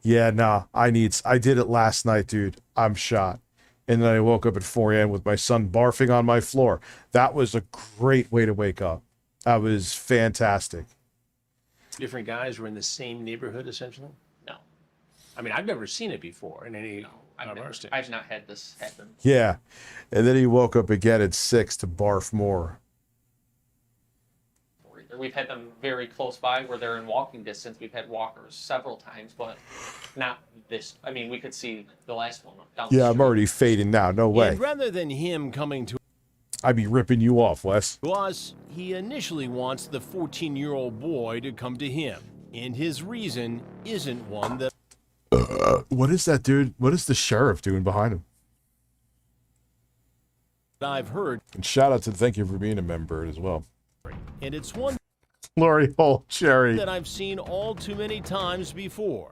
Yeah, nah, I did it last night, dude. I'm shot. And then I woke up at 4 a.m. with my son barfing on my floor. That was a great way to wake up. That was fantastic. Different guys were in the same neighborhood, essentially? No. I mean, I've never seen it before in any of our states. I've not had this happen. Yeah. And then he woke up again at 6 to barf more. We've had them very close by where they're in walking distance. We've had walkers several times, but not this. I mean, we could see the last one down the Yeah, street. I'm already fading now. No way. And rather than him coming to I'd be ripping you off, Wes. us, he initially wants the 14-year-old boy to come to him. And his reason isn't one that... What is that, dude? What is the sheriff doing behind him? I've heard. And shout out to thank you for being a member as well. And it's one Lori Hole Cherry. that I've seen all too many times before.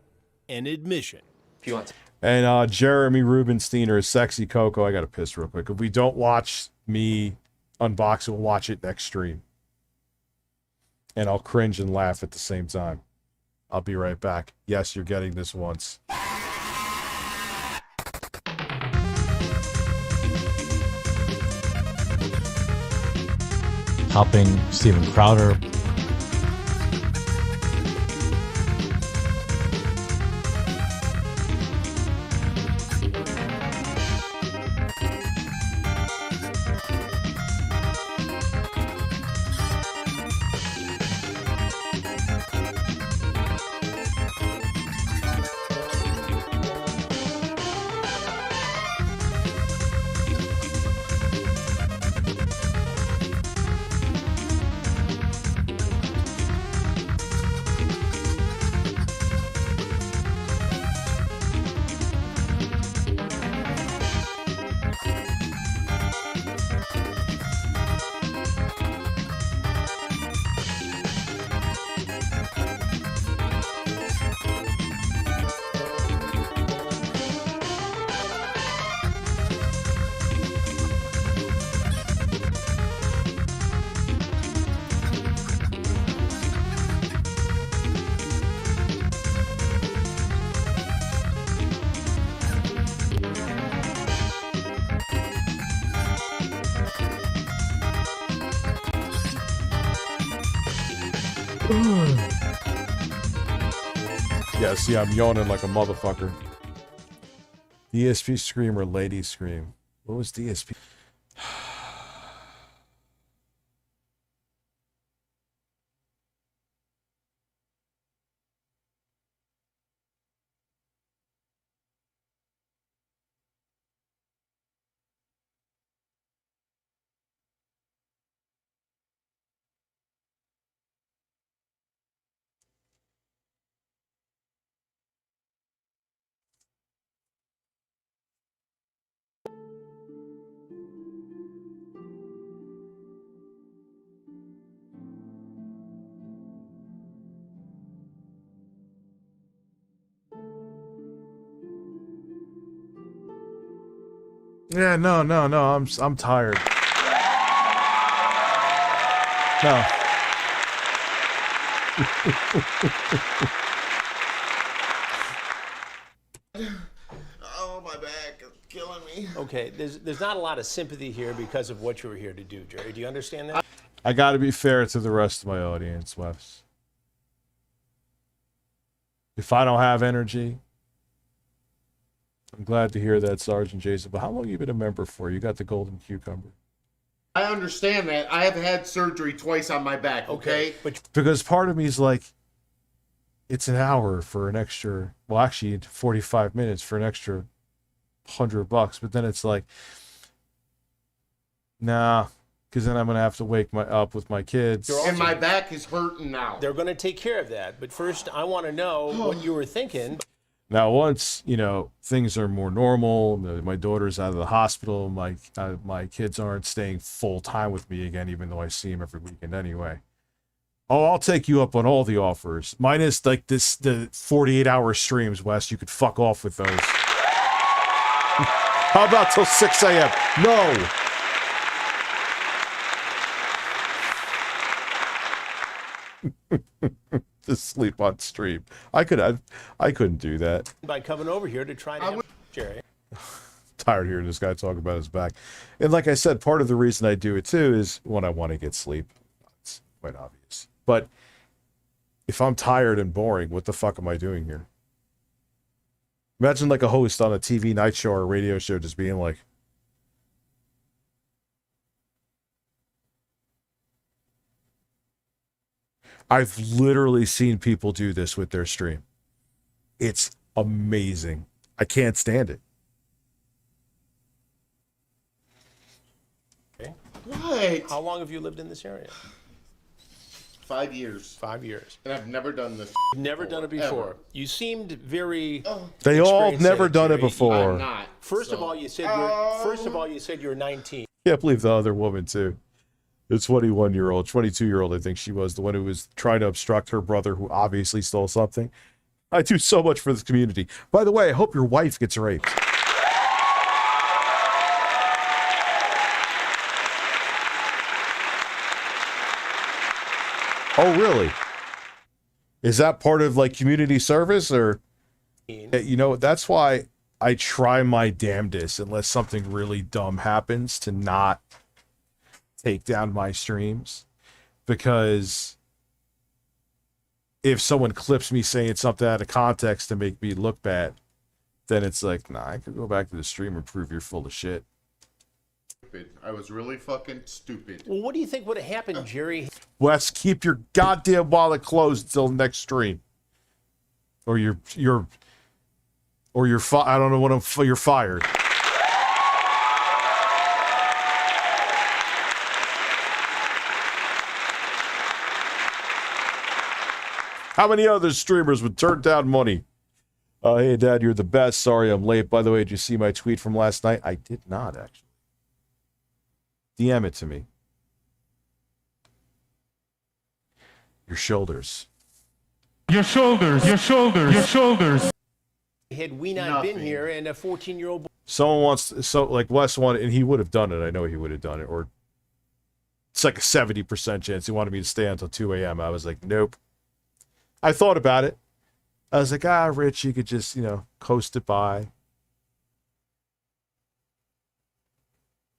An admission. If you want to. And Jeremy Rubenstein or Sexy Coco. I got to piss real quick. If we don't watch me unbox it, we'll watch it next stream. And I'll cringe and laugh at the same time. I'll be right back. Yes, you're getting this once. Helping Steven Crowder. Yeah, see, I'm yawning like a motherfucker. DSP scream or lady scream? What was DSP? Yeah, no, I'm tired. No. Okay, there's not a lot of sympathy here because of what you were here to do, Jerry. Do you understand that? I got to be fair to the rest of my audience, Wes. If I don't have energy, I'm glad to hear that, Sergeant Jason. But how long have you been a member for? You got the golden cucumber. I understand that. I have had surgery twice on my back, okay? Because part of me is like, it's an hour for an extra, well, actually 45 minutes for an extra $100. But then it's like, nah, because then I'm going to have to wake up with my kids. And my back is hurting now. They're going to take care of that. But first, I want to know what you were thinking. Now, once, you know, things are more normal, my daughter's out of the hospital, my kids aren't staying full time with me again, even though I see them every weekend anyway. Oh, I'll take you up on all the offers. Minus like the 48-hour streams, Wes. You could fuck off with those. How about till 6 a.m.? No. To sleep on stream. I couldn't do that. By coming over here to try to help Jerry. Tired of hearing this guy talk about his back. And like I said, part of the reason I do it too is when I want to get sleep. It's quite obvious. But if I'm tired and boring, what the fuck am I doing here? Imagine like a host on a TV night show or a radio show just being like, I've literally seen people do this with their stream. It's amazing. I can't stand it. Okay. What? How long have you lived in this area? 5 years. 5 years. And I've never done this. Never done it before. Ever. You seemed very. They all experienced never at it, done it Jerry. before. I'm not. First of all, you said you're 19. Can't believe the other woman too. The 21-year-old, 22-year-old, I think she was, the one who was trying to obstruct her brother who obviously stole something. I do so much for this community. By the way, I hope your wife gets raped. Oh, really? Is that part of like community service or, you know, that's why I try my damnedest unless something really dumb happens to not take down my streams, because if someone clips me saying something out of context to make me look bad, then it's like, nah, I could go back to the stream and prove you're full of shit. I was really fucking stupid. Well, what do you think would have happened, Jerry? Wes, keep your goddamn wallet closed until next stream, or you're I don't know what you're fired. How many other streamers would turn down money? Hey, Dad, you're the best. Sorry I'm late. By the way, did you see my tweet from last night? I did not, actually. DM it to me. Your shoulders. Your shoulders, your shoulders, your shoulders. Had we not been here and a 14-year-old boy. Someone wants, so like Wes wanted, and he would have done it. I know he would have done it. Or it's like a 70% chance he wanted me to stay until 2 a.m. I was like, nope. I thought about it. I was like, Rich, you could just, you know, coast it by.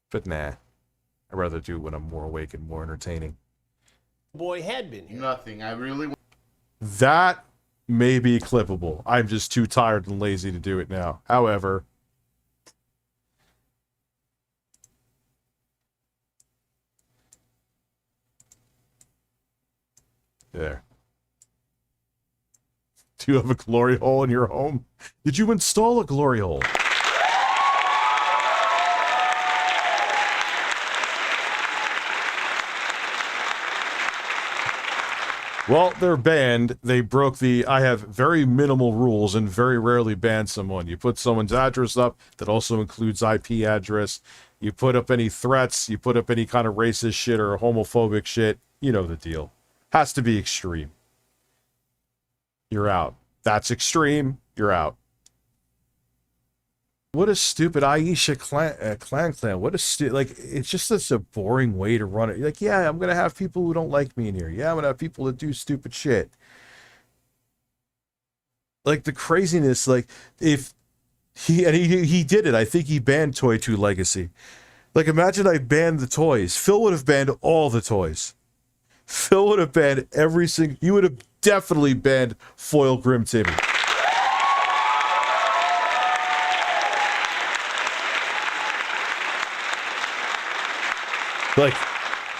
But nah. I'd rather do it when I'm more awake and more entertaining. Boy had been here. Nothing. I really. That may be clippable. I'm just too tired and lazy to do it now. However, there. Do you have a glory hole in your home? Did you install a glory hole? Well, they're banned. They broke the, I have very minimal rules and very rarely ban someone. You put someone's address up, that also includes IP address. You put up any threats, you put up any kind of racist shit or homophobic shit. You know the deal. Has to be extreme. You're out. That's extreme. You're out. What a stupid Aisha clan. What a like, it's just such a boring way to run it. Like, yeah, I'm going to have people who don't like me in here. Yeah, I'm going to have people that do stupid shit. Like, the craziness, like, if He did it. I think he banned Toy 2 Legacy. Like, imagine I banned the toys. Phil would have banned all the toys. Phil would have banned every single... He would have definitely banned Foil Grim Timmy. Like,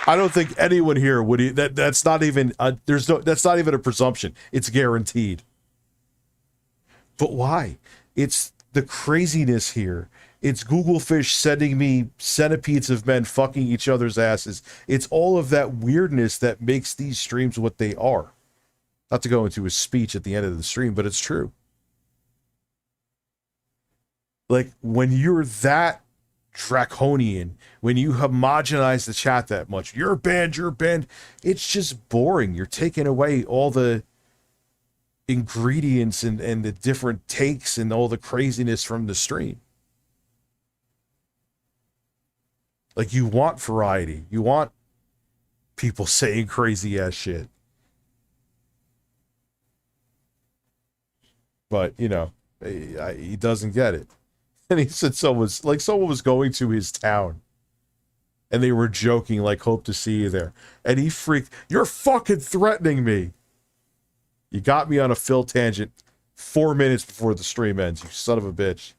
I don't think anyone here would... That's not even... that's not even a presumption. It's guaranteed. But why? It's the craziness here. It's Googlefish sending me centipedes of men fucking each other's asses. It's all of that weirdness that makes these streams what they are. Not to go into his speech at the end of the stream, but it's true. Like, when you're that draconian, when you homogenize the chat that much, you're banned, it's just boring. You're taking away all the ingredients and the different takes and all the craziness from the stream. Like, you want variety. You want people saying crazy ass shit. But, you know, he doesn't get it. And he said someone was going to his town. And they were joking, like, hope to see you there. And he freaked, you're fucking threatening me. You got me on a Phil tangent 4 minutes before the stream ends, you son of a bitch.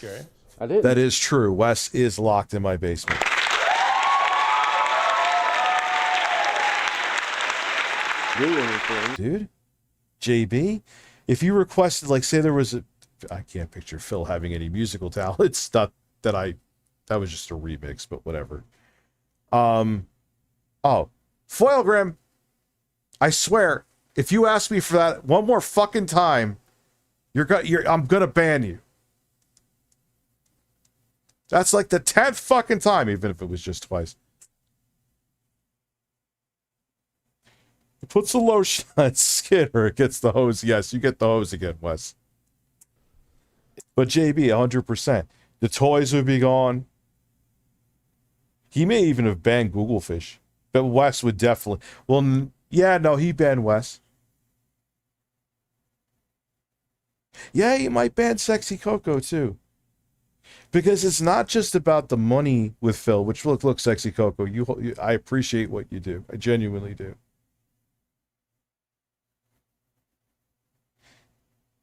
Okay. I did. That is true. Wes is locked in my basement. Dude, JB, if you requested, like, say there was a... I can't picture Phil having any musical talent. It's not that that was just a remix, but whatever. Oh, Foilgrim, I swear, if you ask me for that one more fucking time, I'm gonna ban you. That's like the 10th fucking time, even if it was just twice. It puts the lotion on skin or it gets the hose. Yes, you get the hose again, Wes. But JB, 100%. The toys would be gone. He may even have banned Googlefish. But Wes would definitely... Well, yeah, no, he banned Wes. Yeah, he might ban Sexy Coco, too. Because it's not just about the money with Phil, which look, Sexy Coco, I appreciate what you do. I genuinely do.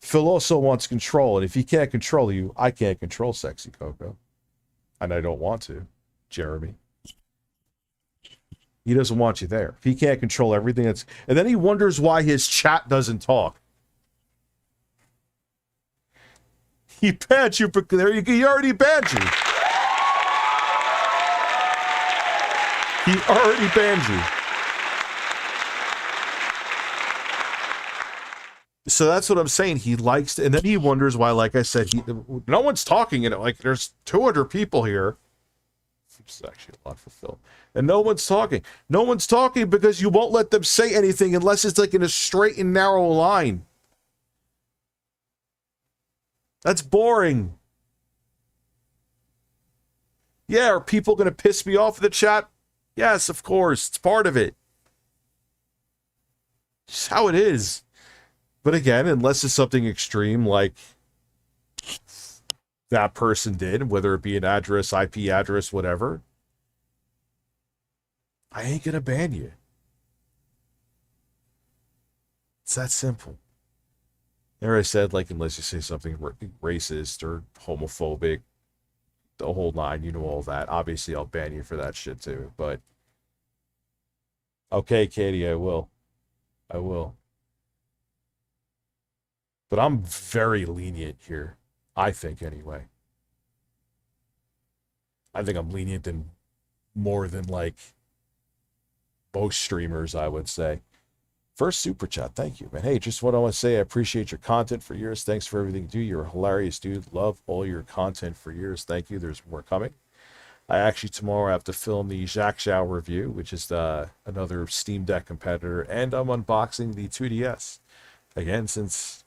Phil also wants control, and if he can't control you, I can't control Sexy Coco. And I don't want to, Jeremy. He doesn't want you there. If he can't control everything that's... And then he wonders why his chat doesn't talk. He banned you, but there he already banned you. He already banned you. So that's what I'm saying. He likes to, and then he wonders why, like I said, no one's talking in it. Like, there's 200 people here. It's actually a lot for Phil. And no one's talking. No one's talking because you won't let them say anything unless it's like in a straight and narrow line. That's boring. Yeah, are people going to piss me off in the chat? Yes, of course. It's part of it. It's how it is. But again, unless it's something extreme like that person did, whether it be an address, IP address, whatever, I ain't going to ban you. It's that simple. There I said, like, unless you say something racist or homophobic, the whole nine, you know all that. Obviously, I'll ban you for that shit too, but... Okay, Katie, I will. I will. But I'm very lenient here. I think, anyway. I think I'm lenient in more than, like, most streamers, I would say. First super chat, thank you, man. Hey, just what I want to say, I appreciate your content for years. Thanks for everything you do. You're a hilarious dude. Love all your content for years. Thank you. There's more coming. I actually tomorrow have to film the Jacques Zhao review, which is another Steam Deck competitor, and I'm unboxing the 2DS. Again, since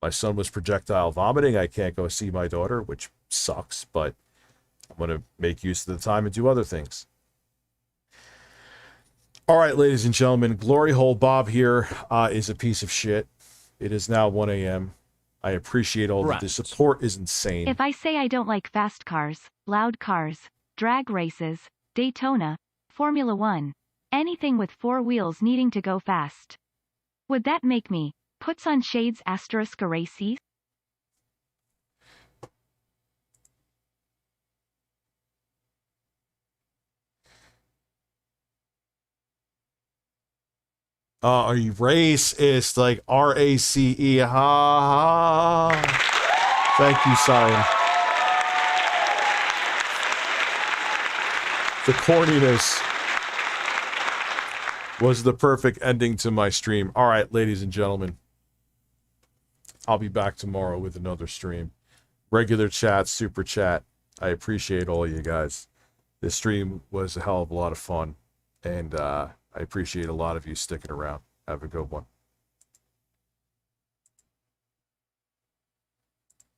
my son was projectile vomiting, I can't go see my daughter, which sucks, but I'm going to make use of the time and do other things. All right, ladies and gentlemen, Glory Hole Bob here is a piece of shit. It is now 1 a.m. I appreciate all the support is insane. If I say I don't like fast cars, loud cars, drag races, Daytona, Formula One, anything with 4 wheels needing to go fast, would that make me puts on shades asterisk a racy? Are you racist? Like R-A-C-E. Ha ha. Thank you, Sion. The corniness was the perfect ending to my stream. All right, ladies and gentlemen. I'll be back tomorrow with another stream. Regular chat, super chat. I appreciate all you guys. This stream was a hell of a lot of fun. And I appreciate a lot of you sticking around. Have a good one.